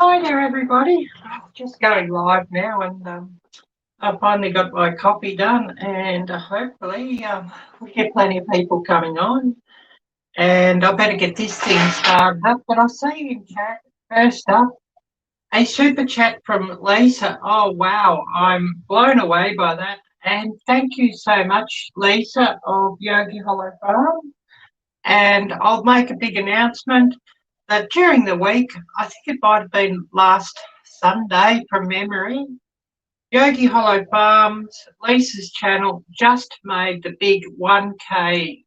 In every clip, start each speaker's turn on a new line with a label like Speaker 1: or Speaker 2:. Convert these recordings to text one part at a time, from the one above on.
Speaker 1: Hi there, everybody. Just going live now, and I finally got my coffee done, and hopefully we get plenty of people coming on. And I better get this thing started up. But I'll see you in chat. First up, a super chat from Lisa. Oh, wow. I'm blown away by that. And thank you so much, Lisa of Yogi Hollow Farm. And I'll make a big announcement that during the week, I think it might have been last Sunday from memory, Yogi Hollow Farms, Lisa's channel, just made the big 1K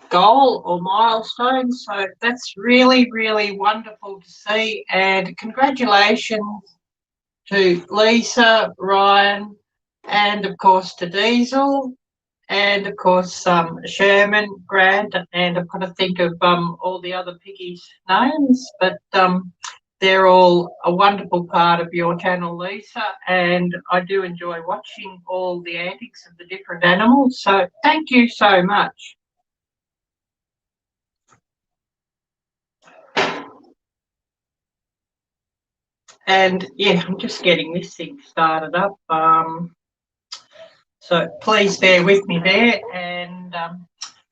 Speaker 1: goal or milestone. So that's really, really wonderful to see. And congratulations to Lisa, Ryan, and of course to Diesel. And of course, Sherman, Grant, and I've got to think of all the other piggies' names, but they're all a wonderful part of your channel, Lisa, and I do enjoy watching all the antics of the different animals. So thank you so much. And yeah, I'm just getting this thing started up. So please bear with me there, and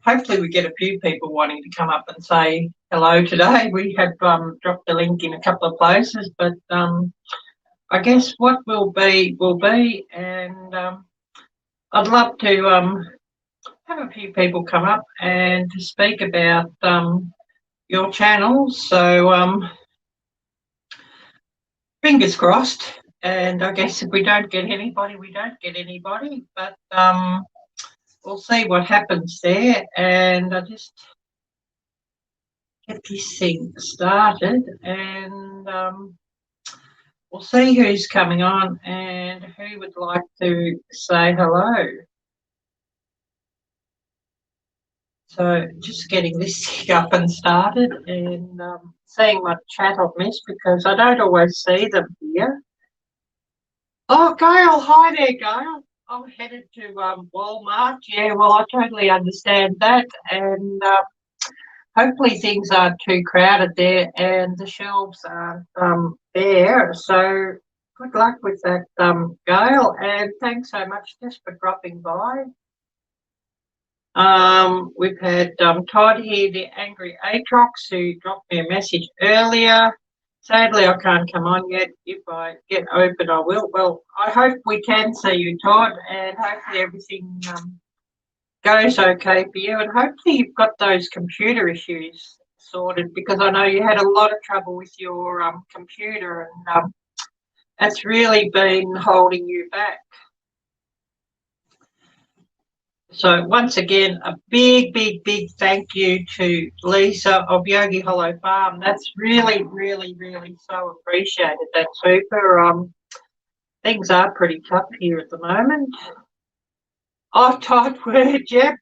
Speaker 1: hopefully we get a few people wanting to come up and say hello today. We have dropped the link in a couple of places, but I guess what will be will be, and I'd love to have a few people come up and to speak about your channel. So fingers crossed. And I guess if we don't get anybody, we don't get anybody. But we'll see what happens there. And I just get this thing started, and we'll see who's coming on and who would like to say hello. So just getting this thing up and started, and seeing what chat I've missed because I don't always see them here. Oh, Gail, hi there, Gail. I'm headed to Walmart. Yeah, well, I totally understand that. And hopefully things aren't too crowded there and the shelves aren't bare. So good luck with that, Gail. And thanks so much just for dropping by. We've had Todd here, the Angry Atrox, who dropped me a message earlier. Sadly, I can't come on yet. If I get open, I will. Well, I hope we can see you, Todd, and hopefully everything goes okay for you. And hopefully you've got those computer issues sorted, because I know you had a lot of trouble with your computer, and that's really been holding you back. So once again, a big, big, big thank you to Lisa of Yogi Hollow Farm. That's really, really, really so appreciated. That's super. Things are pretty tough here at the moment. Oh, tight word, Jeff.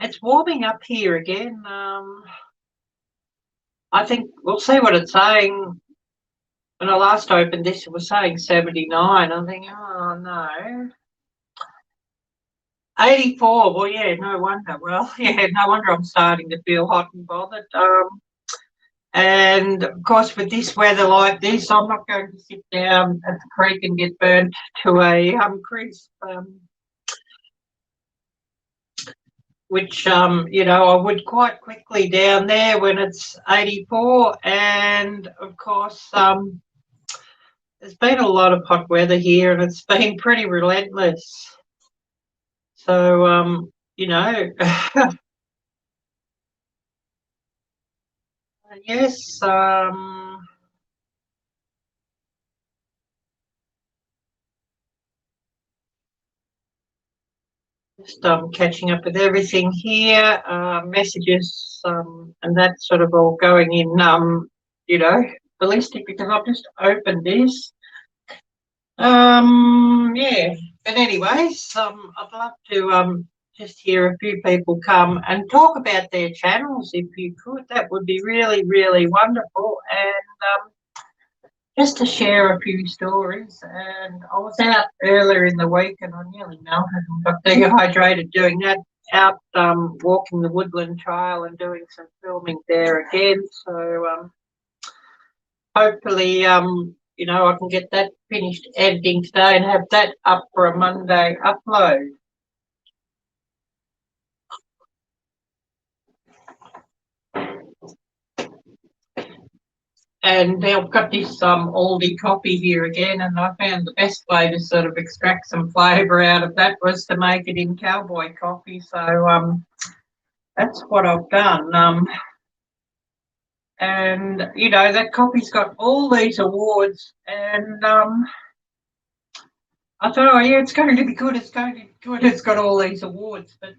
Speaker 1: It's warming up here again. I think we'll see what it's saying. When I last opened this, it was saying 79. I think, oh no. 84, well, yeah, no wonder. Well, yeah, no wonder I'm starting to feel hot and bothered. And, of course, with this weather like this, I'm not going to sit down at the creek and get burnt to a crisp, which, you know, I would quite quickly down there when it's 84. And, of course, there's been a lot of hot weather here, and it's been pretty relentless. So, you know, yes, just catching up with everything here, messages, and that sort of all going in, you know, ballistic, because I've just opened this. Yeah, but anyways, I'd love to just hear a few people come and talk about their channels if you could. That would be really, really wonderful. And just to share a few stories. And I was out earlier in the week, and I nearly melted and got dehydrated doing that, out walking the Woodland Trail and doing some filming there again. So hopefully, you know, I can get that finished editing today and have that up for a Monday upload. And I've got this Aldi coffee here again, and I found the best way to sort of extract some flavour out of that was to make it in cowboy coffee. So that's what I've done. And you know, that coffee's got all these awards, and I thought, oh yeah, it's going to be good. It's going to be good. It's got all these awards, but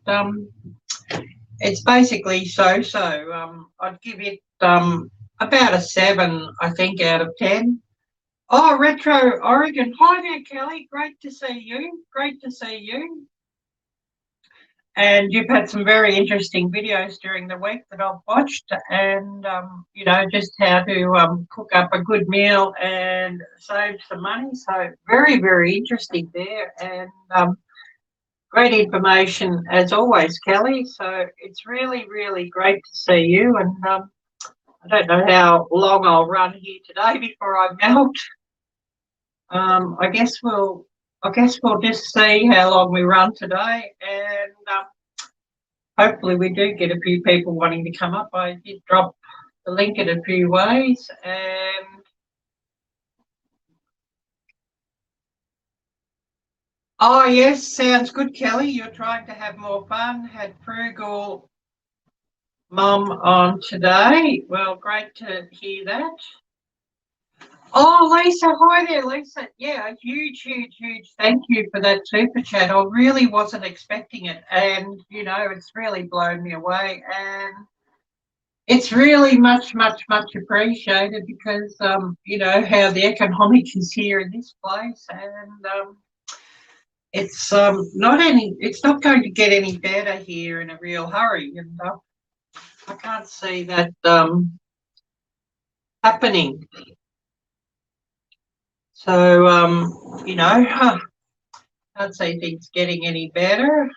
Speaker 1: it's basically so. I'd give it about a 7, I think, out of 10. Oh, Retro Oregon. Hi there, Kelly. Great to see you. Great to see you. And you've had some very interesting videos during the week that I've watched, and you know, just how to cook up a good meal and save some money. So very, very interesting there, and great information as always, Kelly. So it's really, really great to see you. And I don't know how long I'll run here today before I melt. I guess we'll just see how long we run today, and hopefully we do get a few people wanting to come up. I did drop the link in a few ways, and oh yes, sounds good, Kelly. You're trying to have more fun. Had Frugal Mum on today. Well, great to hear that. Oh, Lisa, hi there, Lisa. Yeah, a huge, huge, huge thank you for that super chat. I really wasn't expecting it, and you know, it's really blown me away, and it's really much, much, much appreciated because you know how the economic is here in this place, and it's it's not going to get any better here in a real hurry, and I can't see that happening. So, you know, can't see things getting any better.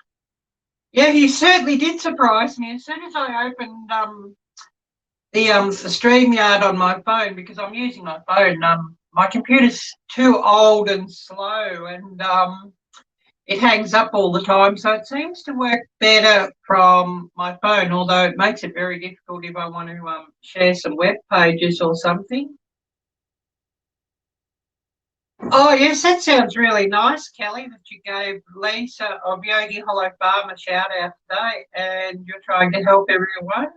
Speaker 1: Yeah, you certainly did surprise me. As soon as I opened the StreamYard on my phone, because I'm using my phone, my computer's too old and slow, and it hangs up all the time. So it seems to work better from my phone, although it makes it very difficult if I want to share some web pages or something. Oh, yes, that sounds really nice, Kelly, that you gave Lisa of Yogi Hollow Farm a shout out today, and you're trying to help everyone.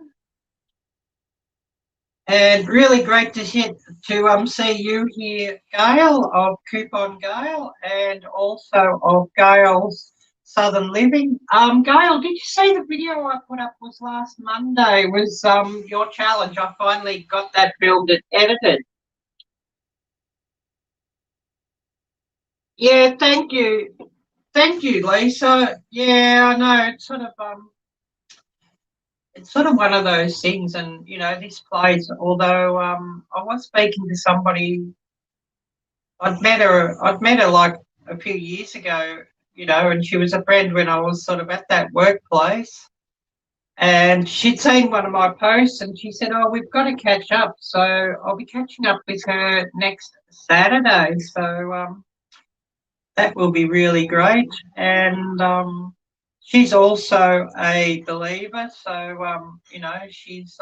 Speaker 1: And really great to see you here, Gail of Coupon Gail, and also of Gail's Southern Living. Gail, did you see the video I put up was last Monday? Was your challenge? I finally got that filmed and edited. Yeah, thank you. Thank you, Lisa. Yeah, I know it's sort of one of those things, and you know, this place. Although I was speaking to somebody, I'd met her like a few years ago, you know, and she was a friend when I was sort of at that workplace, and she'd seen one of my posts, and she said, "Oh, we've got to catch up." So I'll be catching up with her next Saturday. So that will be really great, and she's also a believer, so you know, she's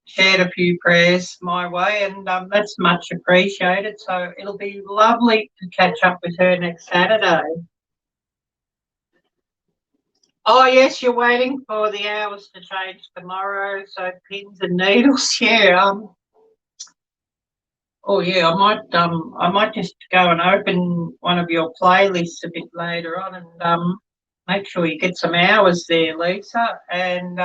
Speaker 1: shared a few prayers my way, and that's much appreciated. So it'll be lovely to catch up with her next Saturday. Oh yes, you're waiting for the hours to change tomorrow, so pins and needles. Yeah. Oh yeah, I might just go and open one of your playlists a bit later on, and make sure you get some hours there, Lisa. And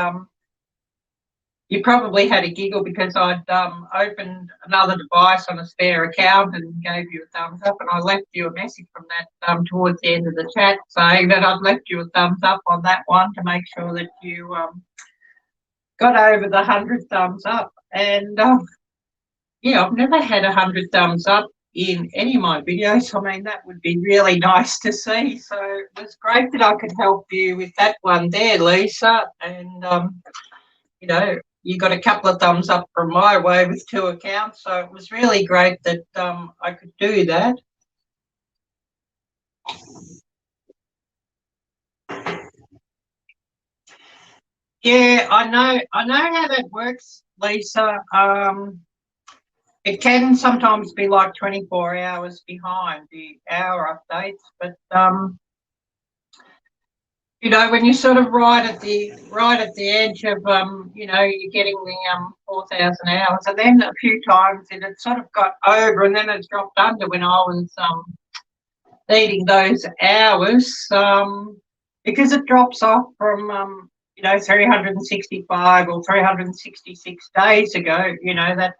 Speaker 1: you probably had a giggle because I'd opened another device on a spare account and gave you a thumbs up, and I left you a message from that towards the end of the chat saying that I'd left you a thumbs up on that one to make sure that you got over the 100 thumbs up. And yeah, I've never had 100 thumbs up in any of my videos. I mean, that would be really nice to see. So it was great that I could help you with that one there, Lisa. And, you know, you got a couple of thumbs up from my way with 2 accounts, so it was really great that I could do that. Yeah, I know how that works, Lisa. It can sometimes be like 24 hours behind the hour updates, but you know, when you're sort of right at the edge of you know, you're getting the 4,000 hours, and then a few times it had sort of got over, and then it's dropped under when I was needing those hours, because it drops off from you know, 365 or 366 days ago. You know that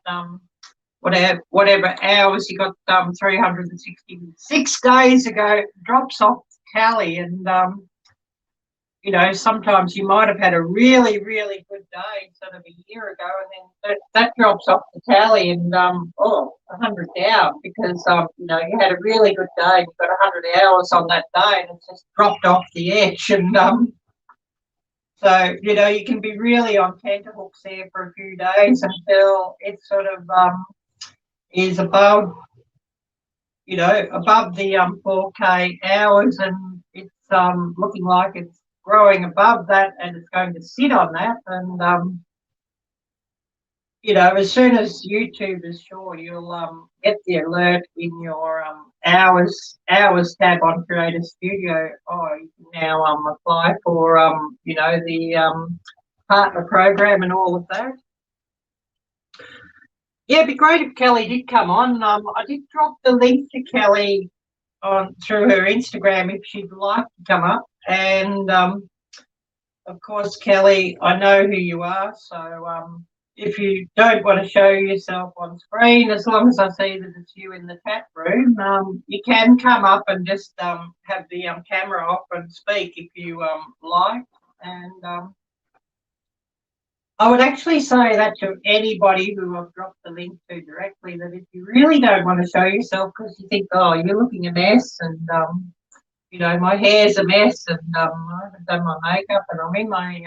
Speaker 1: whatever hours you got 366 days ago drops off the tally, and you know, sometimes you might have had a really good day sort of a year ago, and then that drops off the tally, and 100 down because you know, you had a really good day, you've got 100 hours on that day, and it's just dropped off the edge, and so you know, you can be really on tenterhooks there for a few days until it sort of is above, you know, above the 4K hours, and it's looking like it's growing above that, and it's going to sit on that, and you know, as soon as YouTube is sure, you'll get the alert in your hours tab on Creator Studio. Oh, you can now apply for you know, the partner program and all of that. Yeah, it'd be great if Kelly did come on. I did drop the link to Kelly on through her Instagram if she'd like to come up, and of course, Kelly, I know who you are, so if you don't want to show yourself on screen, as long as I see that it's you in the chat room, you can come up and just have the camera off and speak if you like. And I would actually say that to anybody who I've dropped the link to directly, that if you really don't want to show yourself because you think, oh, you're looking a mess, and you know, my hair's a mess, and I haven't done my makeup, and I'm in my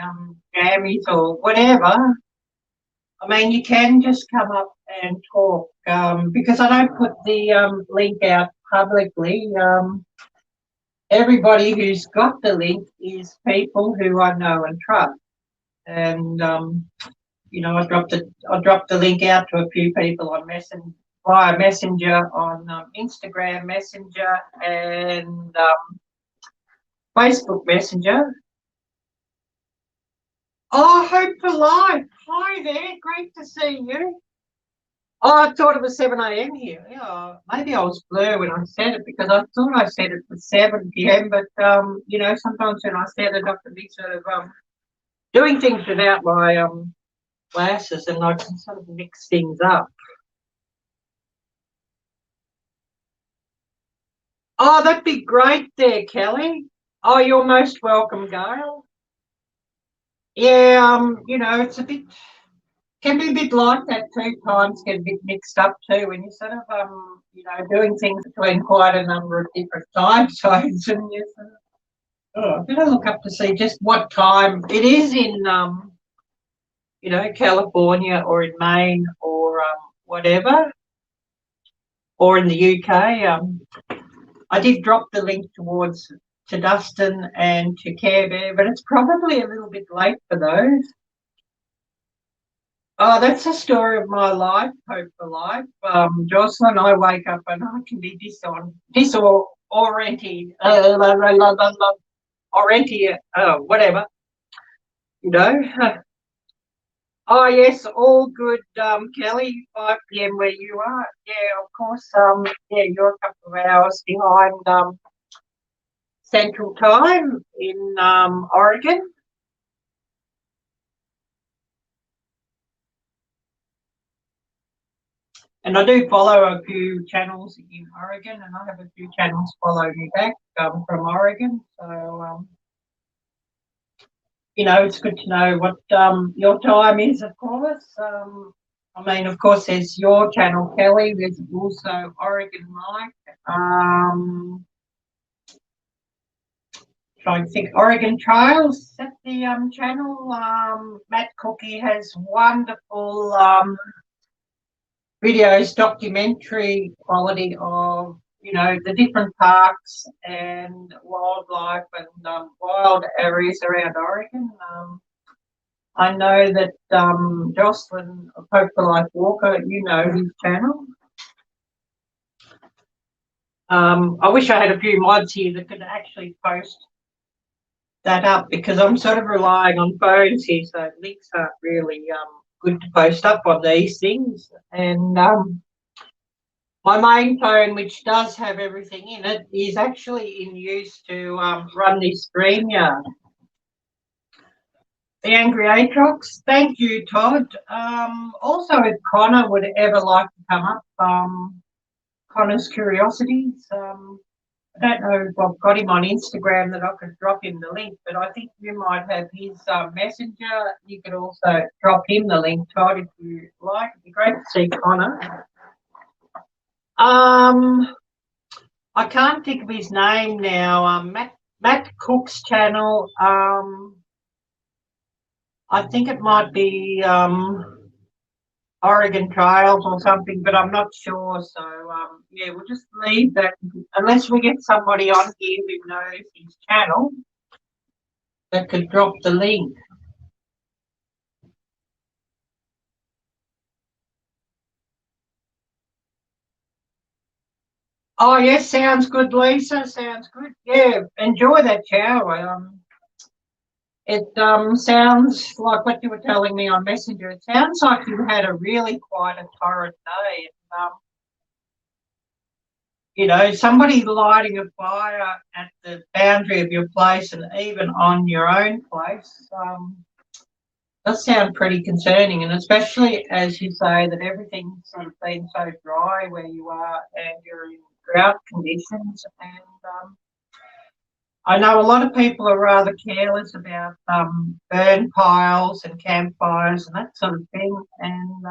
Speaker 1: jammies or whatever. I mean, you can just come up and talk, because I don't put the link out publicly. Everybody who's got the link is people who I know and trust, and you know, I dropped the link out to a few people on via Messenger, on Instagram Messenger, and Facebook Messenger. Oh, Hope for Life. Hi there. Great to see you. Oh, I thought it was 7 a.m. here. Yeah, maybe I was blur when I said it because I thought I said it was 7 p.m. But you know, sometimes when I said it, I can be sort of doing things without my glasses, and I can sort of mix things up. Oh, that'd be great there, Kelly. Oh, you're most welcome, Gail. Yeah, you know, it's can be a bit like that too. Times get a bit mixed up too when you're sort of you know, doing things between quite a number of different time zones, and you sort of, oh, I'm gonna look up to see just what time it is in you know, California or in Maine or whatever, or in the UK. I did drop the link to Dustin and to Care Bear, but it's probably a little bit late for those. Oh, that's the story of my life, Hope for Life. Jocelyn, I wake up and I can be disoriented, whatever, you know. Oh, yes, all good, Kelly, 5 p.m. where you are. Yeah, of course, yeah, you're a couple of hours behind Central Time in Oregon. And I do follow a few channels in Oregon, and I have a few channels follow me back from Oregon. So, you know, it's good to know what your time is, of course. I mean, of course, there's your channel, Kelly. There's also Oregon Mike. trying to think, Oregon Trails at the channel. Matt Cookie has wonderful videos, documentary quality of, the different parks and wildlife and wild areas around Oregon. I know that Jocelyn of Hope for Life Walker, his channel. I wish I had a few mods here that could actually post that up, because I'm sort of relying on phones here, so links aren't really good to post up on these things. And my main phone, which does have everything in it, is actually in use to run this StreamYard. The Angry Atrox, thank you, Todd. Also, if Connor would ever like to come up, Connor's Curiosities. I don't know if I've got him on Instagram that I could drop him the link, but I think you might have his messenger. You could also drop him the link, Todd, if you like. It'd be great to see Connor. I can't think of his name now. Matt Cook's channel. I think it might be Oregon Trails or something, but I'm not sure. So, yeah, we'll just leave that unless we get somebody on here who knows his channel that could drop the link. Oh, yes, sounds good, Lisa. Sounds good. Yeah, enjoy that shower. It sounds like what you were telling me on Messenger. It sounds like you had a really quite a torrid day. Somebody lighting a fire at the boundary of your place and even on your own place does sound pretty concerning, and especially as you say that everything's sort of been so dry where you are and you're in drought conditions. And I know a lot of people are rather careless about burn piles and campfires and that sort of thing. And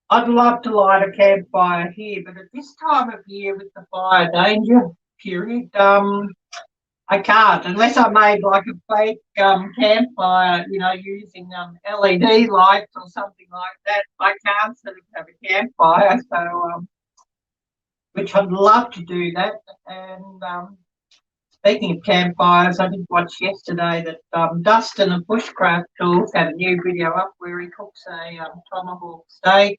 Speaker 1: I'd love to light a campfire here, but at this time of year with the fire danger period, I can't, unless I made like a fake campfire, using LED lights or something like that. I can't sort of have a campfire, so which I'd love to do that. And speaking of campfires, I did watch yesterday that Dustin of Bushcraft Tools had a new video up where he cooks a tomahawk steak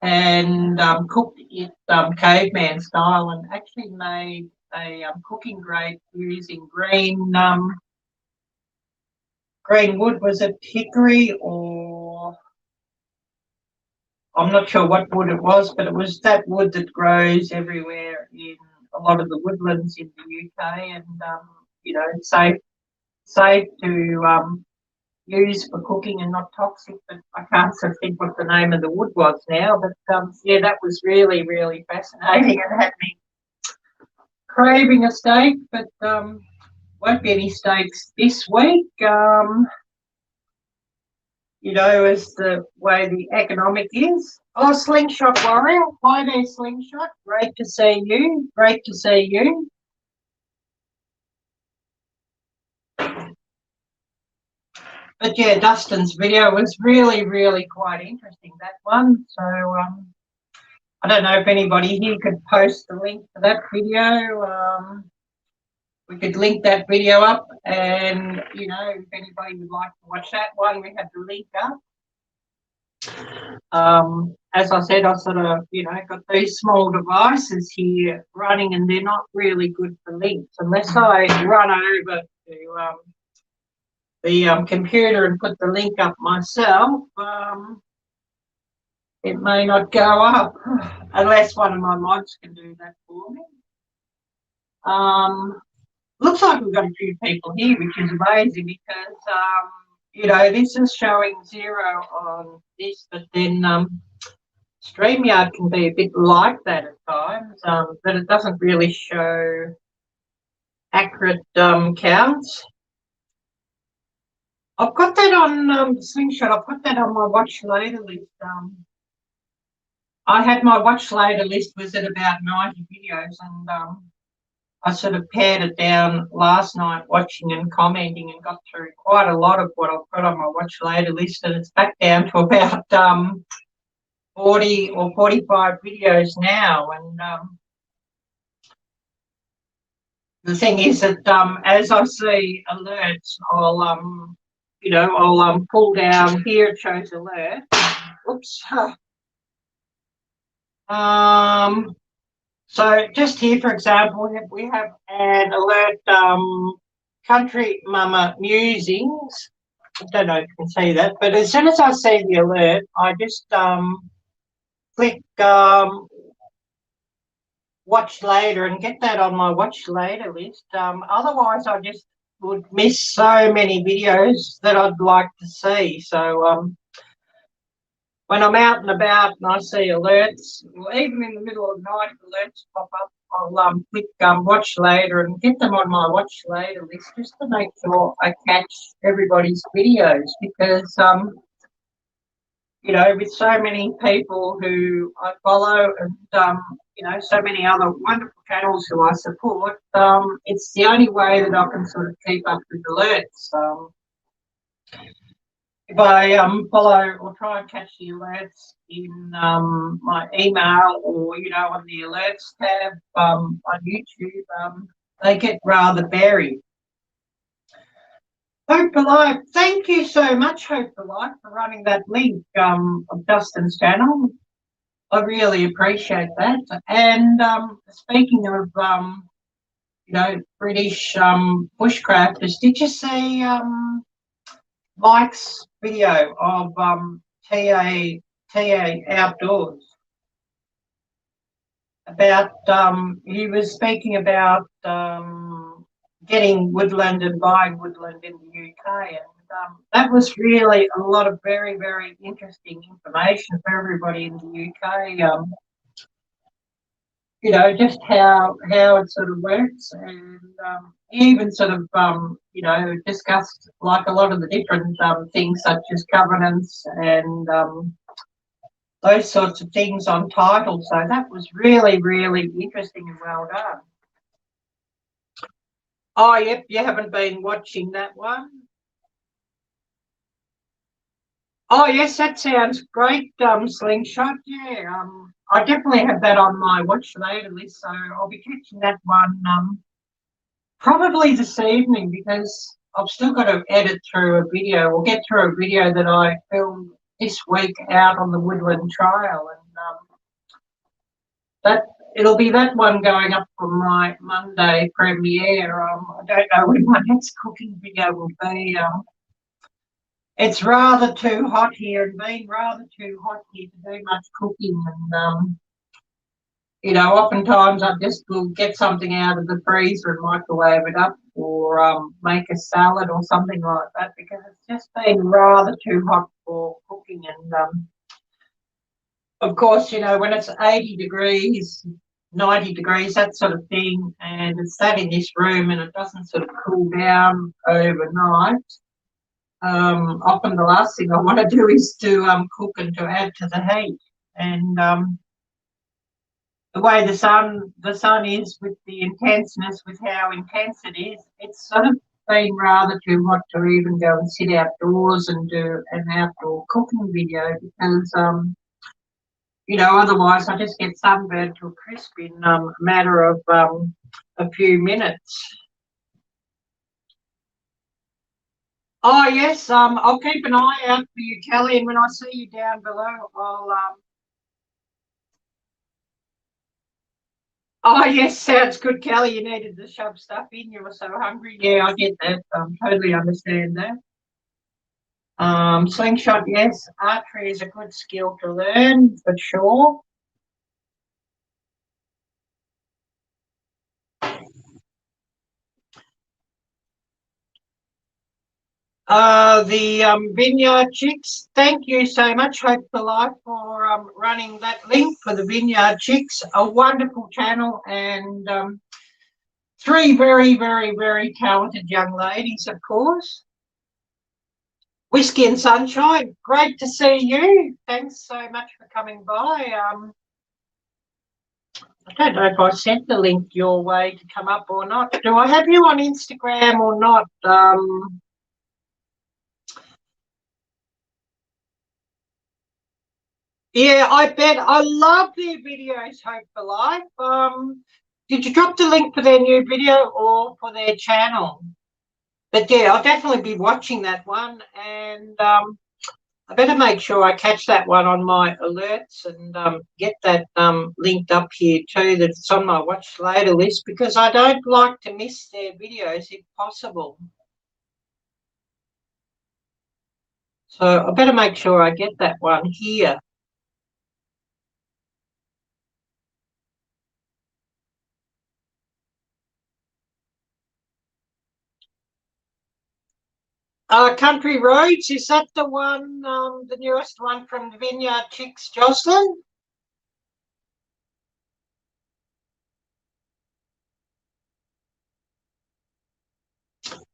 Speaker 1: and cooked it caveman style, and actually made a cooking grate using green wood. Was it hickory, or I'm not sure what wood it was, but it was that wood that grows everywhere in a lot of the woodlands in the UK, and it's safe to use for cooking and not toxic. But I can't sort of think what the name of the wood was now. But yeah, that was really, really fascinating and had me craving a steak, but won't be any steaks this week. As the way the economic is. Oh, Slingshot Warrior. Hi there, Slingshot. Great to see you. Great to see you. But yeah, Dustin's video was really, really quite interesting, that one. So I don't know if anybody here could post the link for that video. We could link that video up, and if anybody would like to watch that one, we have the link up. As I said, I sort of got these small devices here running, and they're not really good for links unless I run over to the computer and put the link up myself. It may not go up unless one of my mods can do that for me. Looks like we've got a few people here, which is amazing, because this is showing 0 on this, but then StreamYard can be a bit like that at times, but it doesn't really show accurate counts. I've got that on Slingshot. I've put that on my watch later list. I had my watch later list was at about 90 videos, and I sort of pared it down last night watching and commenting and got through quite a lot of what I've got on my watch later list, and it's back down to about 40 or 45 videos now. And the thing is that as I see alerts, I'll pull down here. It shows alert. Oops. So just here, for example, we have an alert, Country Mama Musings. I don't know if you can see that, but as soon as I see the alert, I just click watch later and get that on my watch later list. Otherwise, I just would miss so many videos that I'd like to see. So when I'm out and about and I see alerts, or even in the middle of the night, alerts pop up, I'll click watch later and get them on my watch later list just to make sure I catch everybody's videos, because with so many people who I follow and so many other wonderful channels who I support, it's the only way that I can sort of keep up with alerts. If I follow or try and catch the alerts in my email or on the alerts tab on YouTube, they get rather buried. Hope for Life, thank you so much, Hope for Life, for running that link of Dustin's channel. I really appreciate that. And speaking of British bushcrafters, did you see Mike's video of TA Outdoors? About he was speaking about getting woodland and buying woodland in the UK, and that was really a lot of very, very interesting information for everybody in the UK. Just how it sort of works, and he even sort of discussed like a lot of the different things such as covenants and those sorts of things on title. So that was really, really interesting and well done. Oh, yep, you haven't been watching that one. Oh, yes, that sounds great, Slingshot. Yeah, I definitely have that on my watch later list, so I'll be catching that one probably this evening, because I've still got to edit through a video or get through a video that I filmed this week out on the Woodland Trail, and it'll be that one going up for my Monday premiere. I don't know when my next cooking video will be. It's rather too hot here, and being rather too hot here to do much cooking, and oftentimes I just will get something out of the freezer and microwave it up, or make a salad or something like that, because it's just been rather too hot for cooking. And of course, when it's 80 degrees, 90 degrees, that sort of thing, and it's sat in this room and it doesn't sort of cool down overnight, often the last thing I want to do is to cook and to add to the heat. And the way the sun is, with the intenseness, with how intense it is, it's sort of been rather too hot to even go and sit outdoors and do an outdoor cooking video, because otherwise I just get sunburned to a crisp in a matter of a few minutes. Oh, yes, I'll keep an eye out for you, Kelly, and when I see you down below, I'll Oh, yes, sounds good, Kelly. You needed to shove stuff in. You were so hungry. Yeah, I get that. Totally understand that. Slingshot, yes. Archery is a good skill to learn, for sure. The Vineyard Chicks, thank you so much, Hope for Life, for running that link for the Vineyard Chicks. A wonderful channel, and three very, very, very talented young ladies, of course. Whiskey and Sunshine, great to see you. Thanks so much for coming by. I don't know if I sent the link your way to come up or not. Do I have you on Instagram or not? Yeah, I bet. I love their videos, Hope for Life. Did you drop the link for their new video or for their channel? But yeah, I'll definitely be watching that one, and I better make sure I catch that one on my alerts and get that linked up here too, that it's on my watch later list, because I don't like to miss their videos if possible. So I better make sure I get that one here. Country Roads, is that the one, the newest one from the Vineyard Chicks, Jocelyn?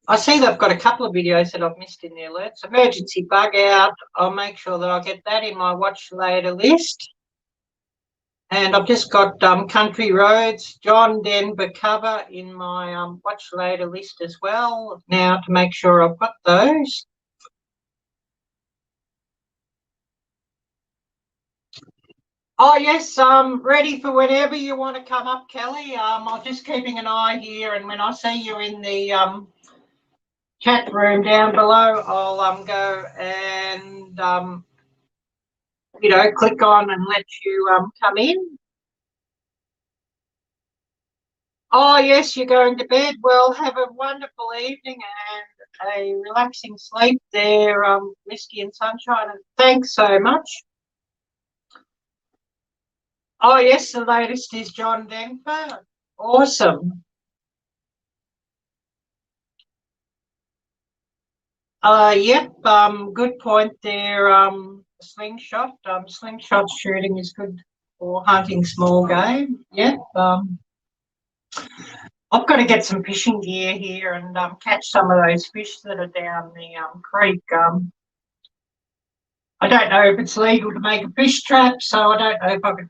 Speaker 1: I see they've got a couple of videos that I've missed in the alerts. Emergency bug out. I'll make sure that I'll get that in my watch later list. And I've just got Country Roads, John Denver cover in my watch later list as well now to make sure I've got those. Oh, yes, ready for whenever you want to come up, Kelly. I'm just keeping an eye here, and when I see you in the chat room down below, I'll go and, click on and let you come in. Oh, yes, you're going to bed. Well, have a wonderful evening and a relaxing sleep there, Whiskey and Sunshine. And thanks so much. Oh, yes, the latest is John Denver. Awesome. Yep, good point there. Slingshot. Slingshot shooting is good for hunting small game. Yep. I've got to get some fishing gear here and catch some of those fish that are down the creek. I don't know if it's legal to make a fish trap, so I don't know if I could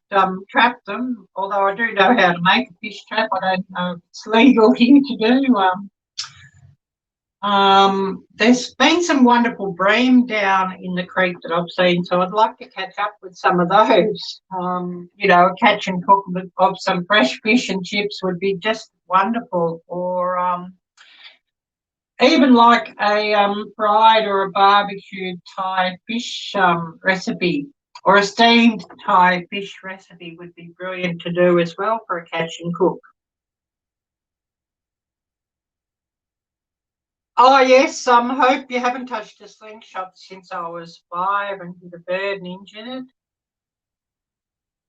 Speaker 1: trap them. Although I do know how to make a fish trap, I don't know if it's legal here to do. There's been some wonderful bream down in the creek that I've seen, so I'd like to catch up with some of those. Catch and cook of some fresh fish and chips would be just wonderful. Or even like a fried or a barbecued Thai fish recipe, or a steamed Thai fish recipe would be brilliant to do as well for a catch and cook. Oh, yes, hope you haven't touched a slingshot since I was 5 and hit a bird and injured it.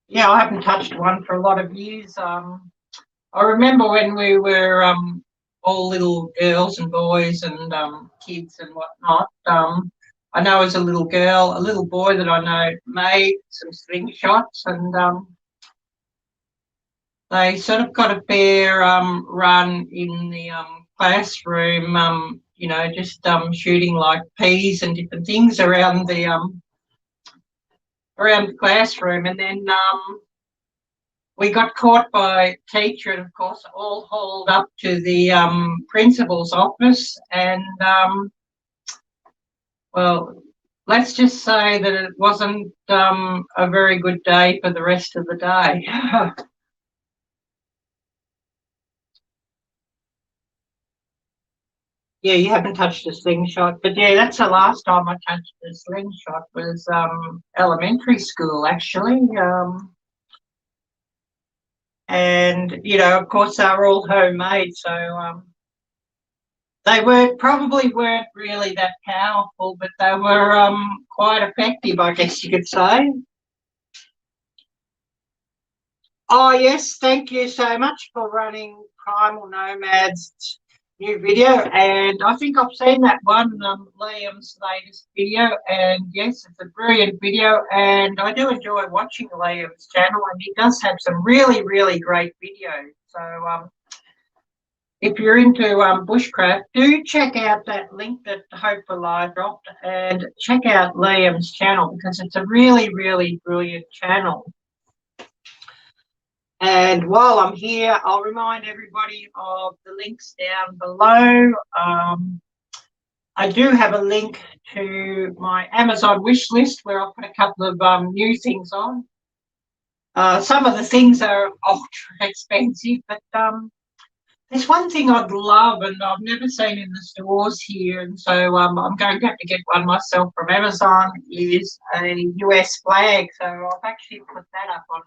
Speaker 1: Yeah, I haven't touched one for a lot of years. I remember when we were all little girls and boys and kids and whatnot. I know as a little girl, a little boy that I know made some slingshots, and they sort of got a fair run in the classroom, just shooting like peas and different things around the classroom. And then we got caught by a teacher and, of course, all hauled up to the principal's office. And, well, let's just say that it wasn't a very good day for the rest of the day. Yeah, you haven't touched a slingshot, but yeah, that's the last time I touched a slingshot was elementary school, actually. And of course, they were all homemade, so they probably weren't really that powerful, but they were quite effective, I guess you could say. Oh, yes, thank you so much for running Primal Nomad's new video. And I think I've seen that one, Liam's latest video. And yes, it's a brilliant video. And I do enjoy watching Liam's channel. And he does have some really, really great videos. So if you're into bushcraft, do check out that link that Hope for Life dropped and check out Liam's channel, because it's a really, really brilliant channel. And while I'm here, I'll remind everybody of the links down below. I do have a link to my Amazon wish list where I'll put a couple of new things on. Some of the things are ultra expensive, but there's one thing I'd love and I've never seen in the stores here, and so I'm going to have to get one myself from Amazon, is a US flag. So I've actually put that up on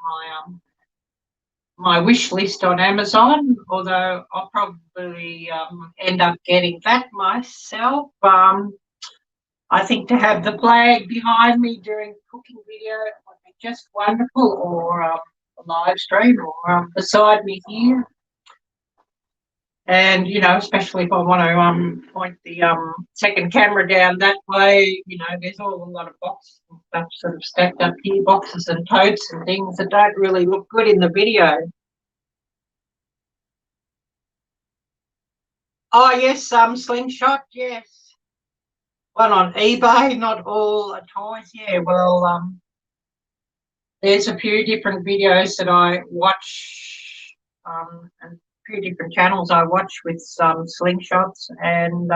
Speaker 1: my wish list on Amazon, although I'll probably end up getting that myself. I think to have the flag behind me during cooking video would be just wonderful, or a live stream, or beside me here. And, you know, especially if I want to point the second camera down that way, you know, there's a lot of boxes and stuff sort of stacked up here, boxes and totes and things that don't really look good in the video. Oh, yes, slingshot, yes. One on eBay, not all toys. Yeah, well, there's a few different videos that I watch, and a few different channels I watch with some slingshots, and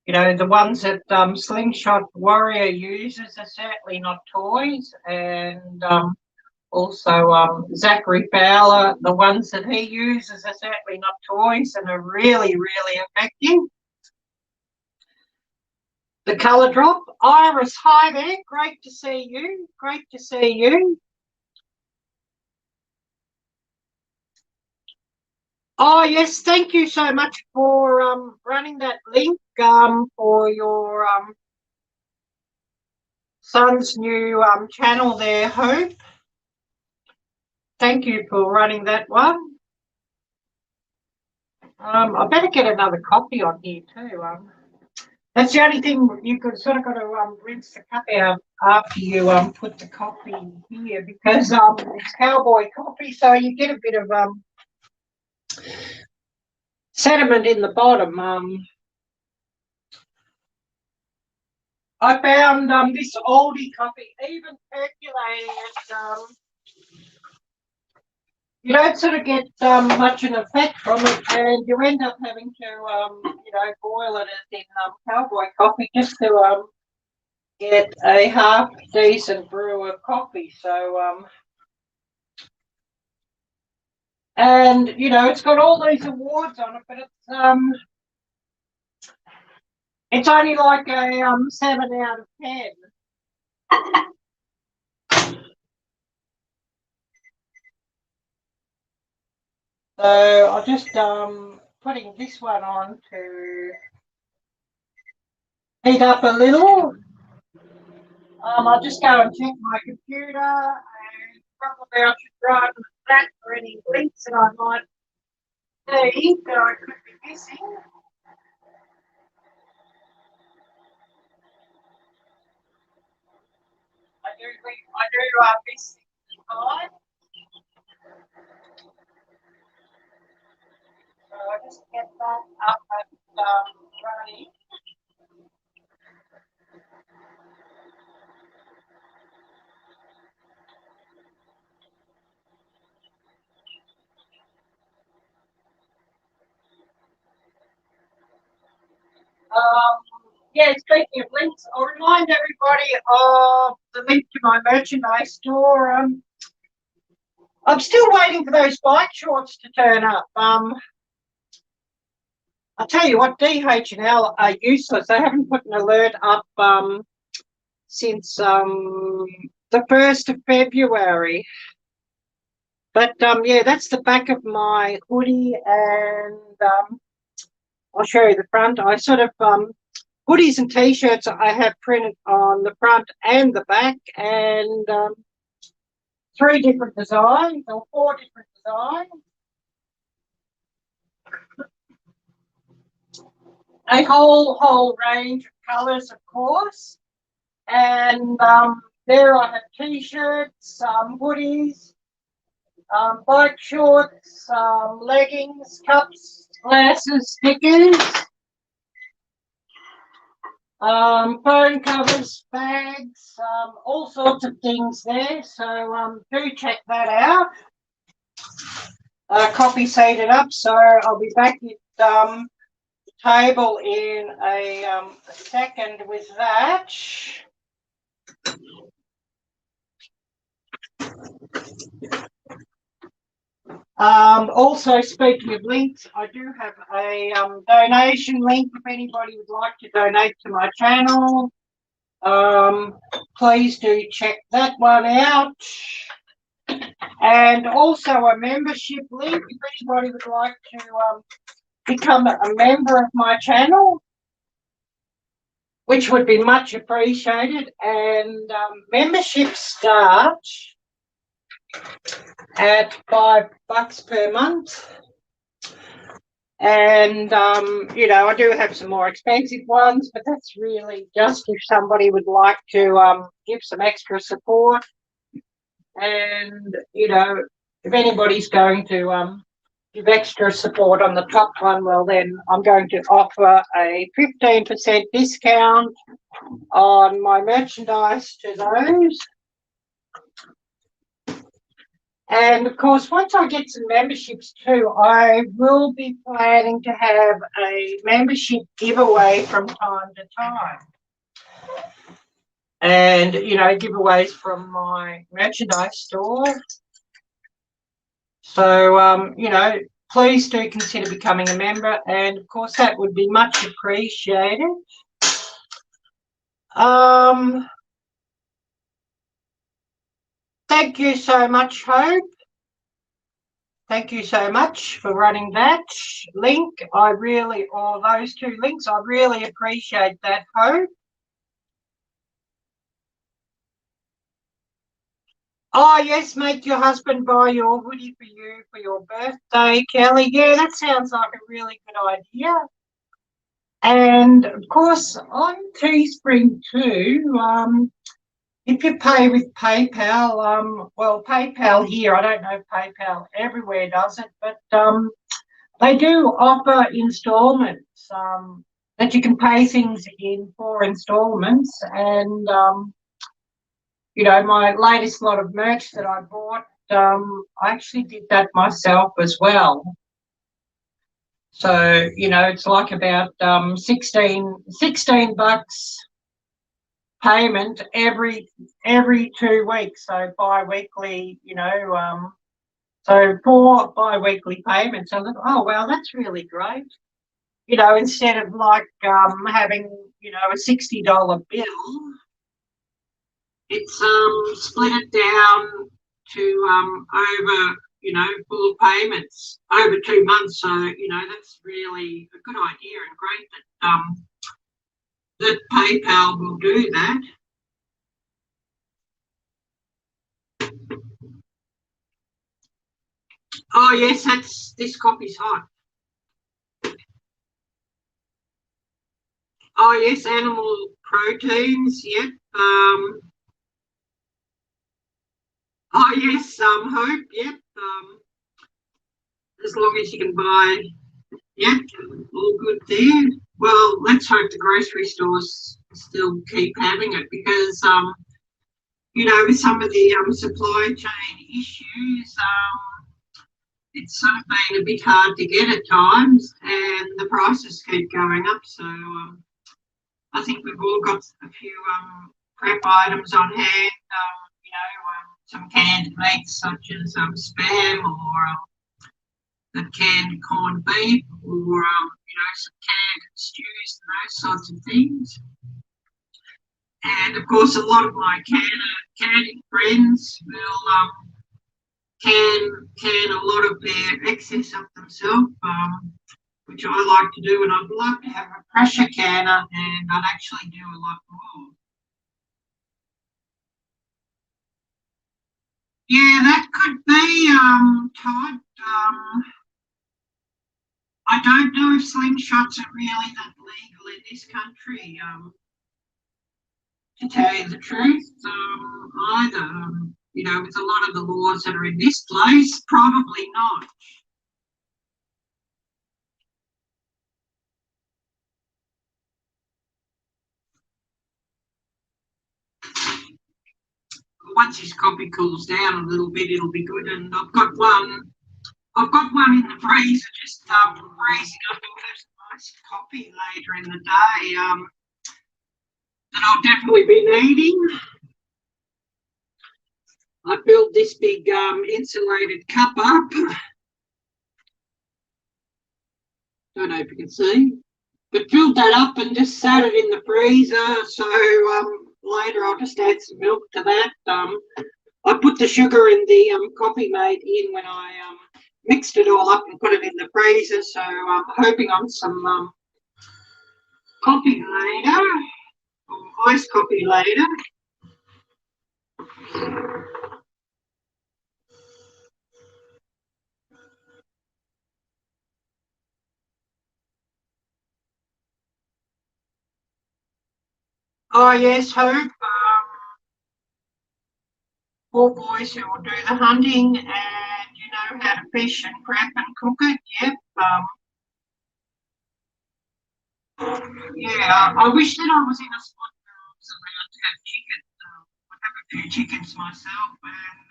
Speaker 1: you know, the ones that Slingshot Warrior uses are certainly not toys, and also Zachary Fowler, the ones that he uses are certainly not toys and are really, really effective. The colour drop. Iris, hi there. Great to see you. Great to see you. Oh, yes. Thank you so much for running that link for your son's new channel there, Hope. Thank you for running that one. I better get another coffee on here too. That's the only thing, you could sort of got to rinse the cup out after you put the coffee here, because it's cowboy coffee, so you get a bit of sediment in the bottom. I found this oldie coffee, even percolating, you don't sort of get much an effect from it, and you end up having to, you know, boil it as in cowboy coffee just to get a half decent brew of coffee. So, and you know, it's got all these awards on it, but it's only like a 7 out of 10. So I'll just putting this one on to heat up a little. I'll just go and check my computer, and probably I should run that for any links that I might need that I could be missing. I do miss things behind. So I just get that up and running. Yeah, speaking of links, I'll remind everybody of the link to my merchandise store. I'm still waiting for those bike shorts to turn up. I'll tell you what, DH&L are useless. They haven't put an alert up since the 1st of February. But yeah, that's the back of my hoodie, and I'll show you the front. I sort of hoodies and t-shirts I have printed on the front and the back, and 3 different designs or 4 different designs. A whole range of colours, of course. And there I have t-shirts, hoodies, bike shorts, leggings, cups, glasses, stickers, phone covers, bags, all sorts of things there. So do check that out. coffee seated up, so I'll be back at the table in a second with that. Also, speaking of links, I do have a donation link if anybody would like to donate to my channel. Please do check that one out. And also a membership link if anybody would like to become a member of my channel, which would be much appreciated. And memberships start at $5 per month. And, I do have some more expensive ones, but that's really just if somebody would like to give some extra support. And, if anybody's going to give extra support on the top one, well, then I'm going to offer a 15% discount on my merchandise to those. And of course, once I get some memberships too, I will be planning to have a membership giveaway from time to time. And, giveaways from my merchandise store. So, please do consider becoming a member. And of course, that would be much appreciated. Thank you so much, Hope. Thank you so much for running that link. Or those two links, I really appreciate that, Hope. Oh, yes, make your husband buy your hoodie for you for your birthday, Kelly. Yeah, that sounds like a really good idea. And, of course, on Teespring too, if you pay with PayPal, well, PayPal here, I don't know if PayPal everywhere does it, but they do offer installments that you can pay things in for installments. And, my latest lot of merch that I bought, I actually did that myself as well. So, it's like about $16 payment every 2 weeks, so bi-weekly, so 4 bi-weekly payments. I thought, oh well, that's really great. Instead of like having a $60 bill, it's split it down to over 4 payments over 2 months. So that's really a good idea and great that PayPal will do that. Oh yes, this coffee's hot. Oh yes, animal proteins. Yep. Oh yes, Hope. Yep. As long as you can buy. Yep. All good there. Well, let's hope the grocery stores still keep having it because with some of the supply chain issues, it's sort of been a bit hard to get at times, and the prices keep going up. So I think we've all got a few prep items on hand. Some canned meats such as spam or the canned corned beef, or some canned stews and those sorts of things. And of course, a lot of my canning friends will can a lot of their excess up themselves, which I like to do, and I'd love to have a pressure canner, and I'd actually do a lot more. Yeah, that could be, Todd. I don't know if slingshots are really that legal in this country, to tell you the truth, either. With a lot of the laws that are in this place, probably not. once his copy cools down a little bit, it'll be good. And I've got one in the freezer just freezing up. I'll have some nice coffee later in the day that I'll definitely be needing. I built this big insulated cup up. Don't know if you can see, but filled that up and just sat it in the freezer. So later I'll just add some milk to that. I put the sugar and the coffee made in when I mixed it all up and put it in the freezer. So I'm hoping on some coffee later, or iced coffee later. Oh yes, Hope. Four boys who will do the hunting and know how to fish and prep and cook it. Yep. Yeah, I wish that I was in a spot where I was allowed to have chicken. I have a few chickens myself, and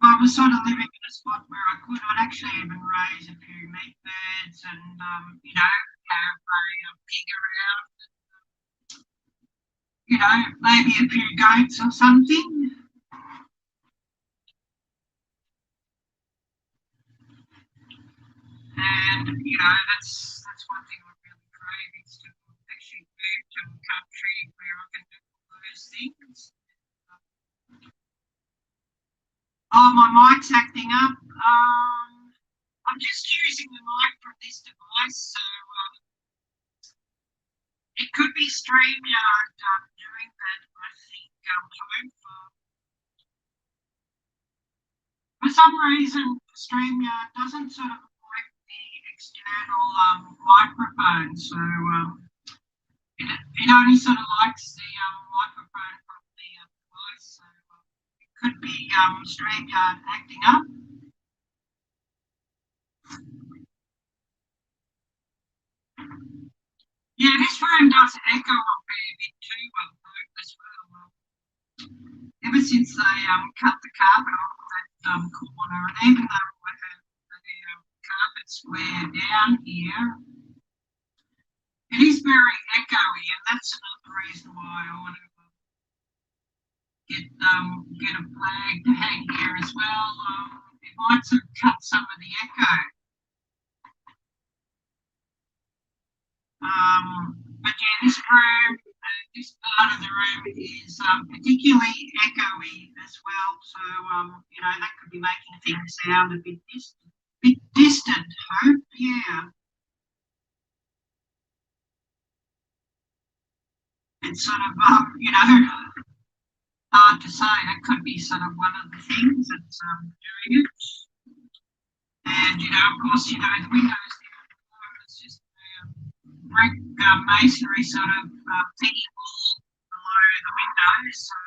Speaker 1: I was sort of living in a spot where I could. I'd actually even raise a few meat birds and have a pig around. Maybe a few goats or something. And that's one thing I really crave is to actually move to a country where I can do all those things. Oh, my mic's acting up. I'm just using the mic from this device, so it could be StreamYard doing that. I think for some reason StreamYard doesn't sort of correct the external microphone, so it only sort of likes the microphone from the device. So it could be StreamYard acting up. Yeah, this room does echo a fair bit too, as well. Ever since they cut the carpet off that corner, and even though I have the carpet square down here, it is very echoey, and that's another reason why I want to get a flag to hang here as well. It might sort of cut some of the echo. But yeah, this room, this part of the room is particularly echoey as well. So, that could be making things sound a bit distant. Hope, yeah. It's sort of, hard to say. That could be sort of one of the things that's doing it. And, of course, the windows there, it's just brick masonry sort of thingy wall below the windows. So,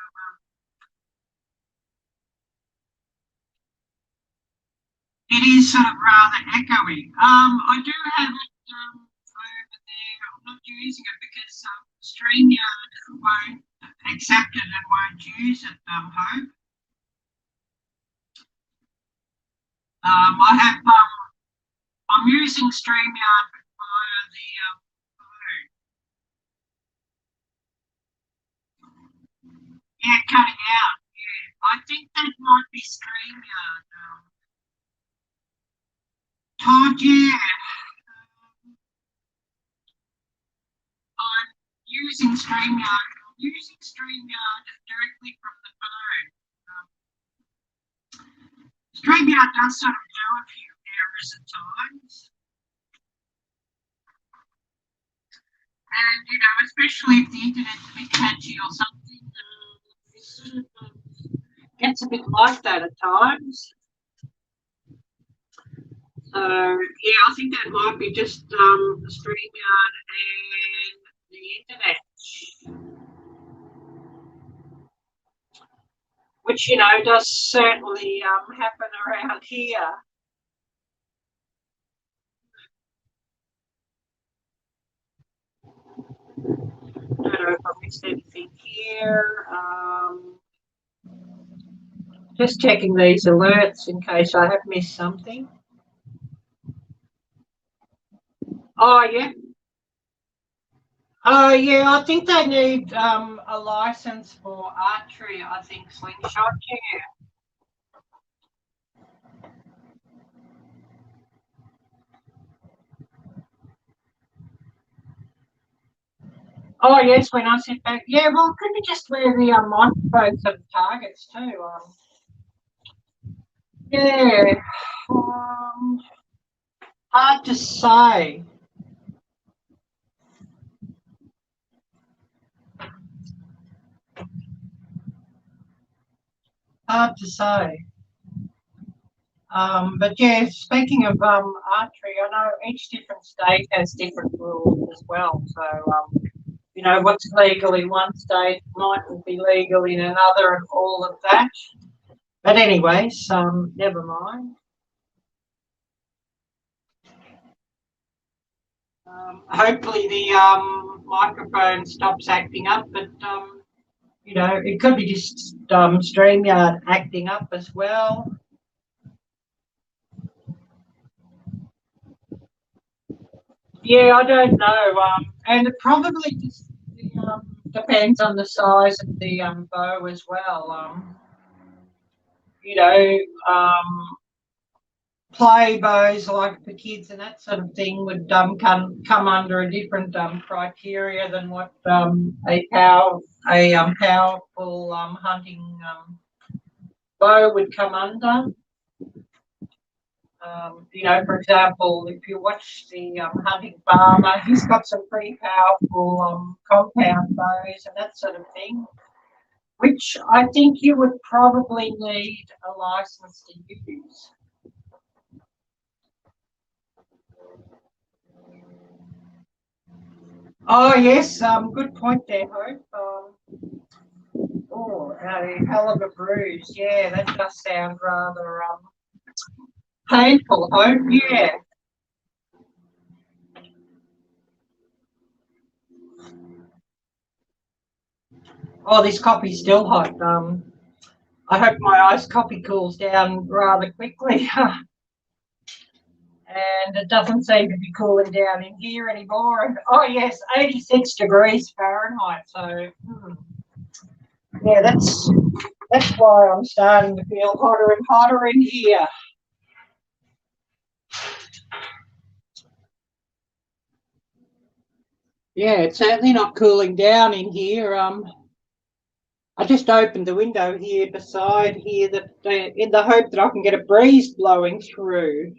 Speaker 1: it is sort of rather echoey. I do have it over there. I'm not using it because StreamYard won't accept it and won't use it, Hope. I'm using StreamYard via the phone. Yeah, cutting out. Yeah, I think that might be StreamYard. Todd, yeah. I'm using StreamYard. I'm using StreamYard directly from the phone. StreamYard does sort of do a few errors at times. And, especially if the internet's a bit patchy or something, it sort of gets a bit like that at times. So, yeah, I think that might be just StreamYard and the internet, which, does certainly happen around here. I don't know if I missed anything here. Just checking these alerts in case I have missed something. Oh, yeah. Oh, yeah, I think they need a license for archery, I think, slingshot, yeah. Oh, yes, when I sit back. Yeah, well, could we just wear the microphones at the targets too? Yeah, hard to say. Hard to say. But yeah, speaking of archery, I know each different state has different rules as well. So, you know, what's legal in one state mightn't be legal in another and all of that. But anyways, never mind. Hopefully the microphone stops acting up, but you know, it could be just StreamYard acting up as well. Yeah, I don't know. And it probably just depends on the size of the bow as well. You know, play bows like the kids and that sort of thing would come under a different criteria than what a powerful hunting bow would come under. You know, for example, if you watch the hunting farmer, he's got some pretty powerful compound bows and that sort of thing, which I think you would probably need a license to use. Oh yes, good point there, Hope. Oh, a hell of a bruise. Yeah, that does sound rather painful, Hope. Yeah. Oh, this coffee's still hot. I hope my iced coffee cools down rather quickly. And it doesn't seem to be cooling down in here anymore. And oh yes, 86 degrees Fahrenheit. So yeah, that's why I'm starting to feel hotter and hotter in here. Yeah, it's certainly not cooling down in here. I just opened the window here beside here that in the hope that I can get a breeze blowing through.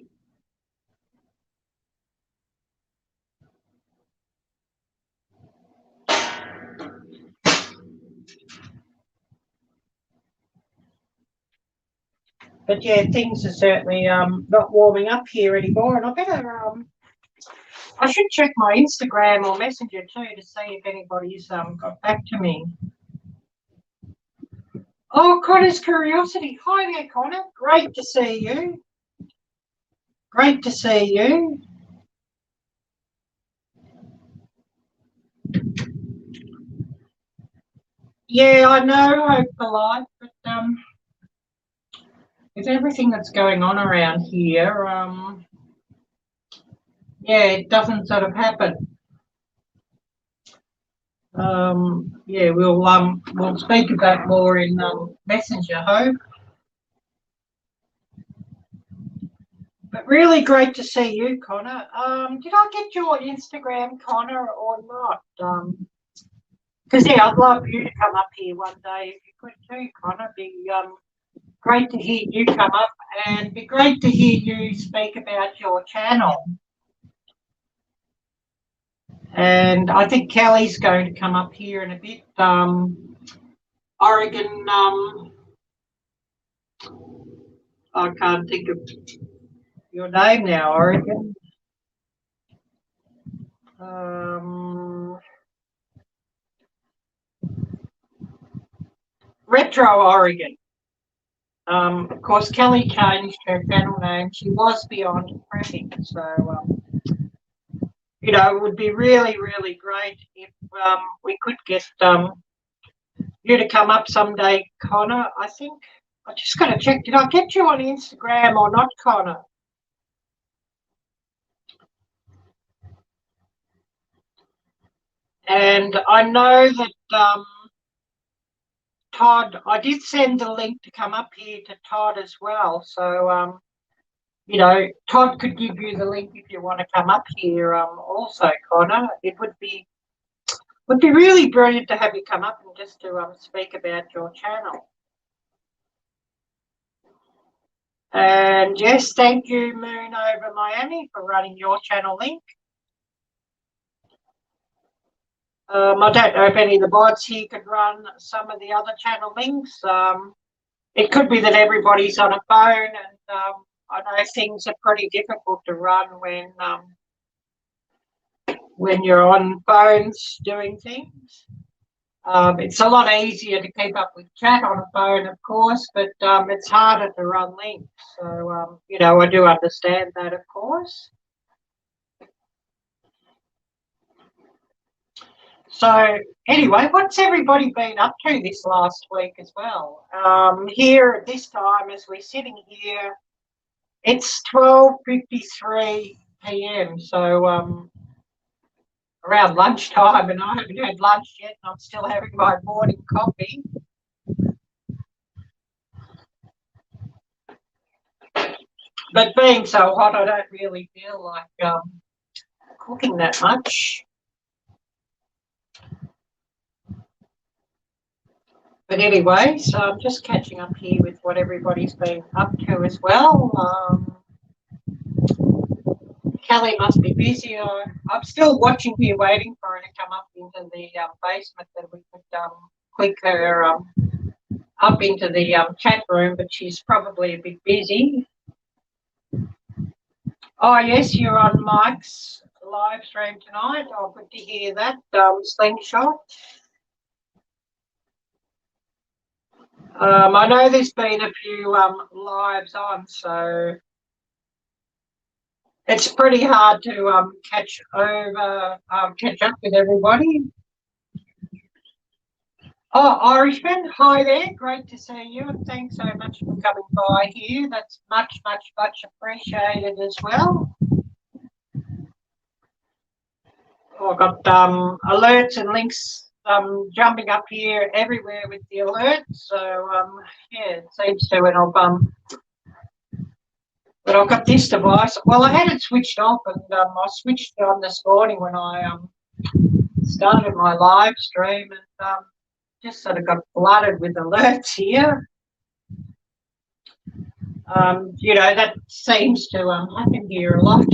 Speaker 1: But yeah, things are certainly not warming up here anymore, and I should check my Instagram or Messenger too to see if anybody's got back to me. Oh, Connor's Curiosity. Hi there, Connor. Great to see you. Great to see you. Yeah, I know, Hope for Life, but with everything that's going on around here, yeah, it doesn't sort of happen. Yeah, we'll speak about more in Messenger, Hope. But really great to see you, Connor. Did I get your Instagram, Connor, or not? Because yeah, I'd love you to come up here one day if you could too, Connor. Be great to hear you come up, and be great to hear you speak about your channel. And I think Kelly's going to come up here in a bit. Oregon, I can't think of your name now, Oregon. Retro Oregon. Of course, Kelly changed her channel name. She was Beyond Prepping, so you know, it would be really, really great if we could get you to come up someday, Connor. I think I just got to check. Did I get you on Instagram or not, Connor? And I know that Todd, I did send the link to come up here to Todd as well. So, you know, Todd could give you the link if you want to come up here also, Connor. It would be really brilliant to have you come up and just to speak about your channel. And yes, thank you, Moon over Miami, for running your channel link. I don't know if any of the bots here could run some of the other channel links. It could be that everybody's on a phone, and I know things are pretty difficult to run when you're on phones doing things. It's a lot easier to keep up with chat on a phone, of course, but it's harder to run links. So, you know, I do understand that, of course. So anyway, what's everybody been up to this last week as well? Here at this time, as we're sitting here, it's 12:53 p.m. So around lunchtime, and I haven't had lunch yet, and I'm still having my morning coffee. But being so hot, I don't really feel like cooking that much. But anyway, so I'm just catching up here with what everybody's been up to as well. Kelly must be busy. I'm still watching here, waiting for her to come up into the basement that we could click her up into the chat room, but she's probably a bit busy. Oh, yes, you're on Mike's live stream tonight. Oh, good to hear that, Slingshot. I know there's been a few lives on, so it's pretty hard to catch up with everybody. Oh, Irishman, hi there. Great to see you, and thanks so much for coming by here. That's much, much, much appreciated as well. Oh, I've got alerts and links jumping up here everywhere with the alerts. So yeah, it seems to, and but I've got this device. Well, I had it switched off, and I switched it on this morning when I started my live stream, and just sort of got flooded with alerts here. You know, that seems to happen here a lot.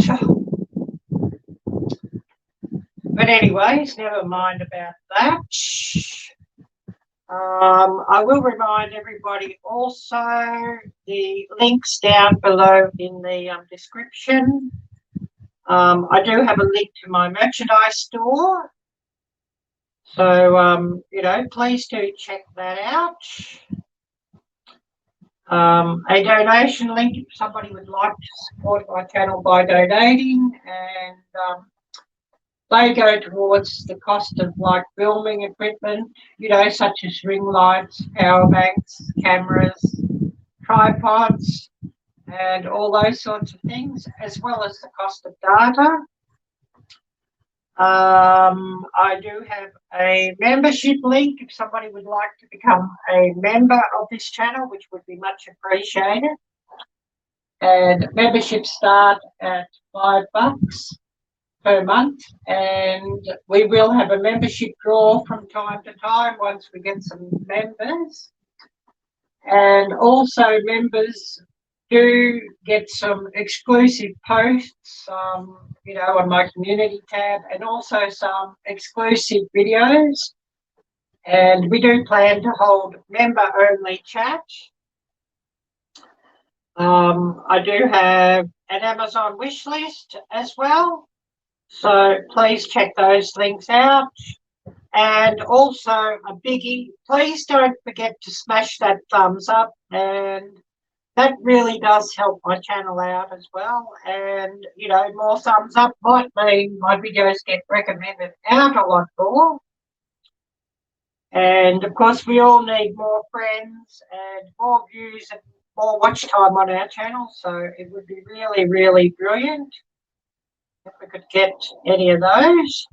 Speaker 1: But anyways, never mind about that. I will remind everybody also the links down below in the description. I do have a link to my merchandise store. So, you know, please do check that out. A donation link if somebody would like to support my channel by donating, and they go towards the cost of like filming equipment, you know, such as ring lights, power banks, cameras, tripods, and all those sorts of things, as well as the cost of data. I do have a membership link if somebody would like to become a member of this channel, which would be much appreciated. And memberships start at $5 per month, and we will have a membership draw from time to time once we get some members. And also members do get some exclusive posts, you know, on my community tab, and also some exclusive videos. And we do plan to hold member-only chat. I do have an Amazon wish list as well, so please check those links out. And also a biggie, please don't forget to smash that thumbs up, and that really does help my channel out as well. And, you know, more thumbs up might mean my videos get recommended out a lot more. And of course, we all need more friends and more views and more watch time on our channel. So it would be really, really brilliant if we could get any of those.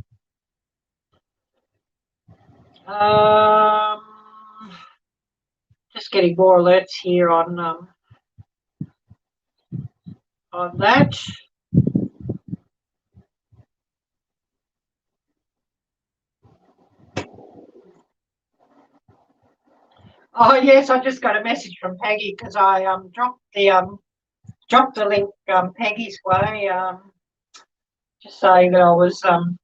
Speaker 1: Just getting more alerts here on that. Oh yes, I just got a message from Peggy because I dropped the link Peggy's way, just saying that I was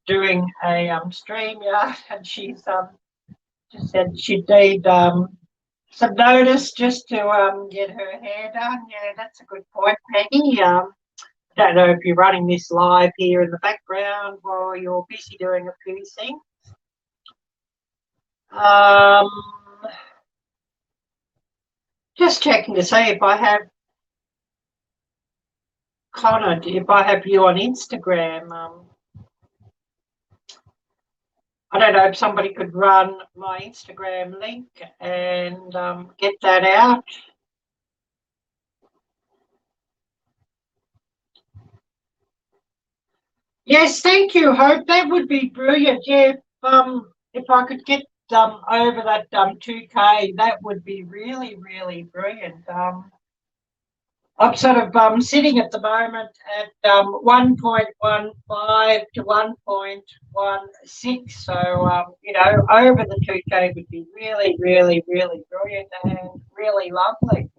Speaker 1: doing a stream, yeah, and she's just said she'd need some notice just to get her hair done. Yeah, that's a good point, Peggy. Don't know if you're running this live here in the background while you're busy doing a few things. Just checking to see if I have Connor, if I have you on Instagram. I don't know if somebody could run my Instagram link and get that out. Yes, thank you, Hope. That would be brilliant. Yeah, if I could get over that 2K, that would be really, really brilliant. I'm sort of sitting at the moment at 1.15 to 1.16. So, over the 2K would be really, really, really brilliant and really lovely.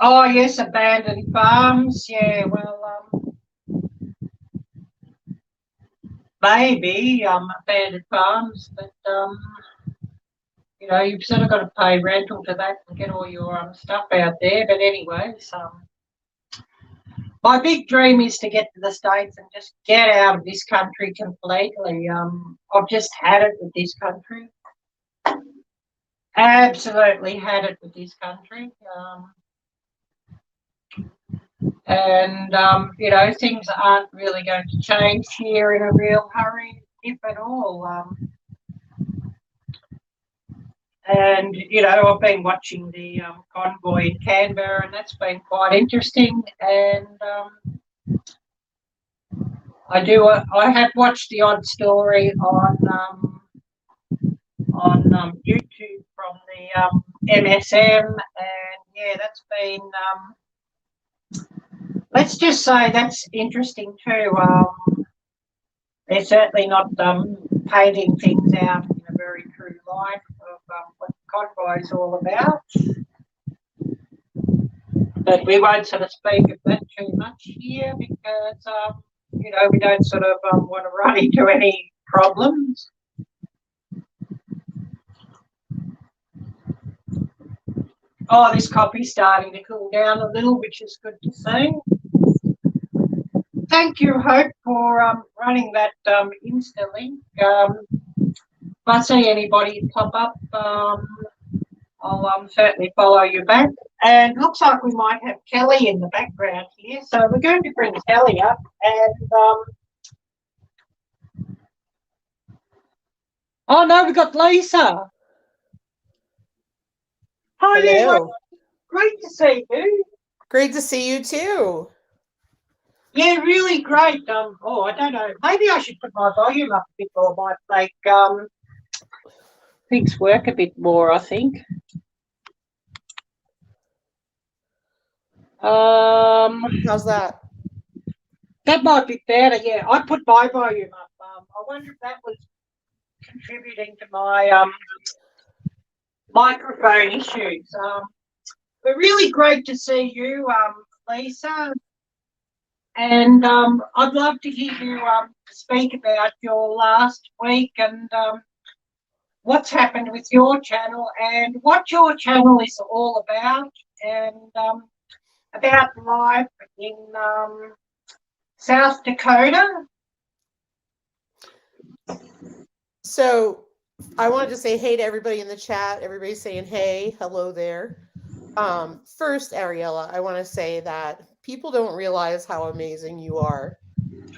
Speaker 1: Oh, yes, abandoned farms. Yeah, well, maybe abandoned farms, but you've sort of got to pay rental to that and get all your stuff out there. But anyways, my big dream is to get to the States and just get out of this country completely. I've just had it with this country. Absolutely had it with this country. Things aren't really going to change here in a real hurry, if at all. I've been watching the convoy in Canberra, and that's been quite interesting. And I have watched the odd story on YouTube from the MSM, and yeah, that's been. Let's just say that's interesting too. They're certainly not painting things out in a very true light of what the convoy is all about. But we won't sort of speak of that too much here because, we don't sort of want to run into any problems. Oh, this coffee's starting to cool down a little, which is good to see. Thank you, Hope, for running that Insta link. If I see anybody pop up, I'll certainly follow you back. And looks like we might have Kelly in the background here, so we're going to bring Kelly up. And oh no, we got Lisa. Hi, yeah, great to see you.
Speaker 2: Great to see you too.
Speaker 1: Yeah, really great. I don't know. Maybe I should put my volume up a bit more. Might make things work a bit more, I think.
Speaker 2: How's that?
Speaker 1: That might be better. Yeah, I put my volume up. I wonder if that was contributing to my microphone issues. But really great to see you, Lisa. And I'd love to hear you speak about your last week and what's happened with your channel and what your channel is all about, and about life in South Dakota.
Speaker 2: So I wanted to say hey to everybody in the chat. Everybody's saying hey, hello there. First, Ariella, I want to say that people don't realize how amazing you are.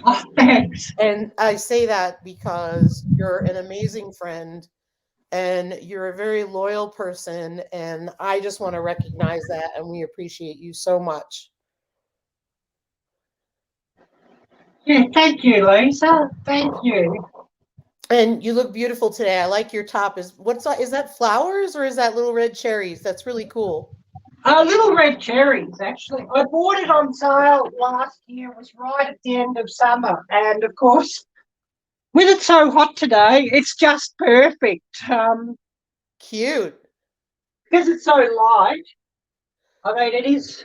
Speaker 1: Oh, thanks.
Speaker 2: And I say that because you're an amazing friend and you're a very loyal person. And I just want to recognize that. And we appreciate you so much.
Speaker 1: Yeah, thank you, Lisa. Thank you.
Speaker 2: And you look beautiful today. I like your top. Is that flowers or is that little red cherries? That's really cool.
Speaker 1: Little red cherries, actually. I bought it on sale last year. It was right at the end of summer. And of course, with it so hot today, it's just perfect.
Speaker 2: Cute.
Speaker 1: Because it's so light. I mean, it's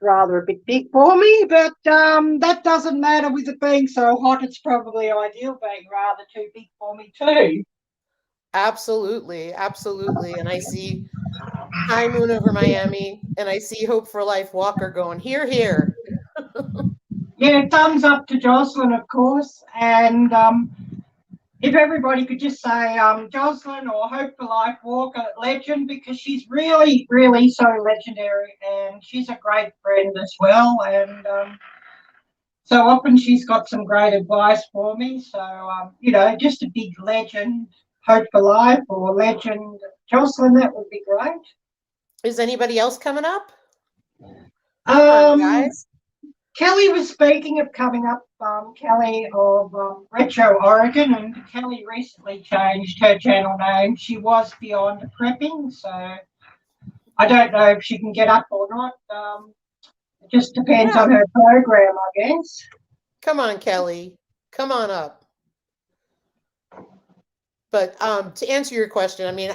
Speaker 1: rather a bit big for me, but that doesn't matter with it being so hot. It's probably ideal being rather too big for me too.
Speaker 2: Absolutely. Absolutely. And I see High Moon over Miami and I see Hope for Life Walker going, here, here.
Speaker 1: Yeah, thumbs up to Jocelyn, of course. And if everybody could just say Jocelyn or Hope for Life Walker legend, because she's really, really so legendary and she's a great friend as well. And so often she's got some great advice for me. So, just a big legend, Hope for Life or legend Jocelyn, that would be great.
Speaker 2: Is anybody else coming up? Come on, guys.
Speaker 1: Kelly was speaking of coming up, Kelly of Retro Oregon, and Kelly recently changed her channel name. She was Beyond Prepping, so I don't know if she can get up or not. It just depends on her program, I guess.
Speaker 2: Come on, Kelly. Come on up. But to answer your question, I mean,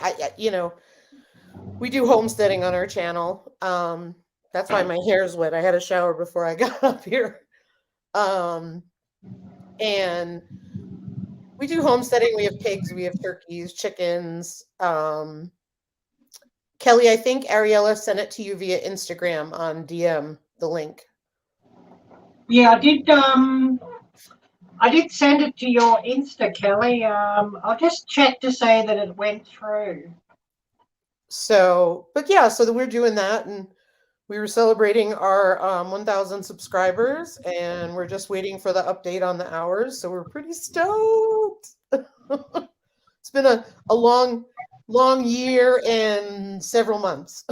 Speaker 2: we do homesteading on our channel. That's why my hair's wet. I had a shower before I got up here. And we do homesteading. We have pigs, we have turkeys, chickens. Kelly, I think Ariella sent it to you via Instagram on DM, the link.
Speaker 1: Yeah, I did send it to your Insta, Kelly. I'll just check to say that it went through.
Speaker 2: So we're doing that, and we were celebrating our 1,000 subscribers, and we're just waiting for the update on the hours. So we're pretty stoked. It's been a long year and several months.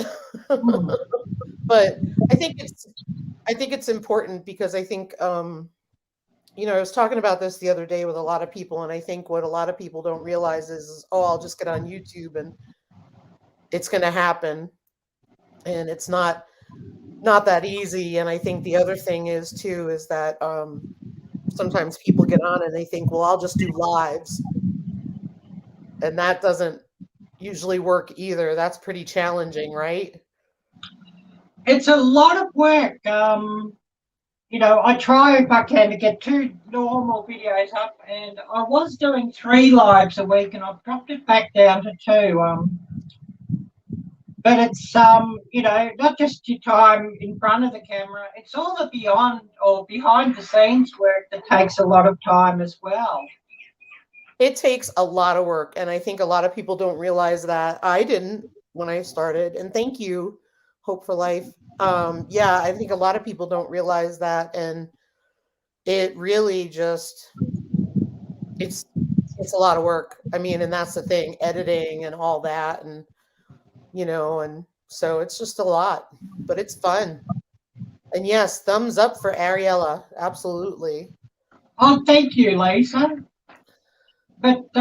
Speaker 2: But I think it's important because I think I was talking about this the other day with a lot of people, and I think what a lot of people don't realize is, I'll just get on YouTube and it's going to happen, and it's not that easy. And I think the other thing is that sometimes people get on and they think, well, I'll just do lives, and that doesn't usually work either. That's pretty challenging, right?
Speaker 1: It's a lot of work. I try if I can to get 2 normal videos up, and I was doing 3 lives a week, and I've dropped it back down to 2. But it's not just your time in front of the camera; it's all the behind the scenes work that takes a lot of time as well.
Speaker 2: It takes a lot of work, and I think a lot of people don't realize that. I didn't when I started, and thank you, Hope for Life. I think a lot of people don't realize that, and it really just it's a lot of work. I mean, and that's the thing, editing and all that, and and so it's just a lot, but it's fun. And yes, thumbs up for Ariella, absolutely.
Speaker 1: Oh, thank you, Lisa. But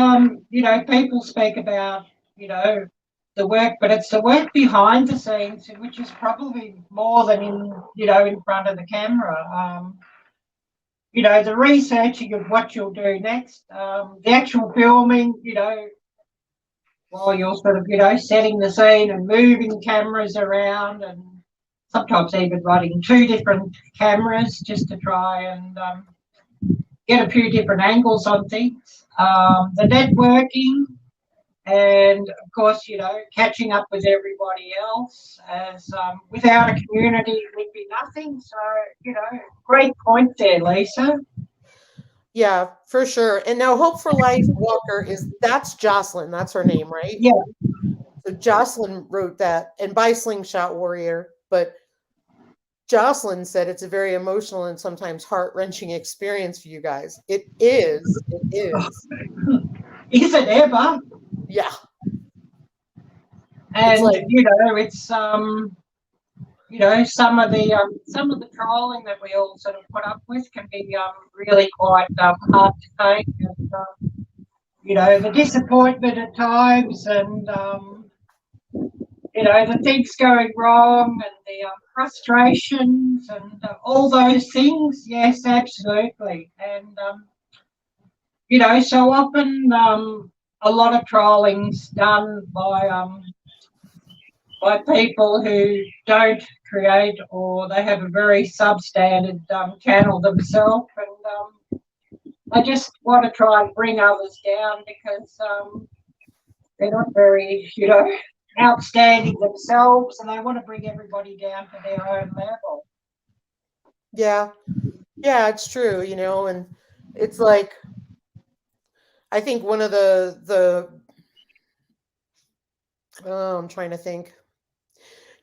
Speaker 1: people speak about the work, but it's the work behind the scenes, which is probably more than in front of the camera. The researching of what you'll do next, the actual filming, while you're sort of, setting the scene and moving cameras around, and sometimes even running 2 different cameras just to try and get a few different angles on things. The networking, and of course, catching up with everybody else, as without a community it would be nothing. So, great point there, Lisa.
Speaker 2: Yeah, for sure. And now Hope for Life Walker that's Jocelyn. That's her name, right?
Speaker 1: Yeah.
Speaker 2: So Jocelyn wrote that, and by Slingshot Warrior, but Jocelyn said it's a very emotional and sometimes heart-wrenching experience for you guys. It is. It is.
Speaker 1: Is it ever?
Speaker 2: Yeah.
Speaker 1: And
Speaker 2: like,
Speaker 1: it's some of the trolling that we all sort of put up with can be really quite hard to take, and the disappointment at times, and the things going wrong, and the frustrations, and all those things. Yes, absolutely. And so often a lot of trolling's done by people who don't create, or they have a very substandard channel themselves, and I just want to try and bring others down because they're not very, outstanding themselves, and they want to bring everybody down to their own level.
Speaker 2: Yeah, it's true, and it's like, I think one of I'm trying to think,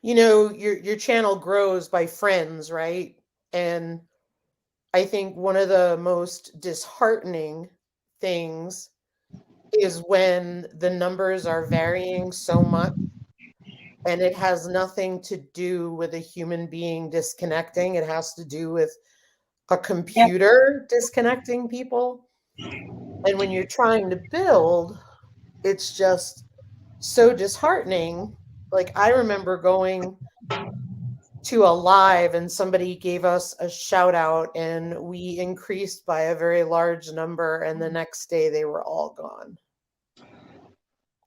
Speaker 2: your channel grows by friends, right? And I think one of the most disheartening things is when the numbers are varying so much, and it has nothing to do with a human being disconnecting. It has to do with a computer disconnecting people. And when you're trying to build, it's just so disheartening. Like, I remember going to a live and somebody gave us a shout out and we increased by a very large number, and the next day they were all gone.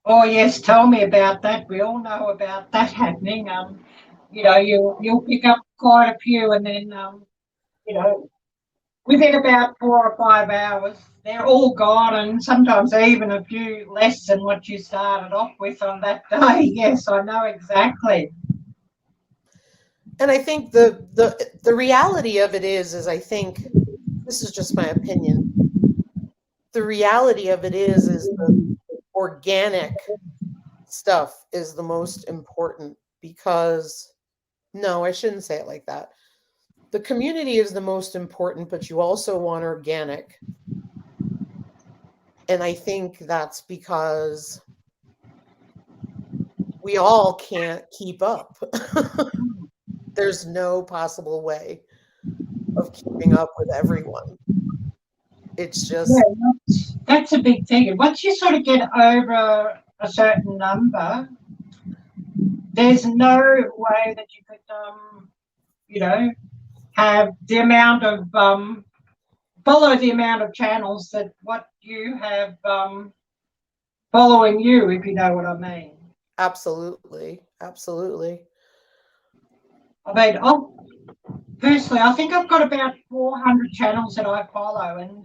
Speaker 1: Oh yes, tell me about that. We all know about that happening. You'll pick up quite a few, and then within about 4 or 5 hours, they're all gone, and sometimes even a few less than what you started off with on that day. Yes, I know exactly.
Speaker 2: And I think the reality of it is I think, this is just my opinion, the reality of it is the organic stuff is the most important, because, no, I shouldn't say it like that. The community is the most important, but you also want organic. And I think that's because we all can't keep up. There's no possible way of keeping up with everyone. It's just,
Speaker 1: that's a big thing. Once you sort of get over a certain number, there's no way that you could, have the amount of follow the amount of channels that what you have following you, if you know what I mean.
Speaker 2: absolutely.
Speaker 1: I mean, personally, I think I've got about 400 channels that I follow, and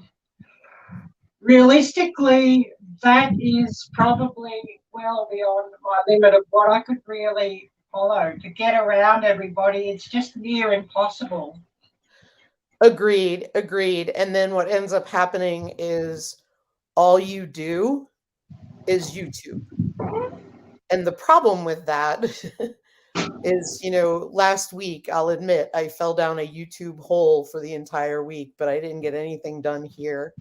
Speaker 1: realistically, that is probably well beyond my limit of what I could really follow. To get around everybody, it's just near impossible.
Speaker 2: Agreed. And then what ends up happening is all you do is YouTube. And the problem with that is, last week, I'll admit, I fell down a YouTube hole for the entire week, but I didn't get anything done here.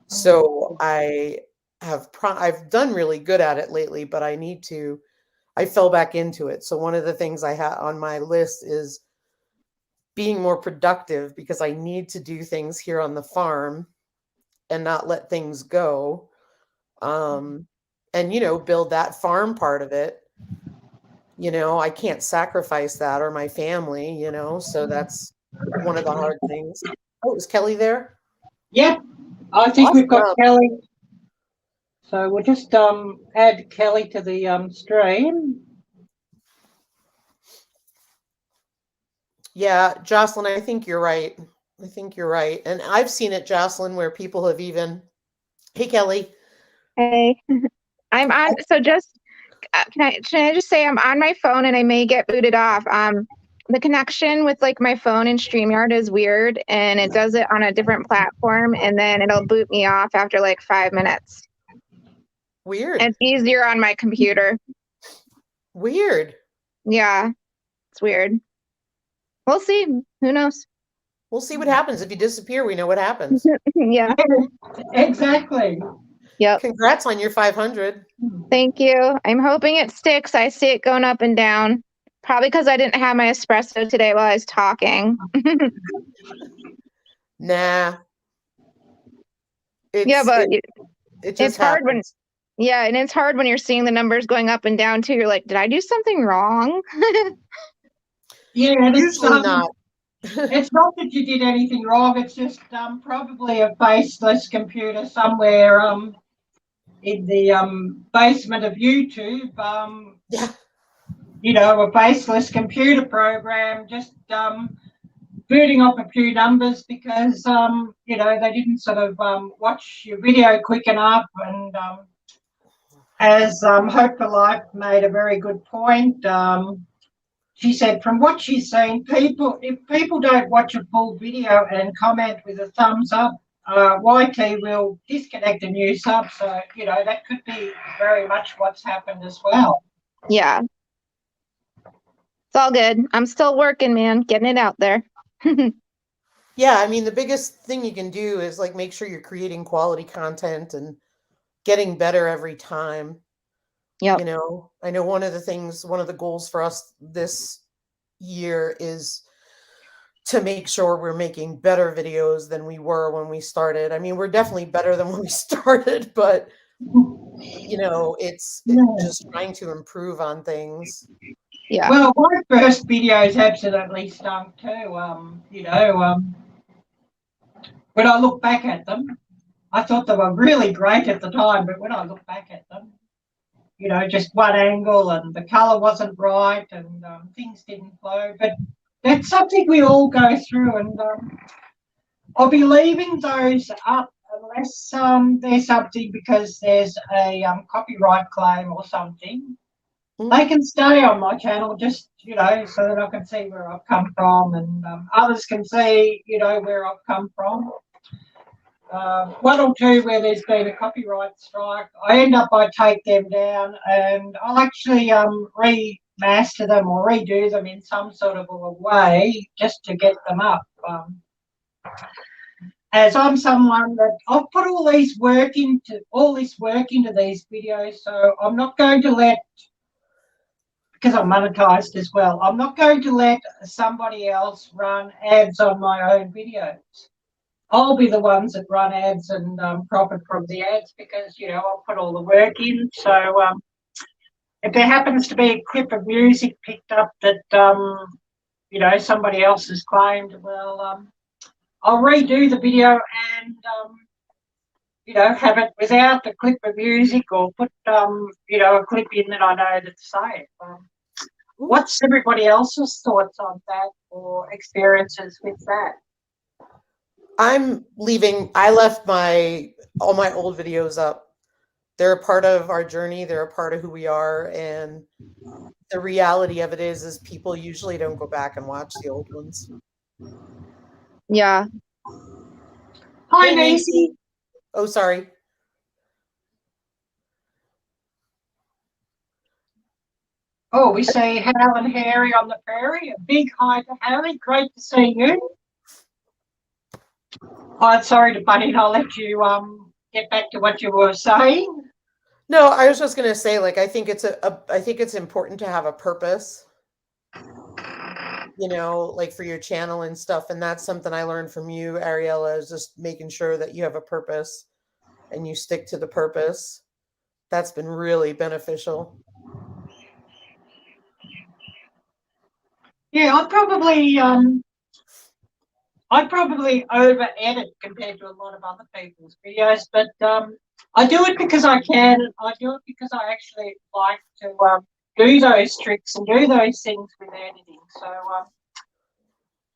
Speaker 2: So I've done really good at it lately, but I fell back into it. So one of the things I had on my list is being more productive, because I need to do things here on the farm and not let things go. And, build that farm part of it. I can't sacrifice that, or my family, so that's one of the hard things. Oh, is Kelly there?
Speaker 1: Yeah, I think
Speaker 2: awesome.
Speaker 1: We've got Kelly. So we'll just add Kelly to the stream.
Speaker 2: Yeah, Jocelyn, I think you're right. And I've seen it, Jocelyn, where people have even, hey, Kelly.
Speaker 3: Hey, I'm on. So just, should I just say I'm on my phone and I may get booted off. The connection with like my phone and StreamYard is weird, and it does it on a different platform, and then it'll boot me off after like 5 minutes.
Speaker 2: Weird.
Speaker 3: And it's easier on my computer.
Speaker 2: Weird.
Speaker 3: Yeah, it's weird. We'll see. Who knows?
Speaker 2: We'll see what happens. If you disappear, we know what happens.
Speaker 3: Yeah.
Speaker 1: Exactly.
Speaker 3: Yep.
Speaker 2: Congrats on your 500.
Speaker 3: Thank you. I'm hoping it sticks. I see it going up and down. Probably because I didn't have my espresso today while I was talking.
Speaker 2: Nah.
Speaker 3: Yeah, but
Speaker 2: it just
Speaker 3: it's hard when,
Speaker 2: happens.
Speaker 3: yeah, and it's hard when you're seeing the numbers going up and down too. You're like, did I do something wrong?
Speaker 1: Yeah, and
Speaker 2: Usually not.
Speaker 1: it's not that you did anything wrong. It's just probably a faceless computer somewhere in the basement of YouTube.
Speaker 2: Yeah.
Speaker 1: You know, a faceless computer program just booting up a few numbers because you know, they didn't sort of watch your video quick enough. And as Hope for Life made a very good point. She said, from what she's seen, if people don't watch a full video and comment with a thumbs up, YT will disconnect a new sub. So, you know, that could be very much what's happened as well.
Speaker 3: Yeah. It's all good. I'm still working, man, getting it out there.
Speaker 2: Yeah, I mean, the biggest thing you can do is like make sure you're creating quality content and getting better every time.
Speaker 3: Yep.
Speaker 2: You know, I know one of the goals for us this year is to make sure we're making better videos than we were when we started. I mean, we're definitely better than when we started, but you know, it's just trying to improve on things.
Speaker 3: Yeah.
Speaker 1: Well, my first videos absolutely stunk too. You know, when I look back at them, I thought they were really great at the time, but when I look back at them, you know, just one angle and the color wasn't right and things didn't flow. But that's something we all go through, and I'll be leaving those up unless there's something because there's a copyright claim or something. They can stay on my channel just, you know, so that I can see where I've come from, and others can see, you know, where I've come from. One or two where there's been a copyright strike, I take them down and I'll actually remaster them or redo them in some sort of a way just to get them up. As I'm someone that I've put all this work into these videos, so I'm not going to let, because I'm monetized as well, I'm not going to let somebody else run ads on my own videos. I'll be the ones that run ads and profit from the ads because, you know, I'll put all the work in. So if there happens to be a clip of music picked up that, you know, somebody else has claimed, well, I'll redo the video and, you know, have it without the clip of music or put, you know, a clip in that I know that's safe. What's everybody else's thoughts on that or experiences with that?
Speaker 2: I left all my old videos up. They're a part of our journey. They're a part of who we are. And the reality of it is people usually don't go back and watch the old ones.
Speaker 3: Yeah.
Speaker 1: Hi,
Speaker 2: Hey,
Speaker 1: Nancy.
Speaker 2: Oh, sorry.
Speaker 1: Oh, we see Hal and Harry on the prairie. A big hi to Harry. Great to see you. Oh, sorry to butt in. I'll let you get back to what you were saying.
Speaker 2: No, I was just going to say, like, I think it's important to have a purpose, you know, like for your channel and stuff. And that's something I learned from you, Ariella, is just making sure that you have a purpose and you stick to the purpose. That's been really beneficial.
Speaker 1: Yeah, I'd probably over edit compared to a lot of other people's videos, but I do it because I can. I do it because I actually like to do those tricks and do those things with editing. So,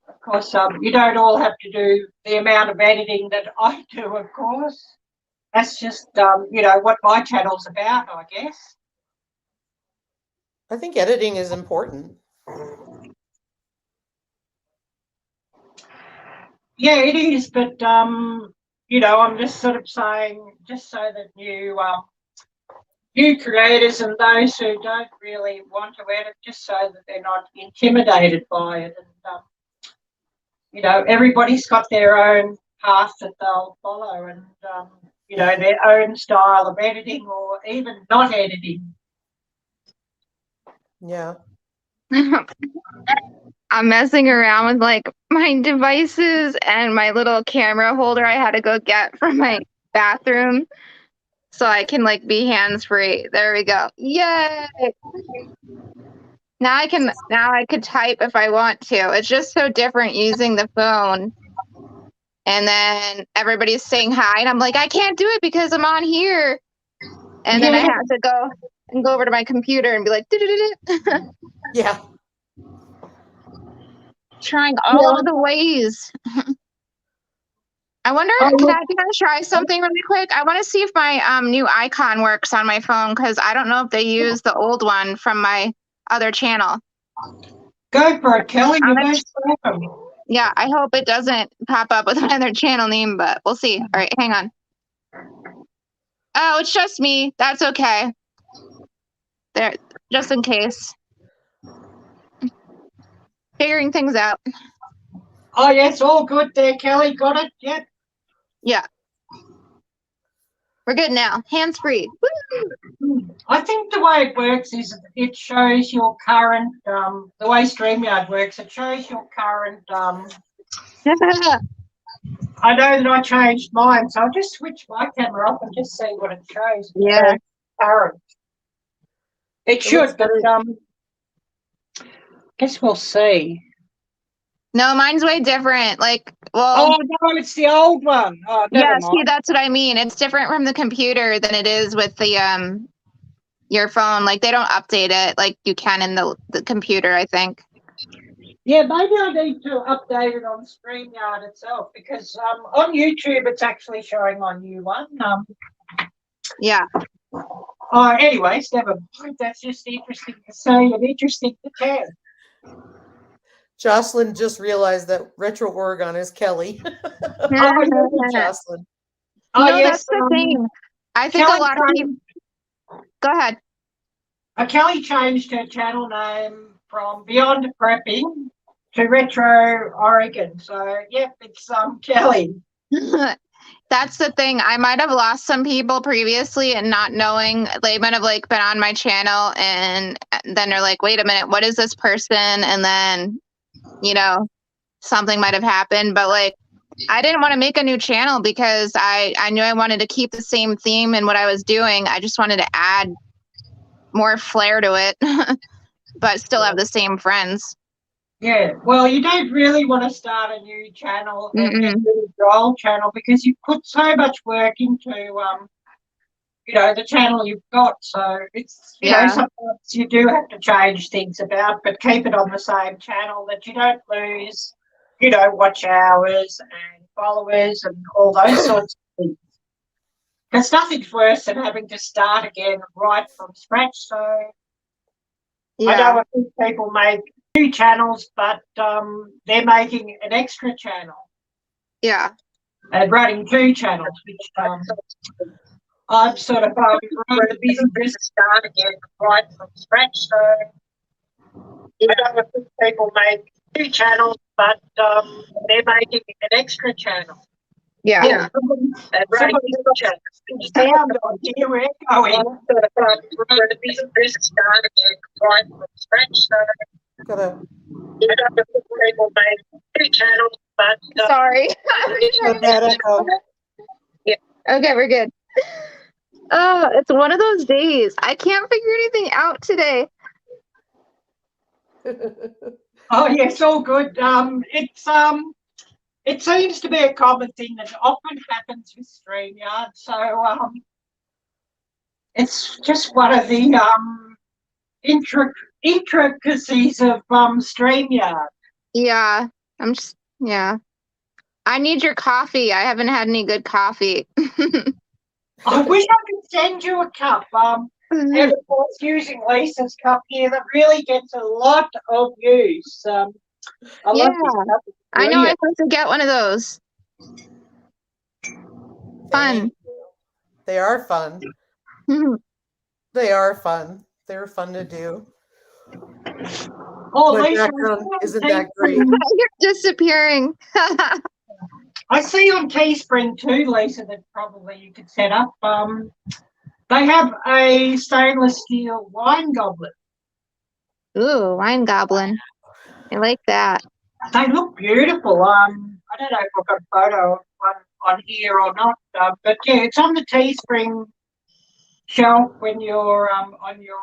Speaker 1: of course, you don't all have to do the amount of editing that I do, of course. That's just, you know, what my channel's about, I guess.
Speaker 2: I think editing is important.
Speaker 1: Yeah, it is, but you know, I'm just sort of saying, just so that new creators and those who don't really want to edit, just so that they're not intimidated by it. And you know, everybody's got their own path that they'll follow, and you know, their own style of editing or even not editing.
Speaker 2: Yeah.
Speaker 3: I'm messing around with like my devices and my little camera holder I had to go get from my bathroom so I can like be hands-free. There we go. Yay! Now I could type if I want to. It's just so different using the phone. And then everybody's saying hi and I'm like, I can't do it because I'm on here. And then I have to go over to my computer and be like,
Speaker 2: Yeah.
Speaker 3: trying all of the ways. I wonder, can I try something really quick? I want to see if my new icon works on my phone because I don't know if they use the old one from my other channel.
Speaker 1: Go for it, Kelly. You're most welcome.
Speaker 3: Yeah, I hope it doesn't pop up with my other channel name, but we'll see. All right, hang on. Oh, it's just me. That's okay. There, just in case. Figuring things out.
Speaker 1: Oh, yes, all good there, Kelly. Got it? Yep.
Speaker 3: Yeah. We're good now. Hands free.
Speaker 1: I think the way it works is it shows your current, the way StreamYard works, it shows your current, I know that I changed mine, so I'll just switch my camera off and just see what it shows.
Speaker 3: Yeah.
Speaker 1: Current. It should, but guess we'll see.
Speaker 3: No, mine's way different. Like, well.
Speaker 1: Oh, no, it's the old one. Oh, never
Speaker 3: Yeah,
Speaker 1: mind.
Speaker 3: see, that's what I mean. It's different from the computer than it is with the your phone. Like they don't update it like you can in the computer, I think.
Speaker 1: Yeah, maybe I need to update it on StreamYard itself because on YouTube it's actually showing my new one.
Speaker 3: Yeah.
Speaker 1: Anyways, never mind. That's just interesting to say and interesting to tell.
Speaker 2: Jocelyn just realized that Retro Oregon is Kelly. Jocelyn.
Speaker 3: No, yes, that's the thing. I think Kelly a lot of people. Go ahead.
Speaker 1: Kelly changed her channel name from Beyond Prepping to Retro Oregon. So, yep, it's Kelly.
Speaker 3: That's the thing. I might have lost some people previously and not knowing. They might have like been on my channel and then they're like, wait a minute, what is this person? And then, you know, something might have happened. But like, I didn't want to make a new channel because I knew I wanted to keep the same theme in what I was doing. I just wanted to add more flair to it, but still have the same friends.
Speaker 1: Yeah, well, you don't really want to start a new channel and get rid of your old channel because you put so much work into, you know, the channel you've got. So it's, you know, sometimes you do have to change things about, but keep it on the same channel that you don't lose, you know, watch hours and followers and all those sorts of things. Because nothing's worse than having to start again right from scratch. So I know a few people make 2 channels, but they're making an extra channel.
Speaker 3: Yeah.
Speaker 1: And running 2 channels, which I'm sort of rather busy just start again right from scratch. So I know a few people make 2 channels, but they're making an extra channel.
Speaker 3: Yeah.
Speaker 1: And running 2 channels. Sound on here, we're going. Sort of rather busy just start again right from scratch. So
Speaker 2: Gotta.
Speaker 1: I know a few people make 2 channels, but
Speaker 3: sorry.
Speaker 2: Yeah.
Speaker 3: Okay, we're good. Oh, it's one of those days. I can't figure anything out today.
Speaker 1: Oh yes, all good. It seems to be a common thing that often happens with StreamYard. So it's just one of the intricacies of StreamYard.
Speaker 3: Yeah, I need your coffee. I haven't had any good coffee.
Speaker 1: I wish I could send you a cup. And of course, using Lisa's cup here, that really gets a lot of use. I love this cup.
Speaker 3: I know I have to get one of those. Fun.
Speaker 2: They are fun. They are fun. They're fun to do.
Speaker 1: Oh,
Speaker 2: My
Speaker 1: Lisa,
Speaker 2: background isn't that great.
Speaker 3: You're disappearing.
Speaker 1: I see on Teespring too, Lisa, that probably you could set up. They have a stainless steel wine goblet.
Speaker 3: Ooh, wine goblin. I like that.
Speaker 1: They look beautiful. I don't know if I've got a photo of one on here or not, but yeah, it's on the Teespring shelf when you're on your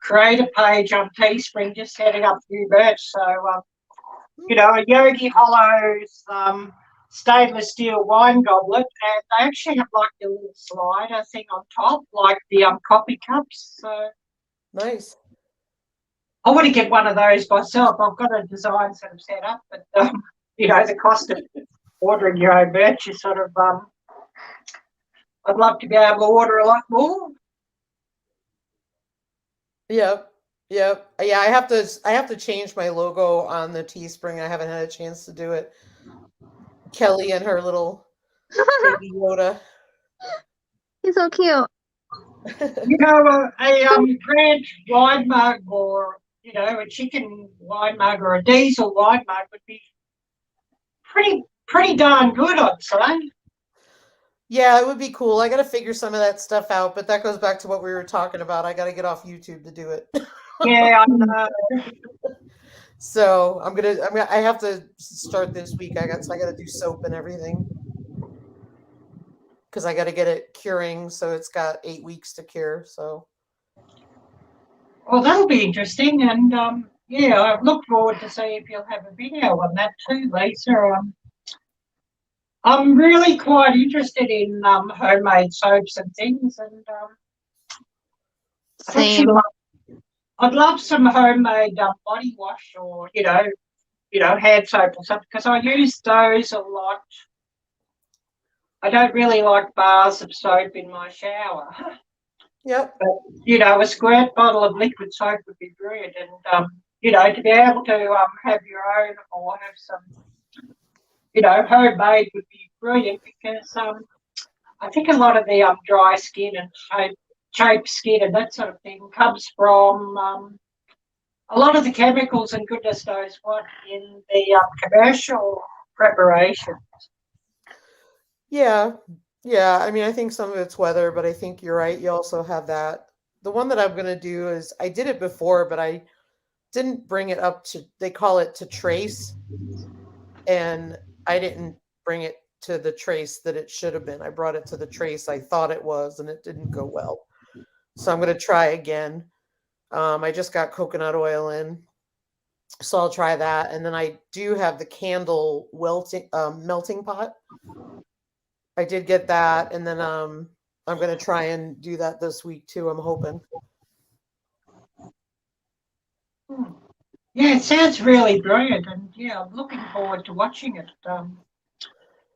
Speaker 1: creator page on Teespring, just setting up new merch. So, a Yogi Hollows stainless steel wine goblet, and they actually have like a little slider thing on top, like the coffee cups. So
Speaker 2: Nice.
Speaker 1: I want to get one of those myself. I've got a design sort of set up, but the cost of ordering your own merch is sort of I'd love to be able to order a lot more.
Speaker 2: Yep. Yeah, I have to change my logo on the Teespring. I haven't had a chance to do it. Kelly and her little baby Yoda.
Speaker 3: He's so cute.
Speaker 1: A Grant wine mug, or a chicken wine mug, or a diesel wine mug would be pretty darn good, I'd say.
Speaker 2: Yeah, it would be cool. I got to figure some of that stuff out, but that goes back to what we were talking about. I got to get off YouTube to do it.
Speaker 1: Yeah, I know.
Speaker 2: So I have to start this week. I got to do soap and everything because I got to get it curing. So it's got 8 weeks to cure. So.
Speaker 1: Well, that'll be interesting, and I look forward to see if you'll have a video on that too, Lisa. I'm really quite interested in homemade soaps and things, and
Speaker 3: Same.
Speaker 1: I'd love some homemade body wash, or hand soap or something, because I use those a lot. I don't really like bars of soap in my shower.
Speaker 2: Yep.
Speaker 1: But a squirt bottle of liquid soap would be brilliant, and to be able to have your own, or have some homemade would be brilliant, because I think a lot of the dry skin and chafe skin and that sort of thing comes from a lot of the chemicals and goodness knows what in the commercial preparations.
Speaker 2: Yeah. I mean, I think some of it's weather, but I think you're right. You also have that. The one that I'm going to do is, I did it before, but I didn't bring it up to, they call it to trace. And I didn't bring it to the trace that it should have been. I brought it to the trace I thought it was, and it didn't go well. So I'm going to try again. I just got coconut oil in, so I'll try that. And then I do have the candle melting pot. I did get that, and then I'm going to try and do that this week too, I'm hoping.
Speaker 1: Yeah, it sounds really brilliant, and I'm looking forward to watching it.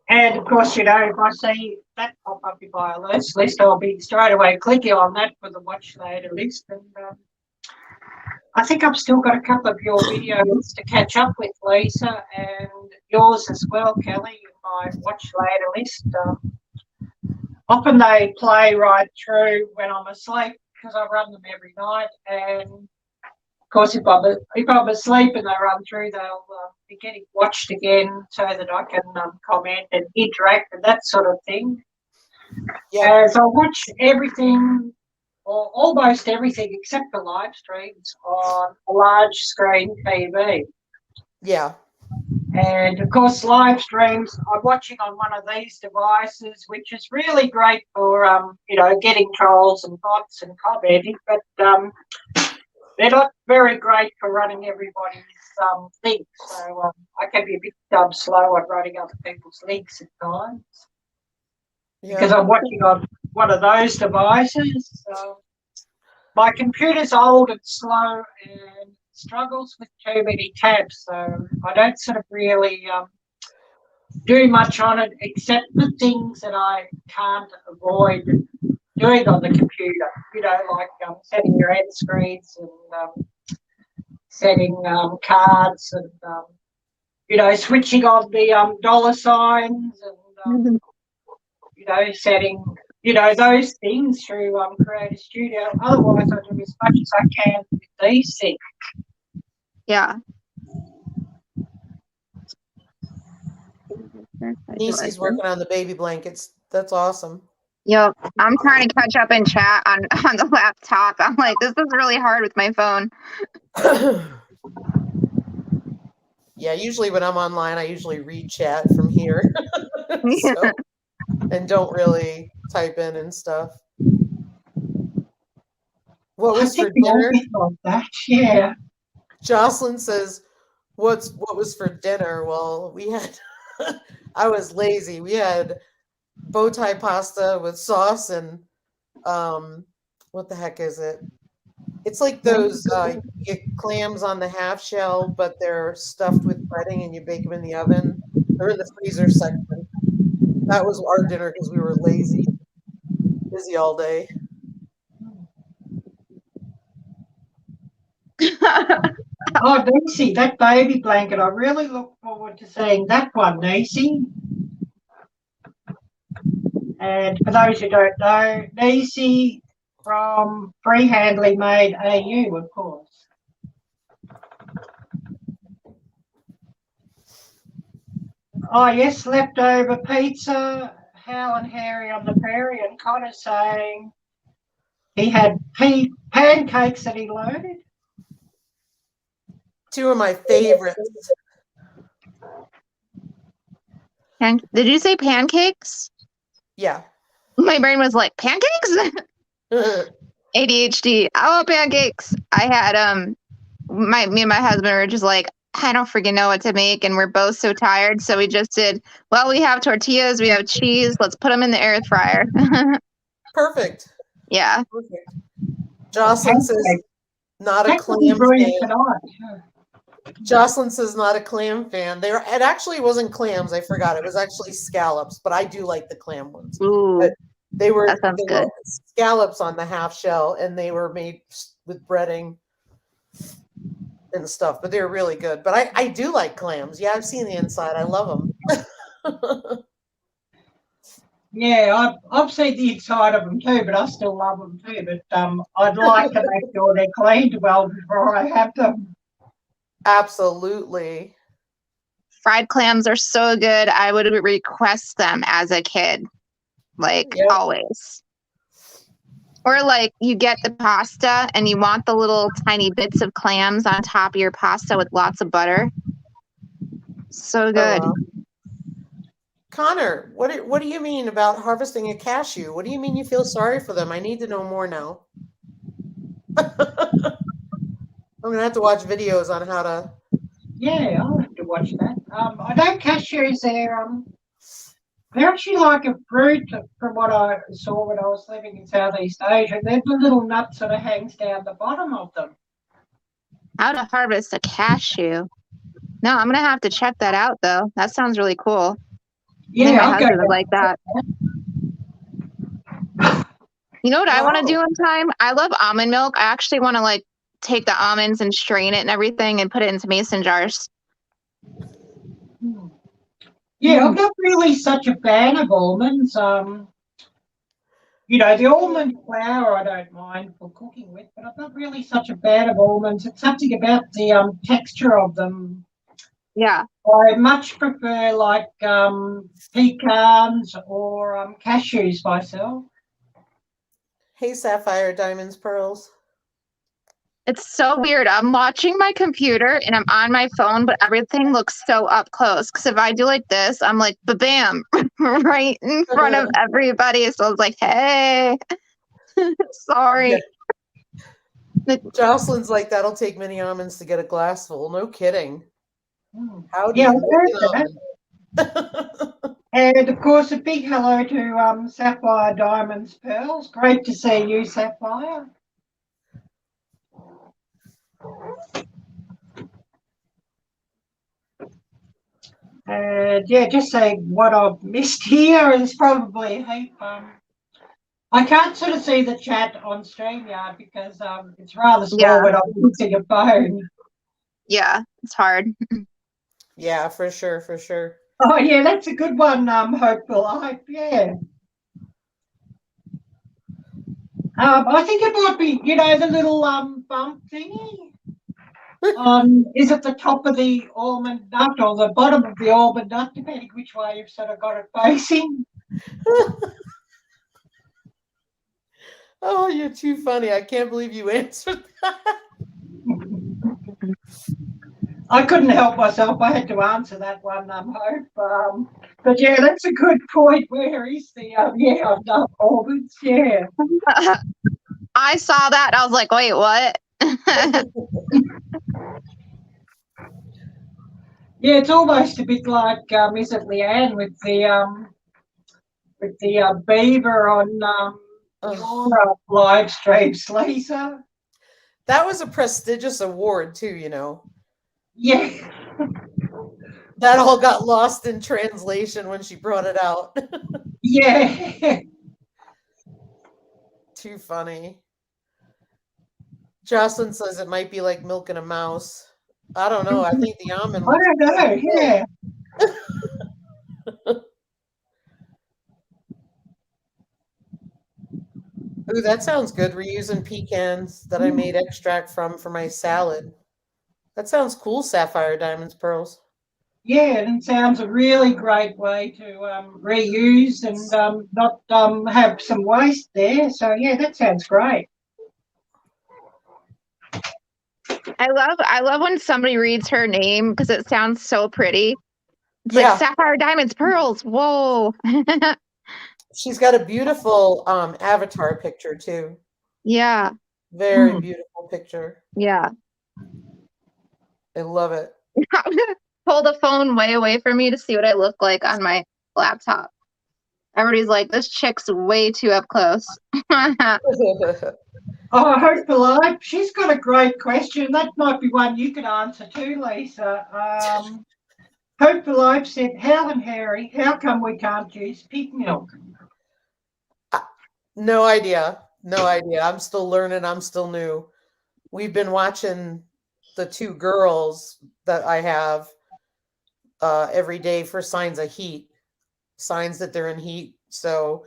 Speaker 1: And of course, if I see that pop up in my alerts list, I'll be straight away clicking on that for the watch later list. And I think I've still got a couple of your videos to catch up with, Lisa, and yours as well, Kelly, in my watch later list. Often they play right through when I'm asleep, because I run them every night, and of course, if I'm asleep and they run through, they'll be getting watched again, so that I can comment and interact and that sort of thing.
Speaker 2: Yeah.
Speaker 1: As I watch everything, or almost everything except the live streams, on a large screen TV.
Speaker 2: Yeah.
Speaker 1: And of course, live streams I'm watching on one of these devices, which is really great for getting trolls and bots and commenting, but they're not very great for running everybody's links. So I can be a bit slow on running other people's links at times, because I'm watching on one of those devices. My computer's old and slow and struggles with too many tabs, so I don't sort of really do much on it, except the things that I can't avoid doing on the computer, like setting your end screens and setting cards and, switching on the dollar signs and, setting, those things through Creator Studio. Otherwise, I do as much as I can with these things.
Speaker 3: Yeah.
Speaker 2: Niecy's working on the baby blankets. That's awesome.
Speaker 3: Yep. I'm trying to catch up in chat on the laptop. I'm like, this is really hard with my phone.
Speaker 2: Yeah, usually when I'm online, I usually read chat from here. So, and don't really type in and stuff. What was for dinner?
Speaker 1: Like that, yeah.
Speaker 2: Jocelyn says, what was for dinner? Well, we had, I was lazy. We had bow tie pasta with sauce and, what the heck is it? It's like those, you get clams on the half shell, but they're stuffed with breading and you bake them in the oven. They're in the freezer section. That was our dinner because we were lazy, busy all day.
Speaker 1: Oh, Nancy, that baby blanket, I really look forward to seeing that one, Nancy. And for those who don't know, Nancy from Freehandly Made AU, of course. Oh, yes, leftover pizza. Hal and Harry on the prairie, and Connor saying he had pancakes that he loaded.
Speaker 2: Two of my favorites.
Speaker 3: Did you say pancakes?
Speaker 2: Yeah.
Speaker 3: My brain was like, pancakes? ADHD. I love pancakes. I had me and my husband were just like, I don't freaking know what to make, and we're both so tired, so we just did, well, we have tortillas, we have cheese, let's put them in the air fryer.
Speaker 2: Perfect.
Speaker 3: Yeah.
Speaker 2: Perfect. Jocelyn says not a clam fan. Jocelyn says not a clam fan. It actually wasn't clams, I forgot. It was actually scallops, but I do like the clam ones.
Speaker 3: Ooh,
Speaker 2: but they were
Speaker 3: good.
Speaker 2: Scallops on the half shell, and they were made with breading and stuff, but they're really good. But I do like clams. Yeah, I've seen the inside. I love them.
Speaker 1: Yeah, I've seen the inside of them too, but I still love them too. But I'd like to make sure they're cleaned well before I have them.
Speaker 2: Absolutely.
Speaker 3: Fried clams are so good. I would request them as a kid, like always. Or like you get the pasta and you want the little tiny bits of clams on top of your pasta with lots of butter. So good.
Speaker 2: Oh, wow. Connor, what do you mean about harvesting a cashew? What do you mean you feel sorry for them? I need to know more now. I'm gonna have to watch videos on how to.
Speaker 1: Yeah, I'll have to watch that. I know cashews. They're actually like a fruit from what I saw when I was living in Southeast Asia. They're the little nuts that hangs down the bottom of them.
Speaker 3: How to harvest a cashew? No, I'm gonna have to check that out though. That sounds really cool.
Speaker 1: Yeah,
Speaker 3: my husband would like that. You know what I want to do in time? I love almond milk. I actually want to like take the almonds and strain it and everything and put it into mason jars.
Speaker 1: Yeah, I'm not really such a fan of almonds. You know, the almond flour I don't mind for cooking with, but I'm not really such a fan of almonds. It's something about the texture of them.
Speaker 3: Yeah.
Speaker 1: I much prefer like pecans or cashews myself.
Speaker 2: Hey, Sapphire, Diamonds, Pearls.
Speaker 3: It's so weird. I'm watching my computer and I'm on my phone, but everything looks so up close. Because if I do like this, I'm like, ba-bam, right in front of everybody. So I was like, hey, sorry.
Speaker 2: Yeah. Jocelyn's like, that'll take many almonds to get a glass full. No kidding. How do you
Speaker 1: And of course, a big hello to Sapphire, Diamonds, Pearls. Great to see you, Sapphire. And yeah, just saying what I've missed here is probably a heap. I can't sort of see the chat on StreamYard because it's rather small when I'm using a phone.
Speaker 3: Yeah, it's hard.
Speaker 2: Yeah, for sure, for sure.
Speaker 1: Oh yeah, that's a good one, Hopeful. Yeah. I think it might be, you know, the little bump thingy. Is it the top of the almond nut or the bottom of the almond nut, depending which way you've sort of got it facing?
Speaker 2: Oh, you're too funny. I can't believe you answered that.
Speaker 1: I couldn't help myself. I had to answer that one, Hope. But yeah, that's a good point. Where is the almonds? Yeah.
Speaker 3: I saw that. I was like, wait, what?
Speaker 1: Yeah, it's almost a bit like, is it Leanne with the beaver on your live streams, Lisa?
Speaker 2: That was a prestigious award too, you know.
Speaker 1: Yeah.
Speaker 2: That all got lost in translation when she brought it out.
Speaker 1: Yeah.
Speaker 2: Too funny. Jocelyn says it might be like milking a mouse. I don't know. I think the almond.
Speaker 1: I don't know. Yeah.
Speaker 2: Ooh, that sounds good. Reusing pecans that I made extract from for my salad. That sounds cool, Sapphire Diamonds Pearls.
Speaker 1: Yeah, and it sounds a really great way to reuse and not have some waste there. So yeah, that sounds great.
Speaker 3: I love when somebody reads her name because it sounds so pretty. It's like Sapphire Diamonds Pearls. Whoa.
Speaker 2: She's got a beautiful avatar picture too.
Speaker 3: Yeah.
Speaker 2: Very beautiful picture.
Speaker 3: Yeah.
Speaker 2: I love it.
Speaker 3: I'm gonna pull the phone way away from me to see what I look like on my laptop. Everybody's like, this chick's way too up close.
Speaker 1: Oh, Hope for Life. She's got a great question. That might be one you could answer too, Lisa. Hope for Life said, Hal and Harry, how come we can't use pig milk?
Speaker 2: No idea. No idea. I'm still learning. I'm still new. We've been watching the two girls that I have every day for signs of heat, signs that they're in heat. So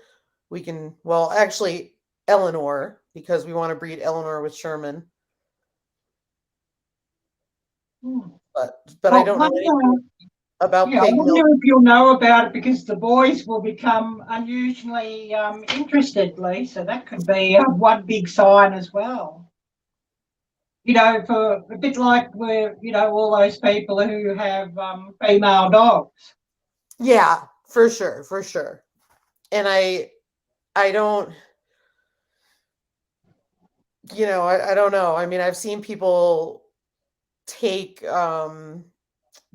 Speaker 2: we can, well, actually, Eleanor, because we want to breed Eleanor with Sherman. But I don't know anything about pig milk.
Speaker 1: I wonder if you'll know about it because the boys will become unusually interested, Lisa. That could be one big sign as well. You know, for a bit like all those people who have female dogs.
Speaker 2: Yeah, for sure. And I don't, I don't know. I mean, I've seen people take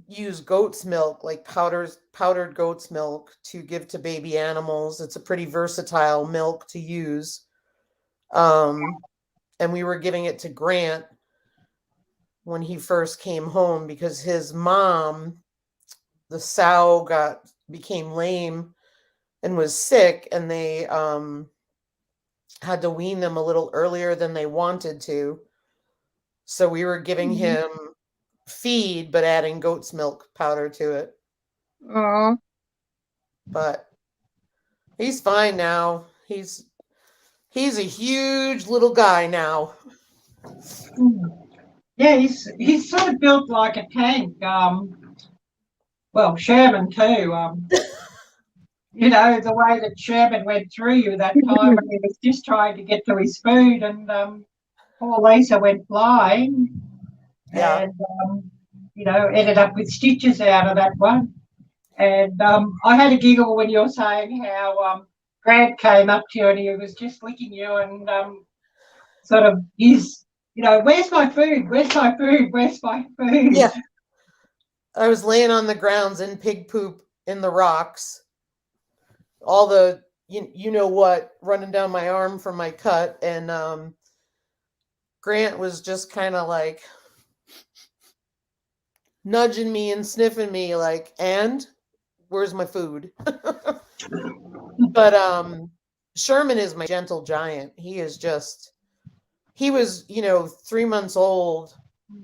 Speaker 2: use goat's milk, like powdered goat's milk, to give to baby animals. It's a pretty versatile milk to use. And we were giving it to Grant when he first came home because his mom, the sow, became lame and was sick, and they had to wean them a little earlier than they wanted to. So we were giving him feed, but adding goat's milk powder to it.
Speaker 3: Oh.
Speaker 2: But he's fine now. He's a huge little guy now.
Speaker 1: Yeah, he's sort of built like a tank. Well, Sherman too. The way that Sherman went through you that time when he was just trying to get to his food, and poor Lisa went flying.
Speaker 2: Yeah.
Speaker 1: And ended up with stitches out of that one. And I had a giggle when you were saying how Grant came up to you and he was just licking you and sort of where's my food? Where's my food? Where's my food?
Speaker 2: Yeah. I was laying on the grounds in pig poop in the rocks. All the, running down my arm from my cut. And Grant was just kind of like nudging me and sniffing me like, and where's my food? But Sherman is my gentle giant. He was 3 months old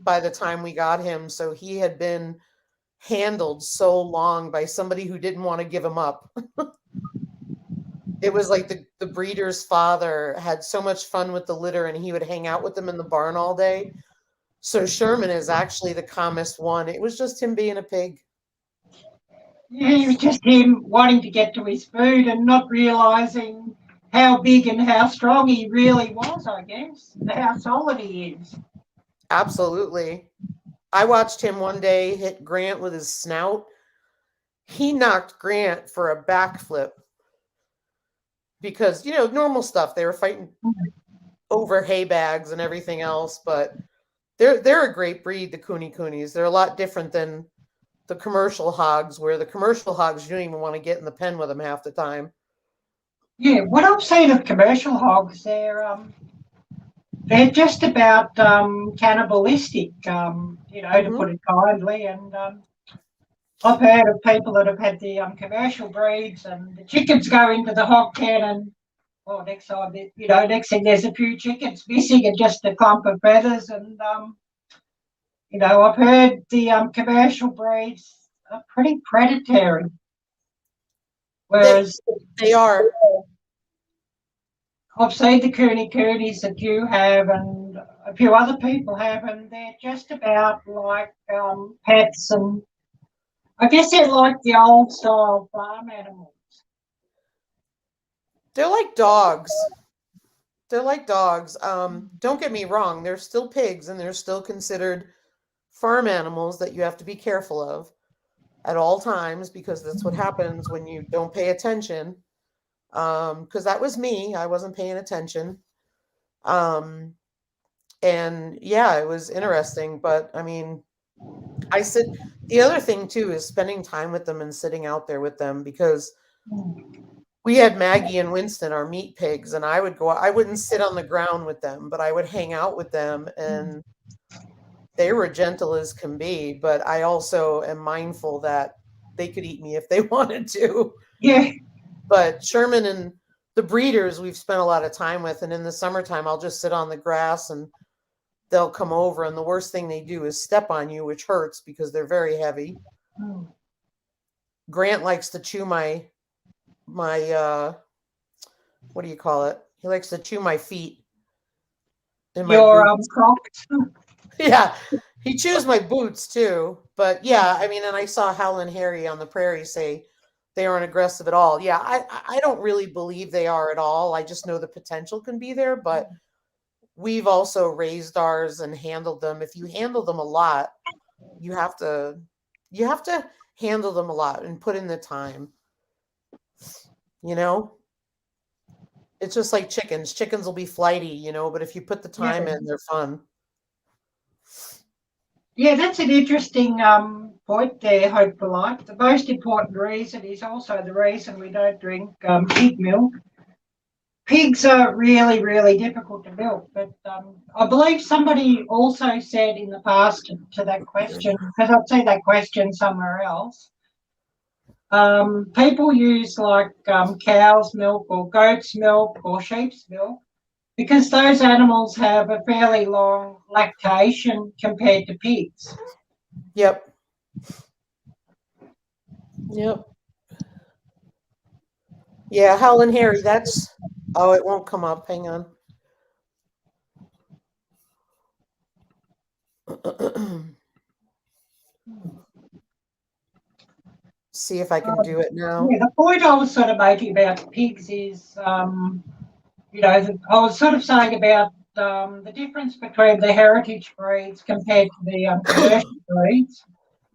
Speaker 2: by the time we got him, so he had been handled so long by somebody who didn't want to give him up. It was like the breeder's father had so much fun with the litter, and he would hang out with them in the barn all day. So Sherman is actually the calmest one. It was just him being a pig.
Speaker 1: Yeah, it was just him wanting to get to his food and not realising how big and how strong he really was, I guess, and how solid he is.
Speaker 2: Absolutely. I watched him one day hit Grant with his snout. He knocked Grant for a backflip because, normal stuff. They were fighting over hay bags and everything else, but they're a great breed, the Coonies. They're a lot different than the commercial hogs, where the commercial hogs, you don't even want to get in the pen with them half the time.
Speaker 1: Yeah, what I've seen of commercial hogs, they're just about cannibalistic, to put it kindly. And I've heard of people that have had the commercial breeds, and the chickens go into the hog pen, and next thing there's a few chickens missing and just a clump of feathers. And I've heard the commercial breeds are pretty predatory, whereas
Speaker 2: they are.
Speaker 1: I've seen the coonies that you have and a few other people have, and they're just about like pets, and I guess they're like the old style farm animals.
Speaker 2: They're like dogs. Don't get me wrong. They're still pigs, and they're still considered farm animals that you have to be careful of at all times, because that's what happens when you don't pay attention. Because that was me. I wasn't paying attention. And yeah, it was interesting. But I mean, the other thing too is spending time with them and sitting out there with them, because we had Maggie and Winston, our meat pigs, and I wouldn't sit on the ground with them, but I would hang out with them, and they were gentle as can be. But I also am mindful that they could eat me if they wanted to.
Speaker 1: Yeah.
Speaker 2: But Sherman and the breeders we've spent a lot of time with, and in the summertime I'll just sit on the grass and they'll come over, and the worst thing they do is step on you, which hurts because they're very heavy. Grant likes to chew my what do you call it? He likes to chew my feet.
Speaker 1: Your Crocs.
Speaker 2: Yeah, he chews my boots too. But yeah, I mean, and I saw Hal and Harry on the prairie say they aren't aggressive at all. Yeah, I don't really believe they are at all. I just know the potential can be there, but we've also raised ours and handled them. If you handle them a lot, you have to handle them a lot and put in the time. It's just like chickens. Chickens will be flighty, but if you put the time in, they're fun.
Speaker 1: Yeah, that's an interesting point there, Hope for Life. The most important reason is also the reason we don't drink pig milk. Pigs are really, really difficult to milk, but I believe somebody also said in the past to that question, because I've seen that question somewhere else, people use like cow's milk or goat's milk or sheep's milk because those animals have a fairly long lactation compared to pigs.
Speaker 2: Yep. Yeah, Hal and Harry, it won't come up. Hang on. See if I can do it now.
Speaker 1: Yeah, the point I was sort of making about pigs is, I was sort of saying about the difference between the heritage breeds compared to the commercial breeds.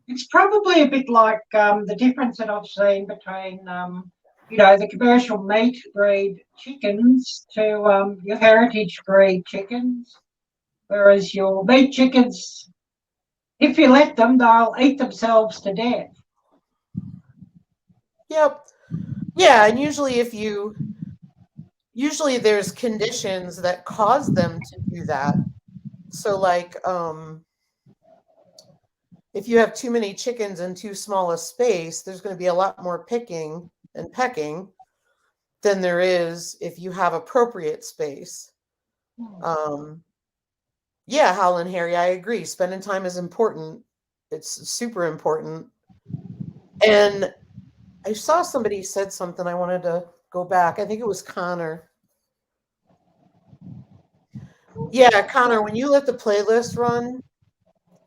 Speaker 1: It's probably a bit like the difference that I've seen between, the commercial meat breed chickens to your heritage breed chickens. Whereas your meat chickens, if you let them, they'll eat themselves to death.
Speaker 2: Yep. Yeah, and usually there's conditions that cause them to do that. So like if you have too many chickens in too small a space, there's going to be a lot more picking and pecking than there is if you have appropriate space. Yeah, Hal and Harry, I agree. Spending time is important. It's super important. And I saw somebody said something. I wanted to go back. I think it was Connor. Yeah, Connor, when you let the playlist run,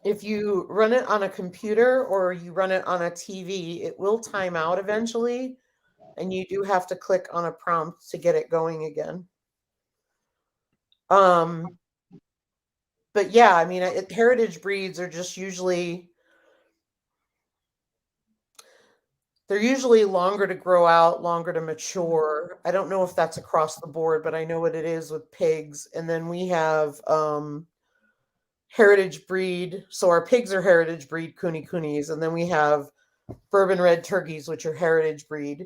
Speaker 2: if you run it on a computer or you run it on a TV, it will time out eventually, and you do have to click on a prompt to get it going again. But yeah, I mean, heritage breeds are just usually, they're usually longer to grow out, longer to mature. I don't know if that's across the board, but I know what it is with pigs. And then we have heritage breed. So our pigs are heritage breed Kunis, and then we have bourbon red turkeys, which are heritage breed.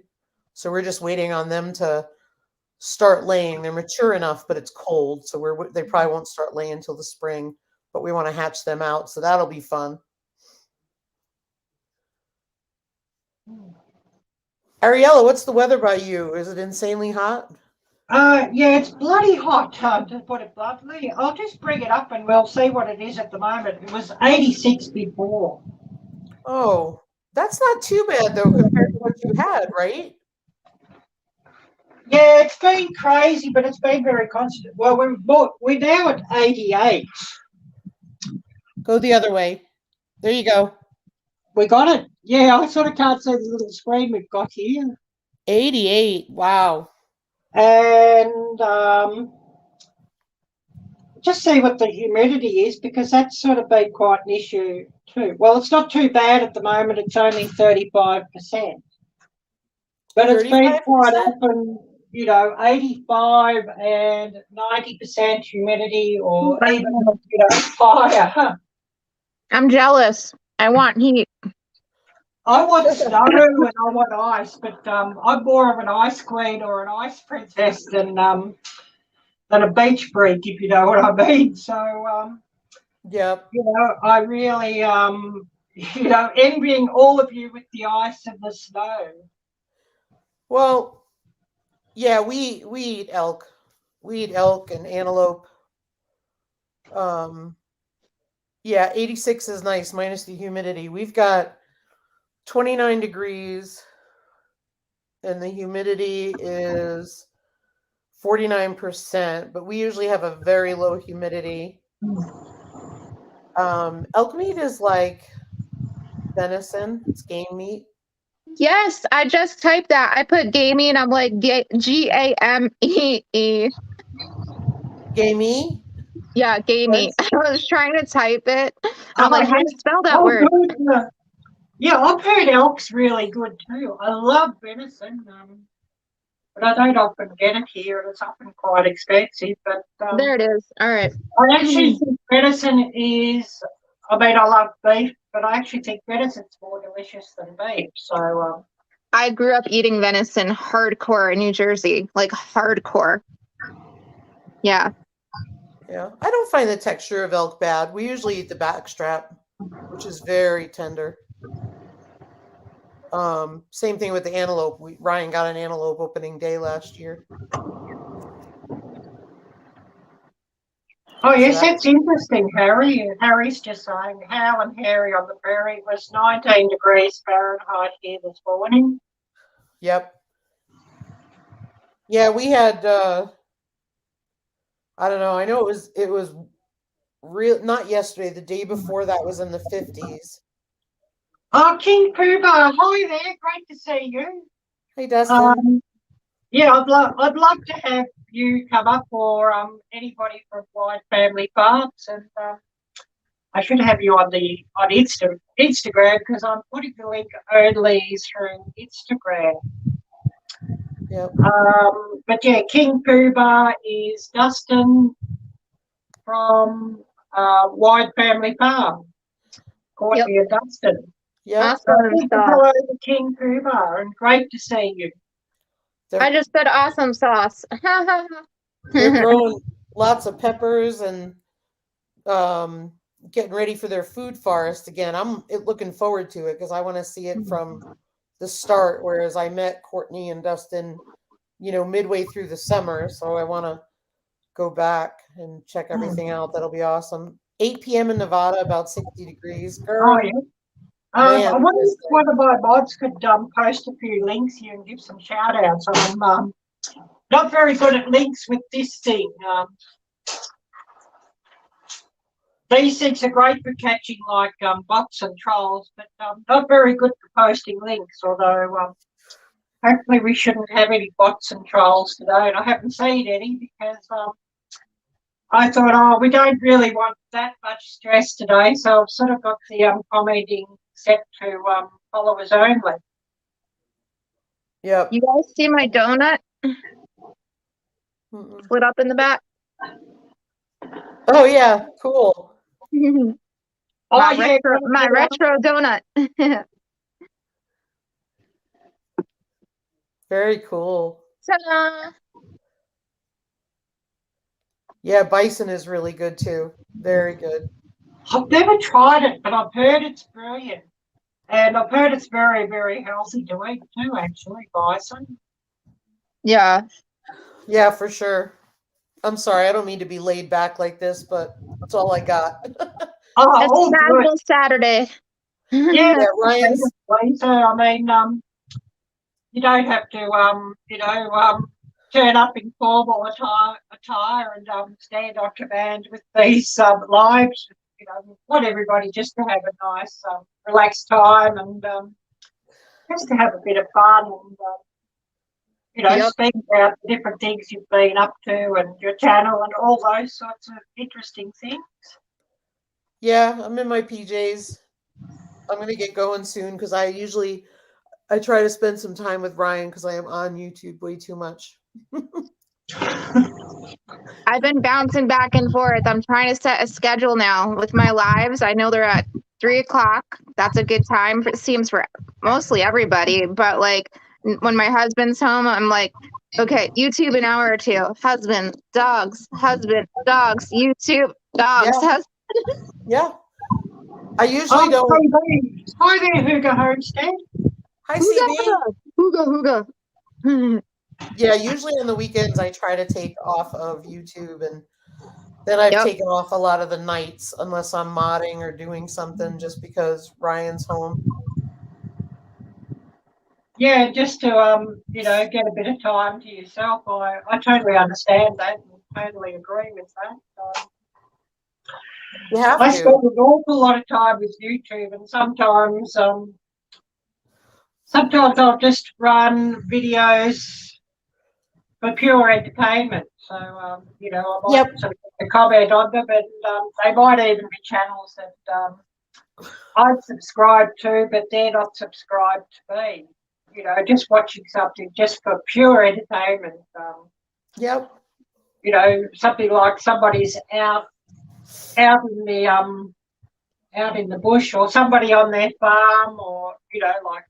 Speaker 2: So we're just waiting on them to start laying. They're mature enough, but it's cold, so they probably won't start laying until the spring. But we want to hatch them out, so that'll be fun. Ariella, what's the weather by you? Is it insanely hot?
Speaker 1: Yeah, it's bloody hot, to put it bluntly. I'll just bring it up and we'll see what it is at the moment. It was 86 before.
Speaker 2: Oh, that's not too bad, though, compared to what you had, right?
Speaker 1: Yeah, it's been crazy, but it's been very constant. Well, we're now at 88.
Speaker 2: Go the other way. There you go.
Speaker 1: We got it. Yeah, I sort of can't see the little screen we've got here.
Speaker 2: 88. Wow.
Speaker 1: And just see what the humidity is, because that's sort of been quite an issue too. Well, it's not too bad at the moment. It's only 35%. But it's been quite often, 85 and 90% humidity, or even, higher.
Speaker 3: I'm jealous. I want heat.
Speaker 1: I want snow and I want ice, but I'm more of an ice queen or an ice princess than a beach freak, if you know what I mean. So,
Speaker 2: yep.
Speaker 1: I really, envying all of you with the ice and the snow.
Speaker 2: Well, yeah, we eat elk. We eat elk and antelope. Yeah, 86 is nice, minus the humidity. We've got 29 degrees, and the humidity is 49%, but we usually have a very low humidity. Elk meat is like venison. It's game meat.
Speaker 3: Yes, I just typed that. I put gamey and I'm like Gamee.
Speaker 2: Gamey?
Speaker 3: Yeah, gamey.
Speaker 2: Yes.
Speaker 3: I was trying to type it. I'm like, how do you spell that word?
Speaker 1: Good. Yeah, I've heard elk's really good too. I love venison, but I don't often get it here, and it's often quite expensive. But
Speaker 3: there it is. All right.
Speaker 1: I actually think venison is. I mean, I love beef, but I actually think venison's more delicious than beef. So
Speaker 3: I grew up eating venison hardcore in New Jersey, like hardcore. Yeah.
Speaker 2: Yeah, I don't find the texture of elk bad. We usually eat the backstrap, which is very tender. Same thing with the antelope. Ryan got an antelope opening day last year.
Speaker 1: Oh, yes, that's interesting, Harry. Harry's just saying, Hal and Harry on the prairie, it was 19 degrees Fahrenheit here this morning.
Speaker 2: Yep. Yeah, we had, I don't know, I know it was real, not yesterday, the day before that was in the 50s.
Speaker 1: Oh, King Pooba, hi there, great to see you.
Speaker 2: Hey, Dustin.
Speaker 1: Yeah, I'd love to have you come up, or anybody from Wide Family Farms, and I should have you on Instagram, because I'm putting the link only through Instagram.
Speaker 2: Yep.
Speaker 1: But yeah, King Pooba is Dustin from Wide Family Farm. Courtney and Dustin.
Speaker 2: Yeah.
Speaker 3: Awesome sauce.
Speaker 1: Hello to King Pooba, and great to see you.
Speaker 3: I just said awesome sauce.
Speaker 2: They're growing lots of peppers and getting ready for their food forest again. I'm looking forward to it because I want to see it from the start, whereas I met Courtney and Dustin, midway through the summer. So I want to go back and check everything out. That'll be awesome. 8 p.m. in Nevada, about 60 degrees. Girl,
Speaker 1: oh, yeah. I wonder if one of my mods could post a few links here and give some shout outs. I'm not very good at links with this thing. These things are great for catching like bots and trolls, but not very good for posting links, although hopefully we shouldn't have any bots and trolls today, and I haven't seen any because I thought, oh, we don't really want that much stress today, so I've sort of got the commenting set to followers only.
Speaker 2: Yep.
Speaker 3: You guys see my donut
Speaker 2: Mm-mm.
Speaker 3: split up in the back?
Speaker 2: Oh yeah, cool.
Speaker 3: My retro donut.
Speaker 2: Very cool.
Speaker 3: Ta-da!
Speaker 2: Yeah, bison is really good too. Very good.
Speaker 1: I've never tried it, but I've heard it's brilliant. And I've heard it's very, very healthy to eat too, actually, bison.
Speaker 3: Yeah.
Speaker 2: Yeah, for sure. I'm sorry, I don't mean to be laid back like this, but that's all I got.
Speaker 1: Oh,
Speaker 3: It's
Speaker 1: all good.
Speaker 3: casual Saturday.
Speaker 1: Yeah,
Speaker 2: Yeah, Ryan's.
Speaker 1: so I mean, you don't have to, turn up in formal attire and stand on command with these lives. You know, want everybody just to have a nice, relaxed time and just to have a bit of fun and,
Speaker 3: Yep.
Speaker 1: speak about the different things you've been up to and your channel and all those sorts of interesting things.
Speaker 2: Yeah, I'm in my PJs. I'm gonna get going soon because I try to spend some time with Ryan because I am on YouTube way too much.
Speaker 3: I've been bouncing back and forth. I'm trying to set a schedule now with my lives. I know they're at 3:00. That's a good time. It seems for mostly everybody, but like when my husband's home, I'm like, okay, YouTube an hour or two. Husband, dogs, YouTube, dogs.
Speaker 2: Yeah. Yeah. I usually
Speaker 1: Oh,
Speaker 2: don't.
Speaker 1: hi there, Hugo Homestead.
Speaker 2: Hi, CB.
Speaker 3: Hooga.
Speaker 2: Yeah, usually on the weekends I try to take off of YouTube, and then I've
Speaker 3: Yep.
Speaker 2: taken off a lot of the nights unless I'm modding or doing something just because Ryan's home.
Speaker 1: Yeah, just to get a bit of time to yourself. I totally understand that and totally agree with that.
Speaker 2: You have
Speaker 1: I
Speaker 2: to.
Speaker 1: spend an awful lot of time with YouTube, and sometimes I'll just run videos for pure entertainment. So I might
Speaker 2: Yep.
Speaker 1: sort of comment on them, and they might even be channels that I'd subscribe to, but they're not subscribed to me. You know, just watching something just for pure entertainment.
Speaker 2: Yep.
Speaker 1: Something like somebody's out in the bush, or somebody on their farm, or like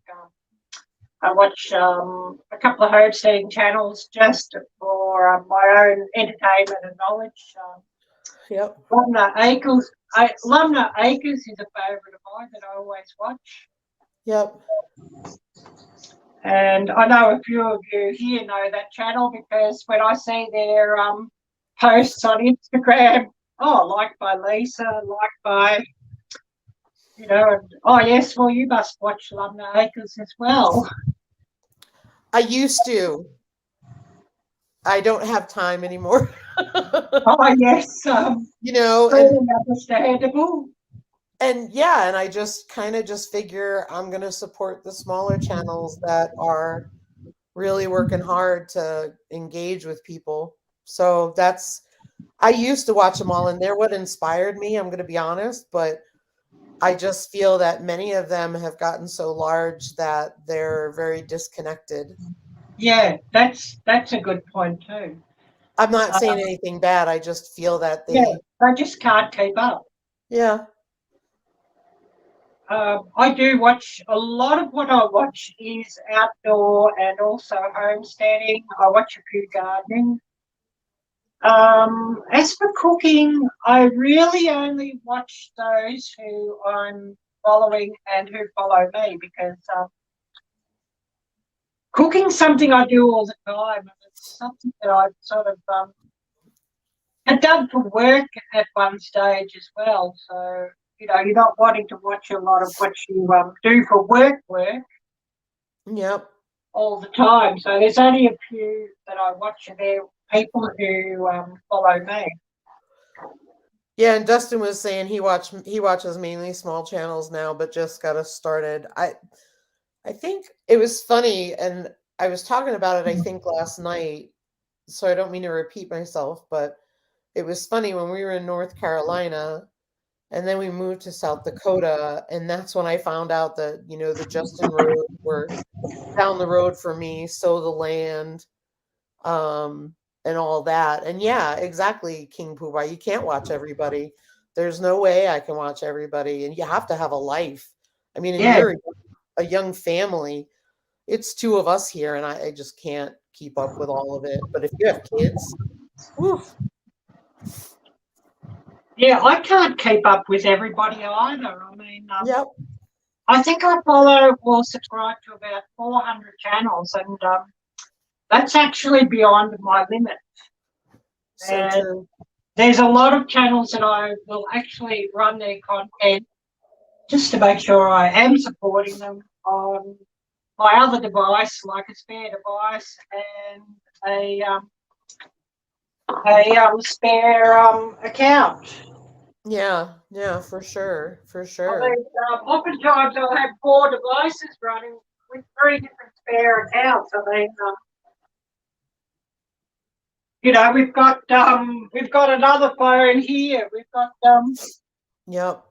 Speaker 1: I watch a couple of homesteading channels just for my own entertainment and knowledge.
Speaker 2: Yep.
Speaker 1: Lumna Acres is a favourite of mine that I always watch.
Speaker 2: Yep.
Speaker 1: And I know a few of you here know that channel because when I see their posts on Instagram, liked by Lisa, liked by, and, oh yes, well, you must watch Lumna Acres as well.
Speaker 2: I used to. I don't have time anymore.
Speaker 1: Oh yes,
Speaker 2: and
Speaker 1: understandable.
Speaker 2: And I just kind of just figure I'm going to support the smaller channels that are really working hard to engage with people. So I used to watch them all, and they're what inspired me, I'm going to be honest, but I just feel that many of them have gotten so large that they're very disconnected.
Speaker 1: Yeah, that's a good point too.
Speaker 2: I'm not saying anything bad. I just feel that they
Speaker 1: just can't keep up.
Speaker 2: Yeah.
Speaker 1: I do watch, a lot of what I watch is outdoor and also homesteading. I watch a few gardening. As for cooking, I really only watch those who I'm following and who follow me, because cooking's something I do all the time, and it's something that I've sort of had done for work at one stage as well. So you're not wanting to watch a lot of what you do for work.
Speaker 2: Yep.
Speaker 1: All the time. So there's only a few that I watch, and they're people who follow me.
Speaker 2: Yeah, and Dustin was saying he watches mainly small channels now, but just got us started. I think it was funny, and I was talking about it, I think, last night, so I don't mean to repeat myself, but it was funny when we were in North Carolina and then we moved to South Dakota, and that's when I found out that, the Justin Road were down the road for me, So the Land, and all that. And yeah, exactly, King Poobah. You can't watch everybody. There's no way I can watch everybody, and you have to have a life. I mean, and
Speaker 1: Yeah.
Speaker 2: you're a young family. It's two of us here, and I just can't keep up with all of it. But if you have kids, woof.
Speaker 1: Yeah, I can't keep up with everybody either. I mean,
Speaker 2: Yep.
Speaker 1: I think I follow or subscribe to about 400 channels, and that's actually beyond my limit.
Speaker 2: So
Speaker 1: And
Speaker 2: true.
Speaker 1: there's a lot of channels that I will actually run their content just to make sure I am supporting them on my other device, like a spare device and a spare account.
Speaker 2: Yeah, for sure. For
Speaker 1: I
Speaker 2: sure.
Speaker 1: mean, oftentimes I'll have 4 devices running with 3 different spare accounts. I mean, we've got another phone here. We've got
Speaker 2: Yep.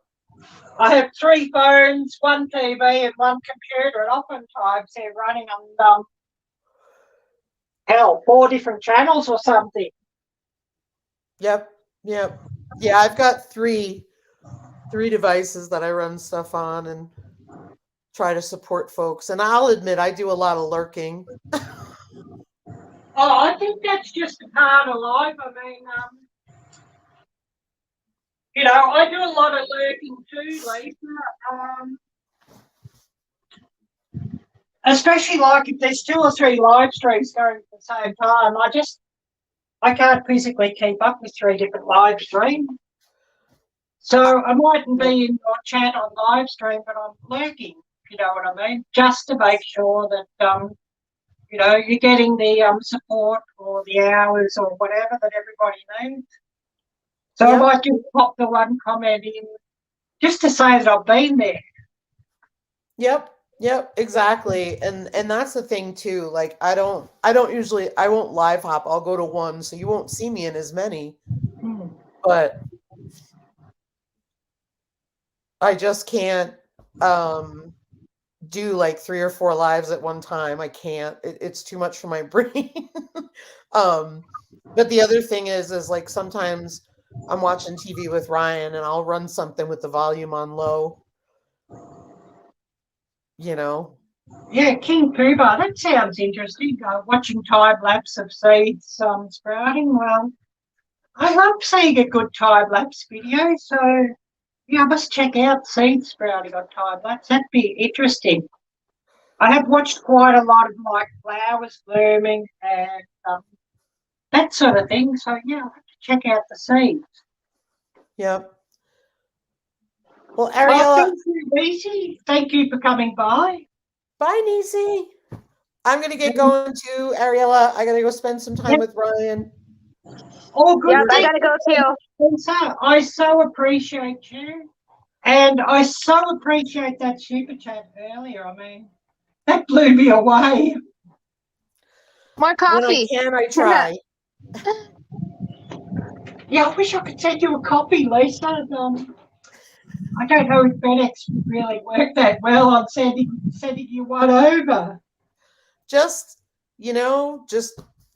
Speaker 1: I have 3 phones, 1 TV, and 1 computer, and oftentimes they're running on 4 different channels or something.
Speaker 2: Yep. Yeah, I've got three devices that I run stuff on and try to support folks. And I'll admit I do a lot of lurking.
Speaker 1: Oh, I think that's just a part of life. I mean, I do a lot of lurking too, Lisa. Especially like if there's 2 or 3 live streams going at the same time. I can't physically keep up with 3 different live streams. So I mightn't be in your chat on live stream, but I'm lurking, you know what I mean? Just to make sure that, you're getting the support or the hours or whatever that everybody needs. So I might just pop the 1 comment in just to say that I've been there.
Speaker 2: Yep, exactly. And that's the thing too. Like I won't live hop. I'll go to 1, so you won't see me in as many. But I just can't do like 3 or 4 lives at one time. I can't. It's too much for my brain. But the other thing is like sometimes I'm watching TV with Ryan and I'll run something with the volume on low.
Speaker 1: Yeah, King Poobah, that sounds interesting. Watching time lapse of seeds sprouting. Well, I love seeing a good time lapse video, so yeah, I must check out seed sprouting on time lapse. That'd be interesting. I have watched quite a lot of like flowers blooming and that sort of thing. So yeah, I'll have to check out the seeds.
Speaker 2: Yep. Well, Arielle,
Speaker 1: thank you, Lucy. Thank you for coming by.
Speaker 2: Bye, Nisi. I'm going to get going too, Ariella. I got to go spend some time with Ryan.
Speaker 1: Oh, good.
Speaker 3: Yep, I got to go too.
Speaker 1: So I so appreciate you. And I so appreciate that super chat earlier. I mean, that blew me away.
Speaker 3: More coffee.
Speaker 2: When I try.
Speaker 1: Yeah, I wish I could send you a copy, Lisa. I don't know if FedEx really worked that well on sending you one over.
Speaker 2: Just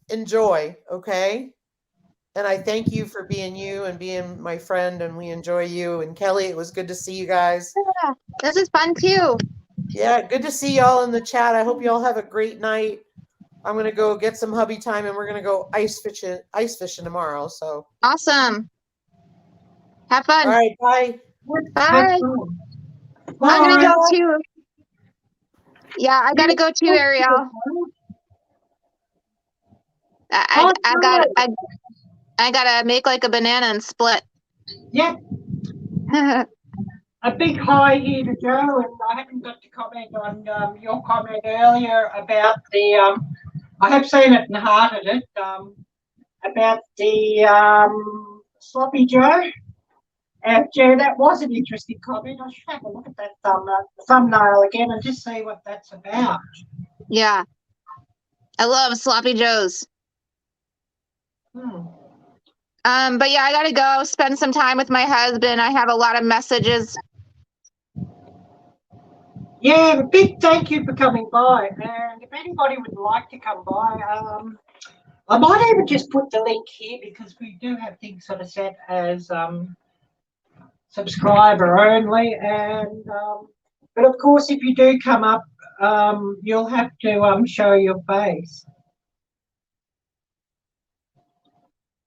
Speaker 2: enjoy, okay? And I thank you for being you and being my friend, and we enjoy you. And Kelly, it was good to see you guys.
Speaker 3: Yeah, this is fun too.
Speaker 2: Yeah, good to see y'all in the chat. I hope you all have a great night. I'm gonna go get some hubby time, and we're gonna go ice fishing tomorrow. So
Speaker 3: awesome. Have fun.
Speaker 2: All right, bye.
Speaker 3: Bye. I'm gonna go too. Yeah, I gotta go too, Arielle. I gotta make like a banana and split.
Speaker 1: Yeah. A big hi here to Joe, and I haven't got to comment on your comment earlier about the. I have seen it and hearted it about the sloppy Joe. Jerry, that was an interesting comment. I should have a look at that thumbnail again and just see what that's about.
Speaker 3: Yeah. I love sloppy joes. But yeah, I gotta go spend some time with my husband. I have a lot of messages.
Speaker 1: Yeah, a big thank you for coming by. And if anybody would like to come by, I might even just put the link here because we do have things sort of set as subscriber only. And but of course, if you do come up, you'll have to show your face.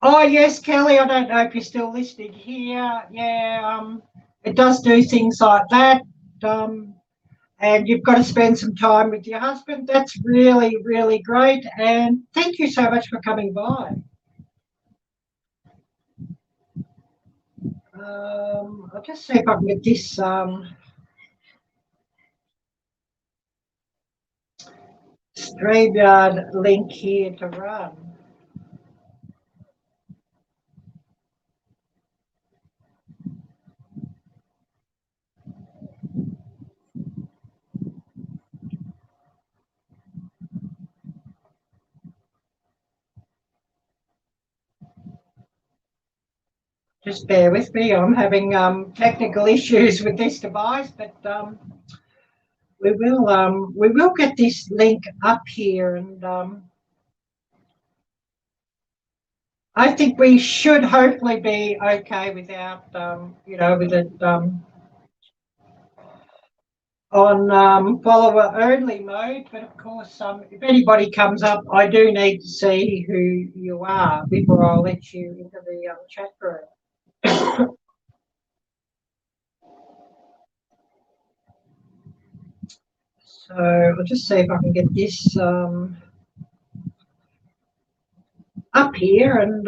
Speaker 1: Oh yes, Kelly. I don't know if you're still listening here. Yeah, it does do things like that. And you've got to spend some time with your husband. That's really, really great. And thank you so much for coming by. I'll just see if I can get this StreamYard link here to run. Just bear with me. I'm having technical issues with this device, but we will get this link up here, and I think we should hopefully be okay without with it on follower only mode. But of course, if anybody comes up, I do need to see who you are before I let you into the chat room. So I'll just see if I can get this up here, and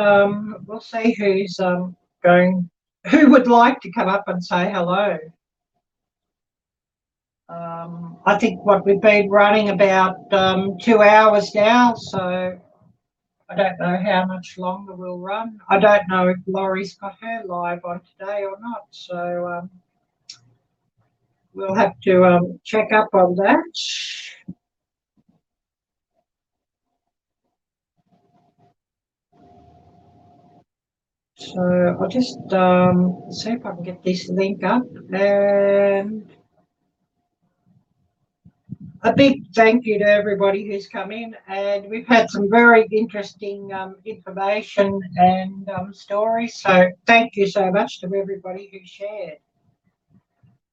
Speaker 1: we'll see who's who would like to come up and say hello. I think what we've been running about 2 hours now, so I don't know how much longer we'll run. I don't know if Laurie's got her live on today or not, so we'll have to check up on that. So I'll just see if I can get this link up, and a big thank you to everybody who's come in, and we've had some very interesting information and stories, so thank you so much to everybody who shared.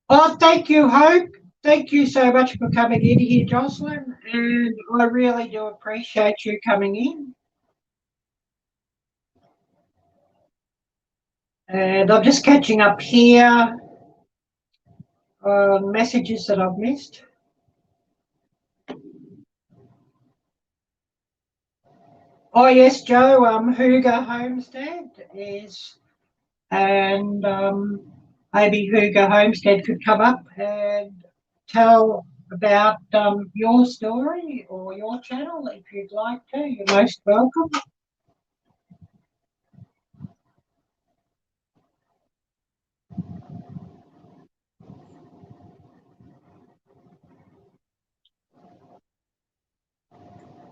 Speaker 1: Oh, thank you, Hope. Thank you so much for coming in here, Jocelyn, and I really do appreciate you coming in. And I'm just catching up here on messages that I've missed. Oh yes, Joe, Hooger Homestead is, and maybe Hooger Homestead could come up and tell about your story or your channel if you'd like to. You're most welcome.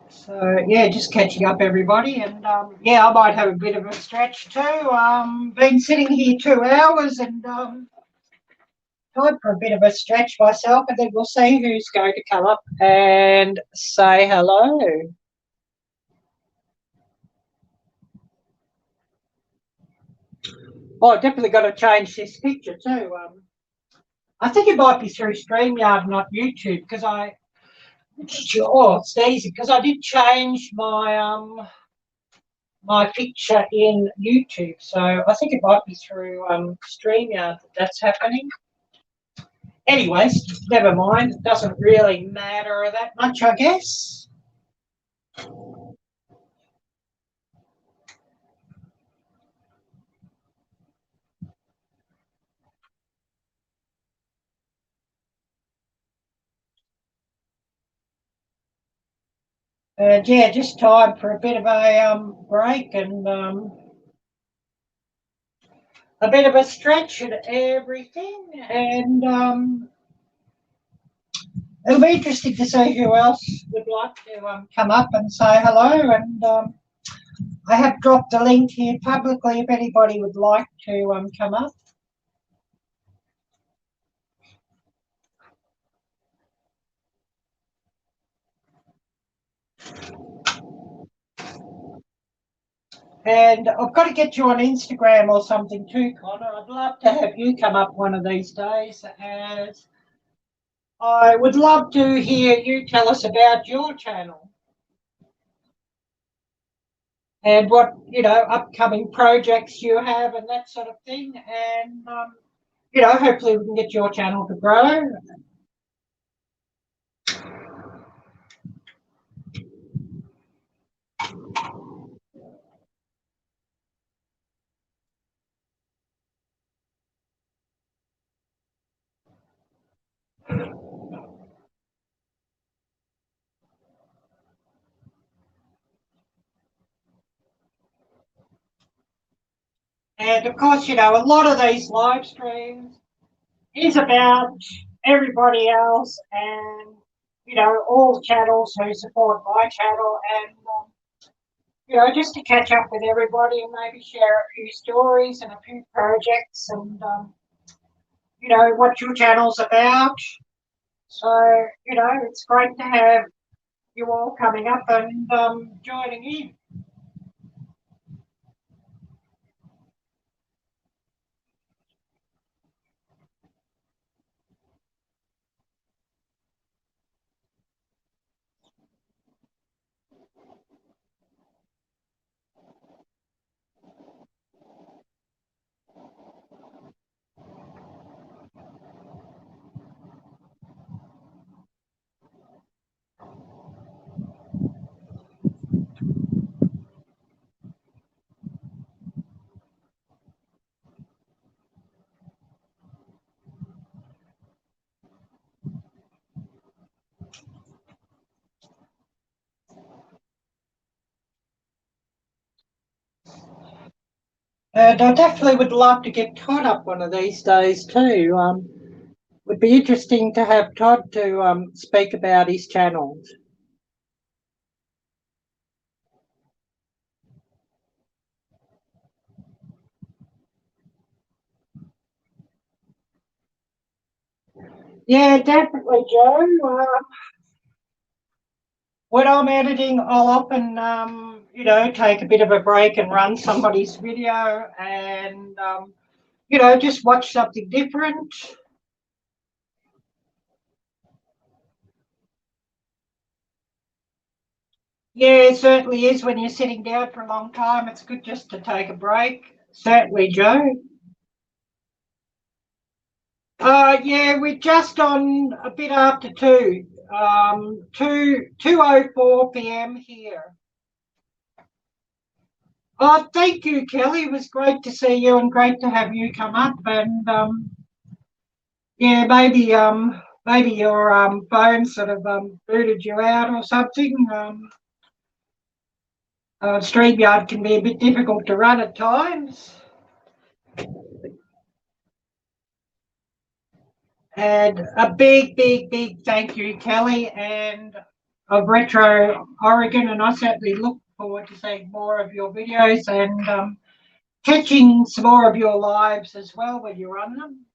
Speaker 1: So yeah, just catching up everybody, and yeah, I might have a bit of a stretch too. Been sitting here 2 hours, and time for a bit of a stretch myself, and then we'll see who's going to come up and say hello. Oh, definitely got to change this picture too. I think it might be through StreamYard, not YouTube, because it's easy because I did change my my picture in YouTube, so I think it might be through StreamYard that's happening. Anyways, never mind. It doesn't really matter that much, I guess. And yeah, just time for a bit of a break and a bit of a stretch and everything, and it'll be interesting to see who else would like to come up and say hello. And I have dropped a link here publicly if anybody would like to come up. And I've got to get you on Instagram or something too, Connor. I'd love to have you come up one of these days, as I would love to hear you tell us about your channel and what, upcoming projects you have and that sort of thing. And, hopefully we can get your channel to grow. And of course, a lot of these live streams is about everybody else and, all the channels who support my channel, and, just to catch up with everybody and maybe share a few stories and a few projects and, what your channel's about. So, it's great to have you all coming up and joining in. And I definitely would love to get Todd up one of these days too. Would be interesting to have Todd to speak about his channels. Yeah, definitely, Joe. When I'm editing, I'll often, take a bit of a break and run somebody's video and, just watch something different. Yeah, it certainly is. When you're sitting down for a long time, it's good just to take a break. Certainly, Joe. Yeah, we're just on a bit after 2. 2:04 p.m. here. Oh, thank you, Kelly. It was great to see you and great to have you come up. And yeah, maybe your phone sort of booted you out or something. StreamYard can be a bit difficult to run at times. And a big, big, big thank you, Kelly, and of Retro Oregon. And I certainly look forward to seeing more of your videos and catching some more of your lives as well when you run them.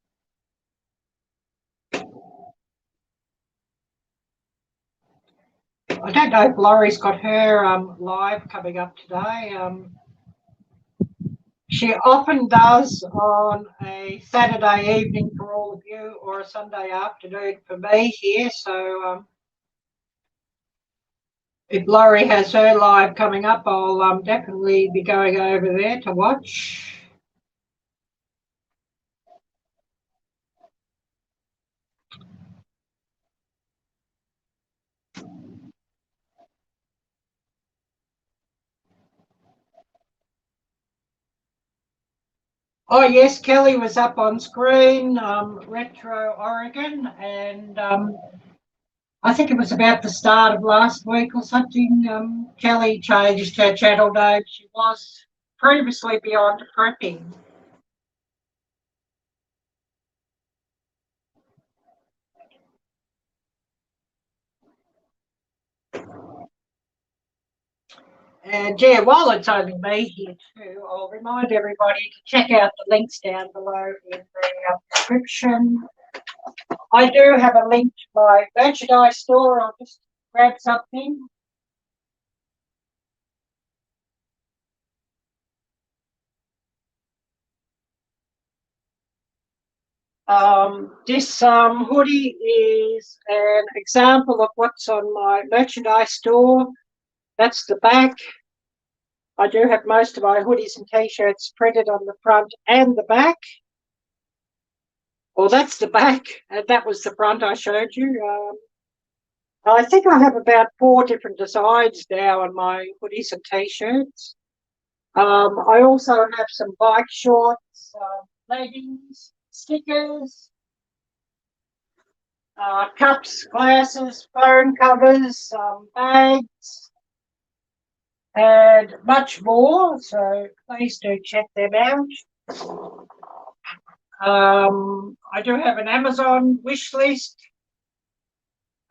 Speaker 1: I don't know if Laurie's got her live coming up today. She often does on a Saturday evening for all of you, or a Sunday afternoon for me here. So if Laurie has her live coming up, I'll definitely be going over there to watch. Oh yes, Kelly was up on screen, Retro Oregon, and I think it was about the start of last week or something. Kelly changed her channel name. She was previously Beyond Prepping. And yeah, while it's only me here too, I'll remind everybody to check out the links down below in the description. I do have a link to my merchandise store. I'll just grab something. This hoodie is an example of what's on my merchandise store. That's the back. I do have most of my hoodies and t-shirts printed on the front and the back. Well, that's the back, and that was the front I showed you. I think I have about 4 different designs now on my hoodies and t-shirts. I also have some bike shorts, leggings, stickers, cups, glasses, phone covers, bags, and much more. So please do check them out. I do have an Amazon wish list.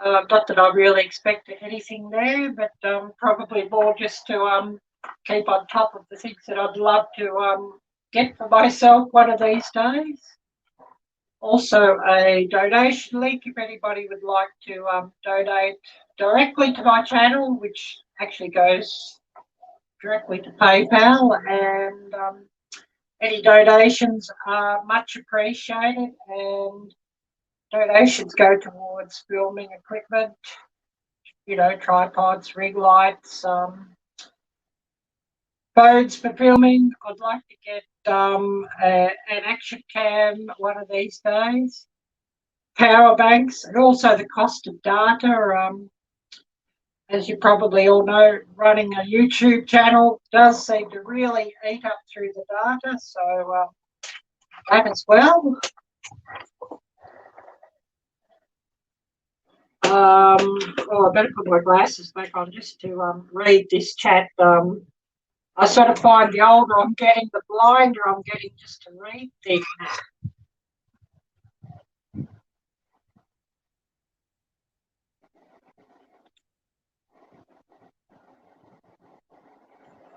Speaker 1: Not that I really expect anything there, but probably more just to keep on top of the things that I'd love to get for myself one of these days. Also a donation link if anybody would like to donate directly to my channel, which actually goes directly to PayPal, and any donations are much appreciated, and donations go towards filming equipment, you know, tripods, ring lights, phones for filming. I'd like to get an action cam one of these days, power banks, and also the cost of data. As you probably all know, running a YouTube channel does seem to really eat up through the data, so that as well. I better put my glasses back on just to read this chat. I sort of find the older I'm getting, the blinder I'm getting just to read things.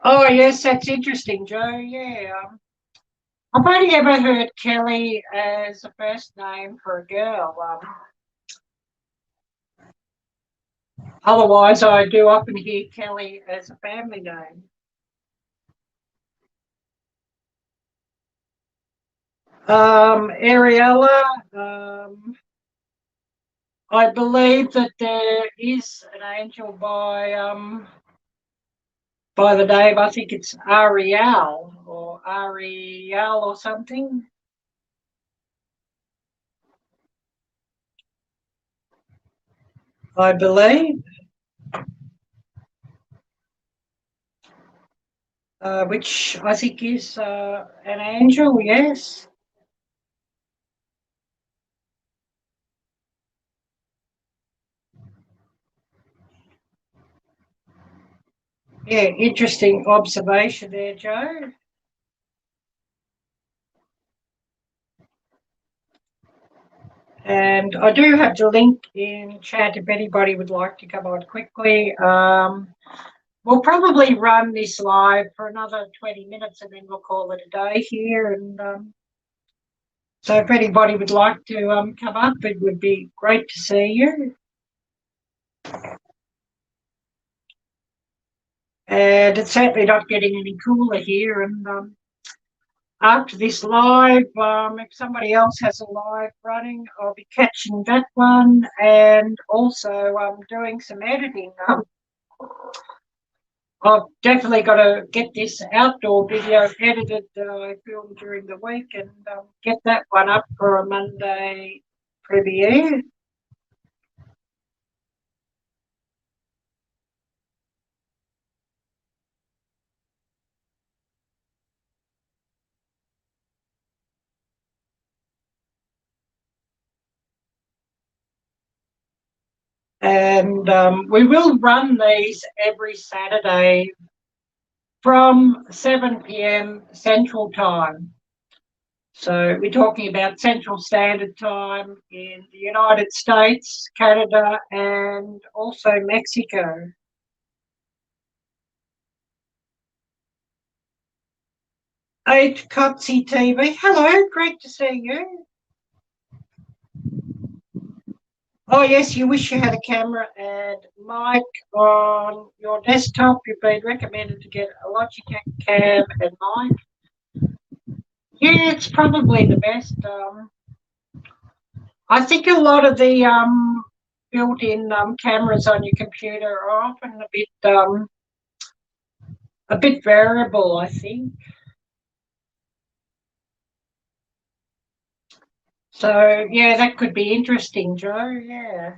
Speaker 1: Oh, yes, that's interesting, Joe. Yeah. I've only ever heard Kelly as a first name for a girl. Otherwise, I do often hear Kelly as a family name. Ariella, I believe that there is an angel by the name, I think it's Arielle or something. I believe. Which I think is an angel, yes. Yeah, interesting observation there, Joe. And I do have the link in chat if anybody would like to come on quickly. We'll probably run this live for another 20 minutes and then we'll call it a day here. And so if anybody would like to come up, it would be great to see you. And it's certainly not getting any cooler here. And after this live, if somebody else has a live running, I'll be catching that one, and also doing some editing. I've definitely got to get this outdoor video edited that I filmed during the week and get that one up for a Monday premiere. And we will run these every Saturday from 7 p.m. Central Time. So we're talking about Central Standard Time in the United States, Canada, and also Mexico. 8 Cotsy TV. Hello, great to see you. Oh, yes, you wish you had a camera and mic on your desktop. You've been recommended to get a Logitech cam and mic. Yeah, it's probably the best. I think a lot of the built-in cameras on your computer are often a bit variable, I think. So yeah, that could be interesting, Joe. Yeah.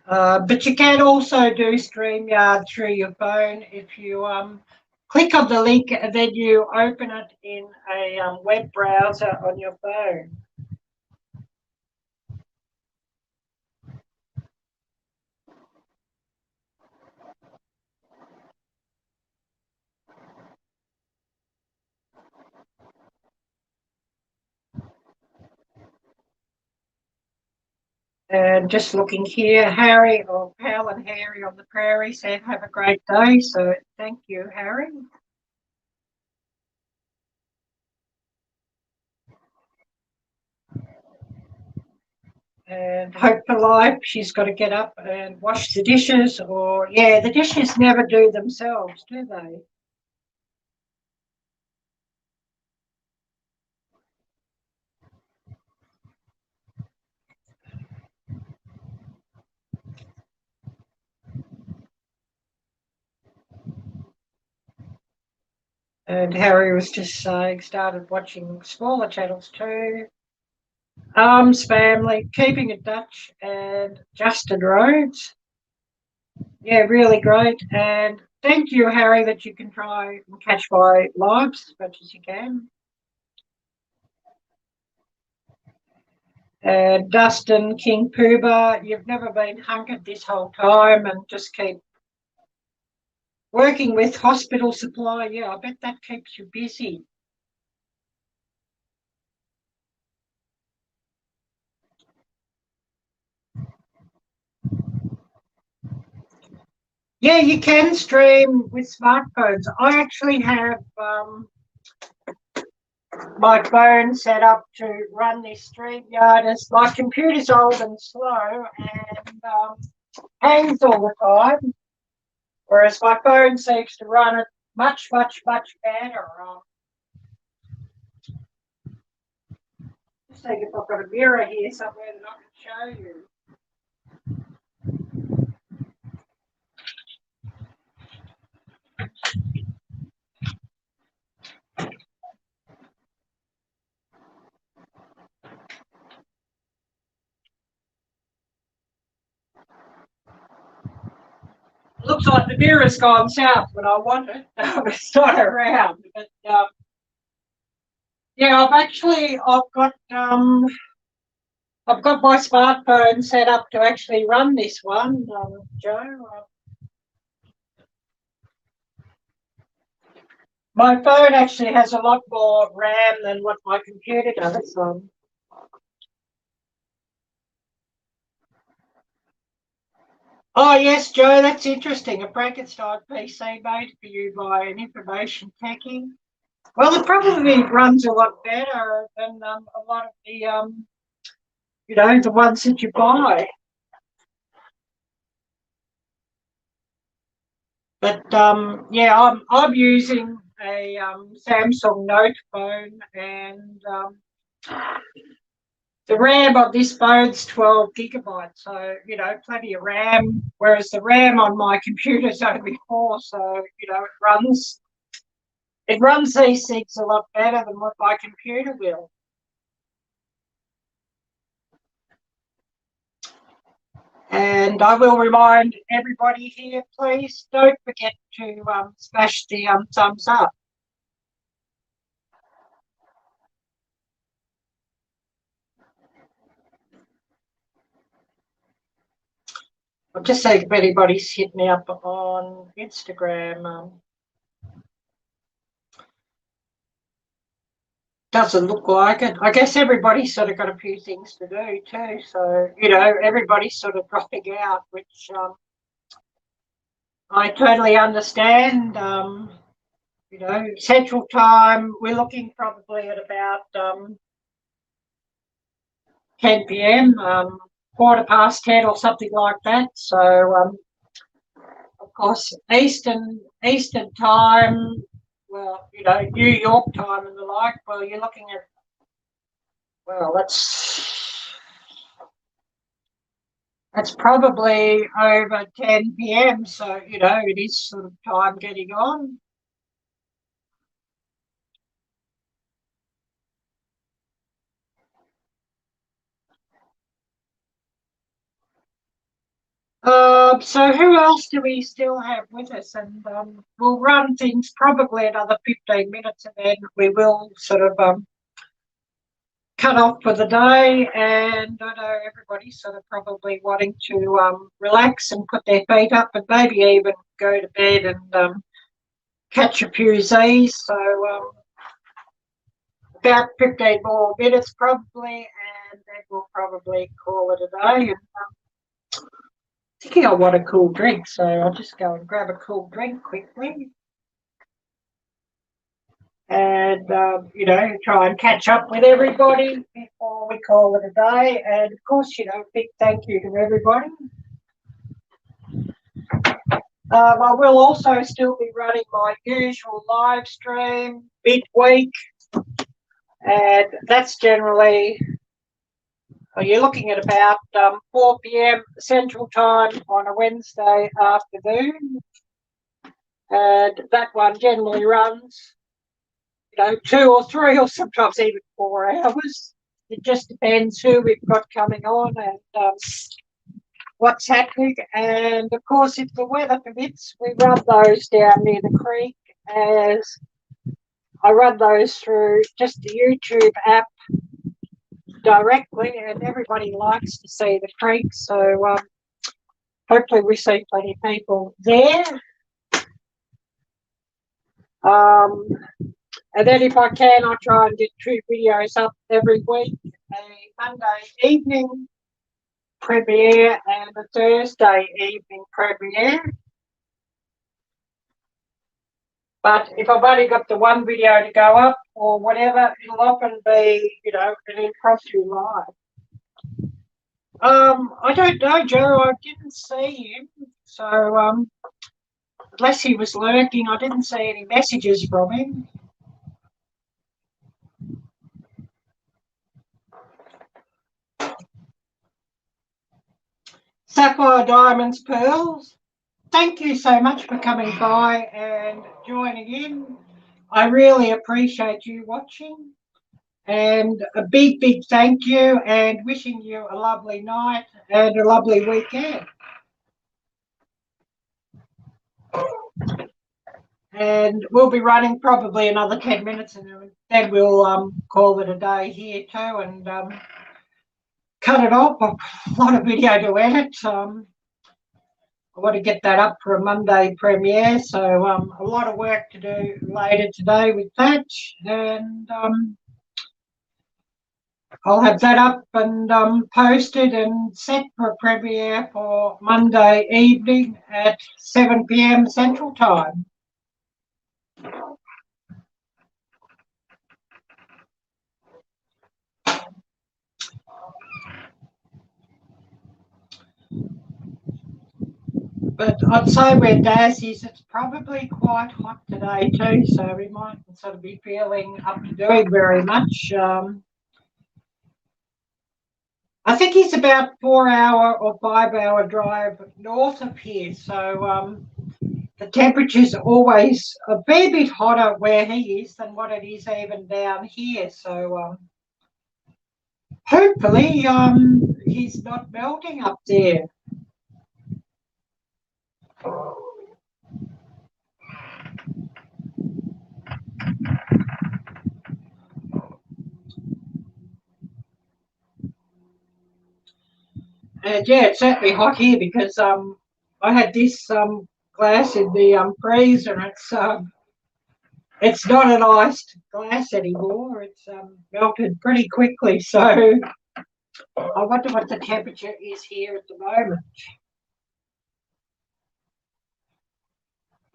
Speaker 1: But you can also do StreamYard through your phone if you click on the link and then you open it in a web browser on your phone. And just looking here, Harry, or Pal and Harry on the Prairie said, have a great day. So thank you, Harry. And Hope for Life, she's got to get up and wash the dishes, or yeah, the dishes never do themselves, do they? And Harry was just saying, started watching smaller channels too. Arms Family, Keeping It Dutch, and Justin Rhodes. Yeah, really great. And thank you, Harry, that you can try and catch my lives as much as you can. And Dustin, King Pooba, you've never been hunkered this whole time and just keep working with hospital supply. Yeah, I bet that keeps you busy. Yeah, you can stream with smartphones. I actually have my phone set up to run this StreamYard. As my computer's old and slow and hangs all the time, whereas my phone seems to run it much, much, much better. Just think if I've got a mirror here somewhere that I can show you. Looks like the mirror's gone south when I want it. It's not around, but yeah, I've got my smartphone set up to actually run this one, Joe. My phone actually has a lot more RAM than what my computer does. Oh, yes, Joe, that's interesting. A Frankenstein PC made for you by an information techie. Well, it probably runs a lot better than a lot of the, the ones that you buy. But yeah, I'm using a Samsung Note phone, and the RAM on this phone's 12 gigabytes, so plenty of RAM. Whereas the RAM on my computer is only 4, so it runs these things a lot better than what my computer will. And I will remind everybody here, please don't forget to smash the thumbs up. I'll just say if anybody's hit me up on Instagram. Doesn't look like it. I guess everybody's sort of got a few things to do too. So, everybody's sort of dropping out, which I totally understand. you know, Central Time, we're looking probably at about 10 p.m., 10:15 or something like that. So, of course, Eastern Time, well, you know, New York time and the like, well, you're looking at, well, that's probably over 10 p.m. So, you know, it is sort of time getting on. So who else do we still have with us? And we'll run things probably another 15 minutes, and then we will sort of cut off for the day. And I know everybody's sort of probably wanting to relax and put their feet up and maybe even go to bed and catch a few Z's. So about 15 more minutes probably, and then we'll probably call it a day. And thinking I want a cool drink, so I'll just go and grab a cool drink quickly. And, you know, try and catch up with everybody before we call it a day. And, of course, you know, a big thank you to everybody. I will also still be running my usual live stream midweek. And that's generally, well, you're looking at about 4 p.m. Central Time on a Wednesday afternoon. And that one generally runs, you know, 2 or 3 or sometimes even 4 hours. It just depends who we've got coming on and what's happening. And, of course, if the weather permits, we run those down near the creek, as I run those through just the YouTube app directly, and everybody likes to see the creek, so hopefully we see plenty of people there. And then if I can, I try and get 2 videos up every week, a Monday evening premiere and a Thursday evening premiere. But if I've only got the one video to go up or whatever, it'll often be, you know, an impromptu live. I don't know, Joe. I didn't see him. So unless he was lurking, I didn't see any messages from him. Sapphire Diamonds Pearls, thank you so much for coming by and joining in. I really appreciate you watching. And a big, big thank you, and wishing you a lovely night and a lovely weekend. And we'll be running probably another 10 minutes, and then we'll call it a day here too, and cut it off. A lot of video to edit. I want to get that up for a Monday premiere, so a lot of work to do later today with that. And I'll have that up and posted and set for a premiere for Monday evening at 7 p.m. Central Time. But I'd say where Daz is, it's probably quite hot today too, so we might sort of be feeling up to doing very much. I think he's about 4-hour or 5-hour drive north of here, so the temperature's always a fair bit hotter where he is than what it is even down here. So hopefully he's not melting up there. And yeah, it's certainly hot here because I had this glass in the freezer, and it's not an iced glass anymore. It's melted pretty quickly. So I wonder what the temperature is here at the moment.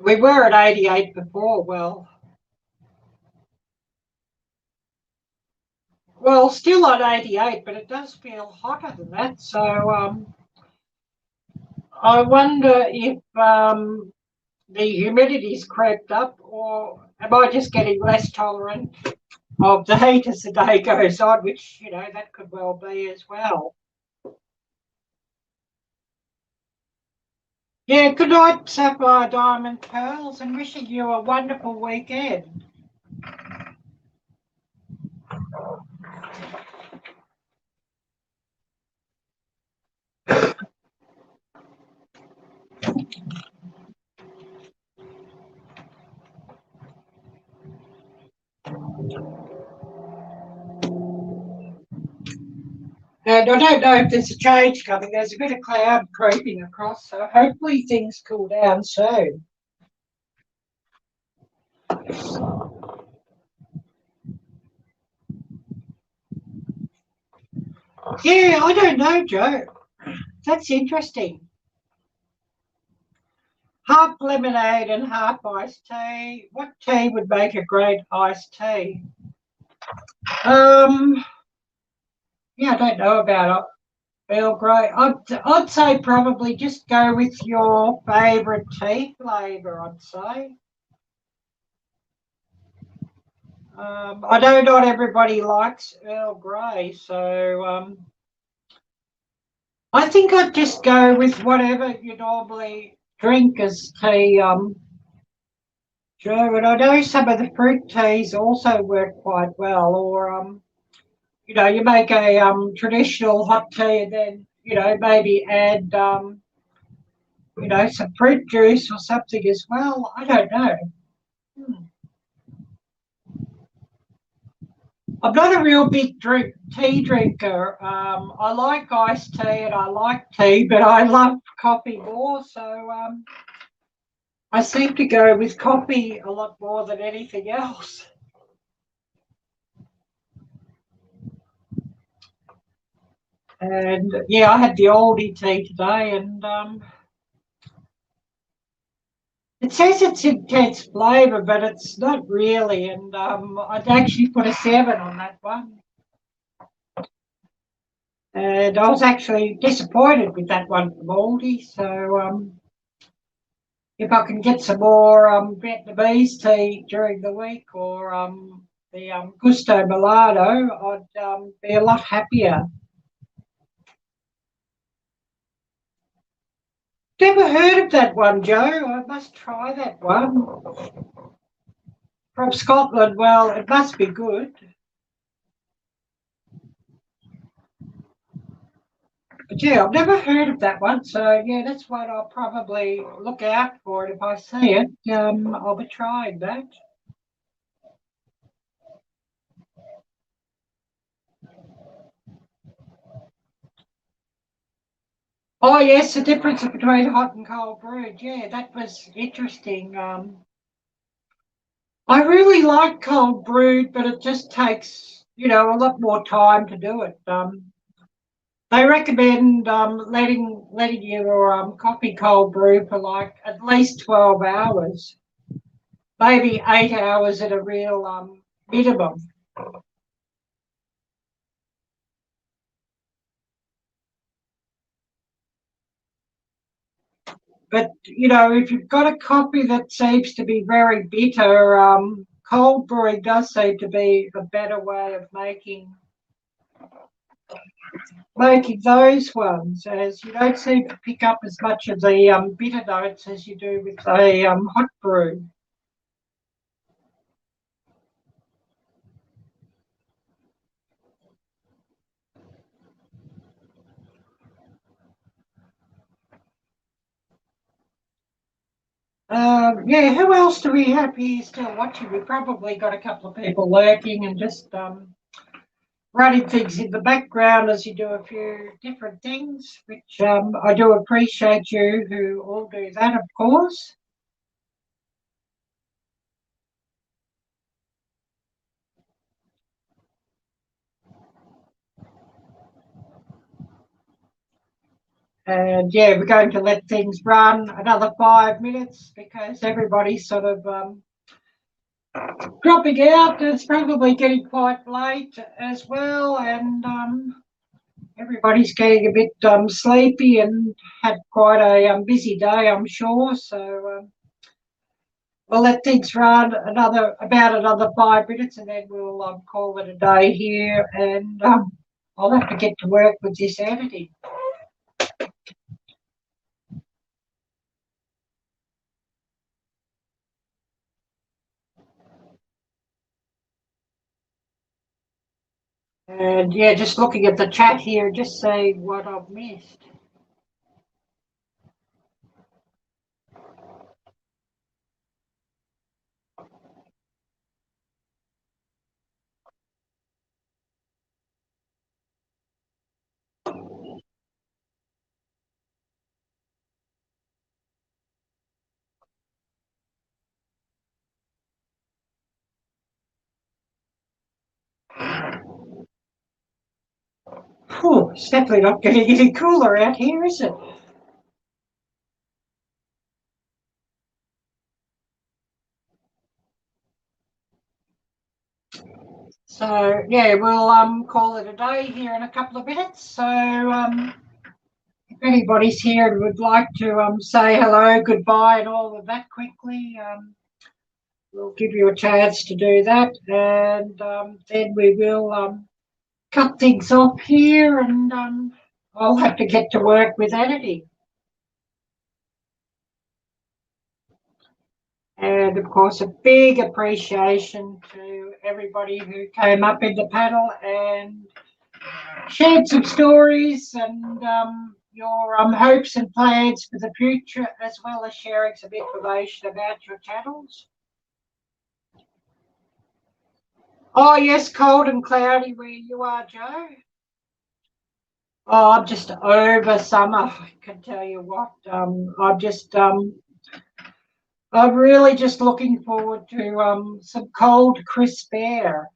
Speaker 1: We were at 88 before. Well, Well, still at 88, but it does feel hotter than that. So I wonder if the humidity's crept up, or am I just getting less tolerant of the heat as the day goes on, which, you know, that could well be as well. Yeah, good night, Sapphire Diamond Pearls, and wishing you a wonderful weekend. And I don't know if there's a change coming. There's a bit of cloud creeping across, so hopefully things cool down soon. Yeah, I don't know, Joe. That's interesting. Half lemonade and half iced tea. What tea would make a great iced tea? Yeah, I don't know about Earl Grey. I'd say probably just go with your favourite tea flavour, I'd say. I know not everybody likes Earl Grey, so I think I'd just go with whatever you normally drink as tea, Joe. And I know some of the fruit teas also work quite well, or you know, you make a traditional hot tea and then, you know, maybe add you know, some fruit juice or something as well. I don't know. I'm not a real big tea drinker. I like iced tea and I like tea, but I love coffee more. So I seem to go with coffee a lot more than anything else. And yeah, I had the oldie tea today, and it says it's intense flavour, but it's not really. And I'd actually put a 7 on that one. And I was actually disappointed with that one from Aldi. So if I can get some more Vietnamese tea during the week, or the Gusto Milano, I'd be a lot happier. Never heard of that one, Joe. I must try that one. From Scotland. Well, it must be good. But yeah, I've never heard of that one. So yeah, that's what I'll probably look out for it if I see it. I'll be trying that. Oh yes, the difference between hot and cold brewed. Yeah, that was interesting. I really like cold brewed, but it just takes, you know, a lot more time to do it. They recommend letting your coffee cold brew for like at least 12 hours, maybe 8 hours at a real minimum. But you know, if you've got a coffee that seems to be very bitter, cold brewing does seem to be a better way of making those ones, as you don't seem to pick up as much of the bitter notes as you do with a hot brew. Yeah, who else do we have here still watching? We've probably got a couple of people lurking and just running things in the background as you do a few different things, which I do appreciate you who all do that, of course. And yeah, we're going to let things run another 5 minutes because everybody's sort of dropping out. It's probably getting quite late as well, and everybody's getting a bit sleepy and had quite a busy day, I'm sure. So we'll let things run about another 5 minutes, and then we'll call it a day here. And I'll have to get to work with this editing. And yeah, just looking at the chat here, just say what I've missed. Whew, it's definitely not getting any cooler out here, is it? So yeah, we'll call it a day here in a couple of minutes. So if anybody's here and would like to say hello, goodbye, and all of that quickly, we'll give you a chance to do that, and then we will cut things off here, and I'll have to get to work with editing. And of course, a big appreciation to everybody who came up in the panel and shared some stories and your hopes and plans for the future, as well as sharing some information about your channels. Oh yes, cold and cloudy where you are, Joe. Oh, I'm just over summer. I can tell you what. I'm really just looking forward to some cold, crisp air.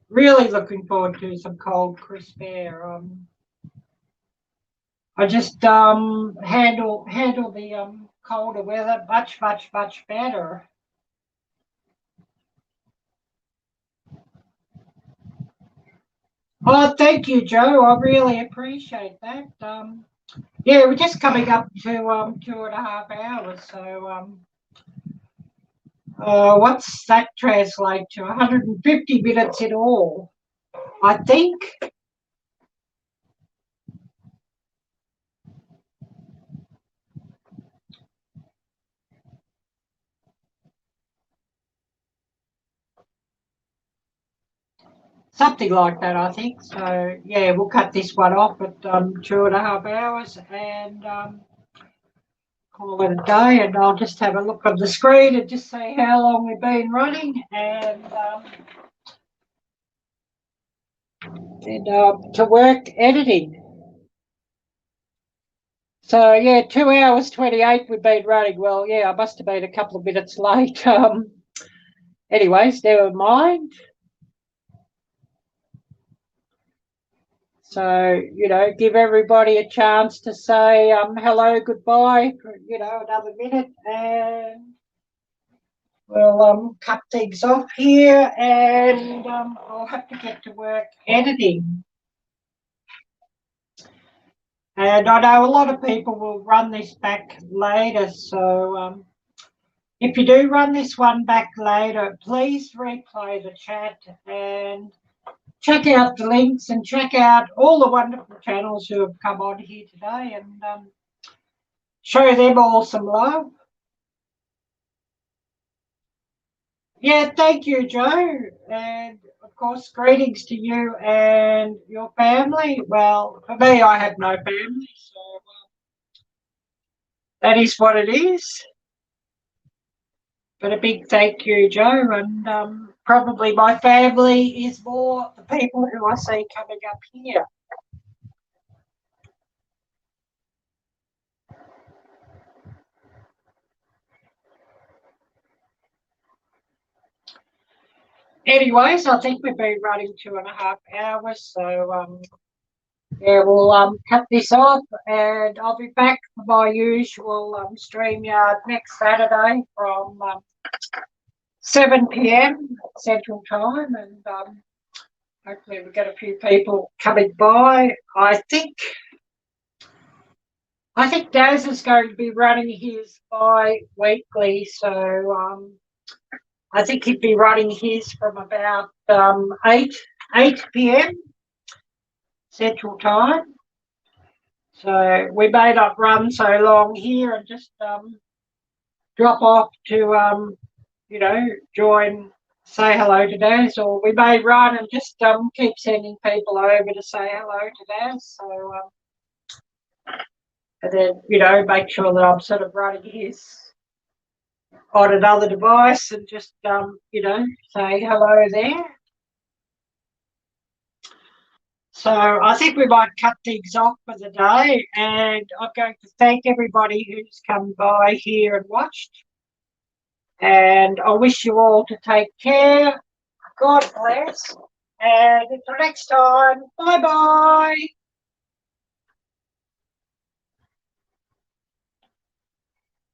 Speaker 1: Really looking forward to some cold, crisp air. I just handle the colder weather much better. Oh, thank you, Joe. I really appreciate that. Yeah, we're just coming up to 2.5 hours. So what's that translate to? 150 minutes in all, I think. Something like that, I think. So yeah, we'll cut this one off at 2.5 hours and call it a day. And I'll just have a look on the screen and just say how long we've been running, and to work editing. So yeah, 2 hours 28 we've been running. Well, yeah, I must have been a couple of minutes late. Anyways, never mind. So, give everybody a chance to say hello, goodbye for, another minute, and we'll cut things off here, and I'll have to get to work editing. And I know a lot of people will run this back later, so if you do run this one back later, please replay the chat and check out the links and check out all the wonderful channels who have come on here today, and show them all some love. Yeah, thank you, Joe. And of course, greetings to you and your family. Well, for me, I have no family, so that is what it is. But a big thank you, Joe. And probably my family is more the people who I see coming up here. Anyways, I think we've been running 2.5 hours, so
Speaker 4: Yeah, we'll cut this off, and I'll be back for my usual StreamYard next Saturday from 7 p.m. Central Time, and hopefully we get a few people coming by. I think Daz is going to be running his bi-weekly, so I think he'd be running his from about 8 p.m. Central Time. So we may not run so long here and just drop off to join, say hello to Daz, or we may run and just keep sending people over to say hello to Daz. So and then make sure that I'm sort of running his on another device and just say hello there. So I think we might cut things off for the day, and I'm going to thank everybody who's come by here and watched. And I wish you all to take care. God bless. And until next time, bye-bye.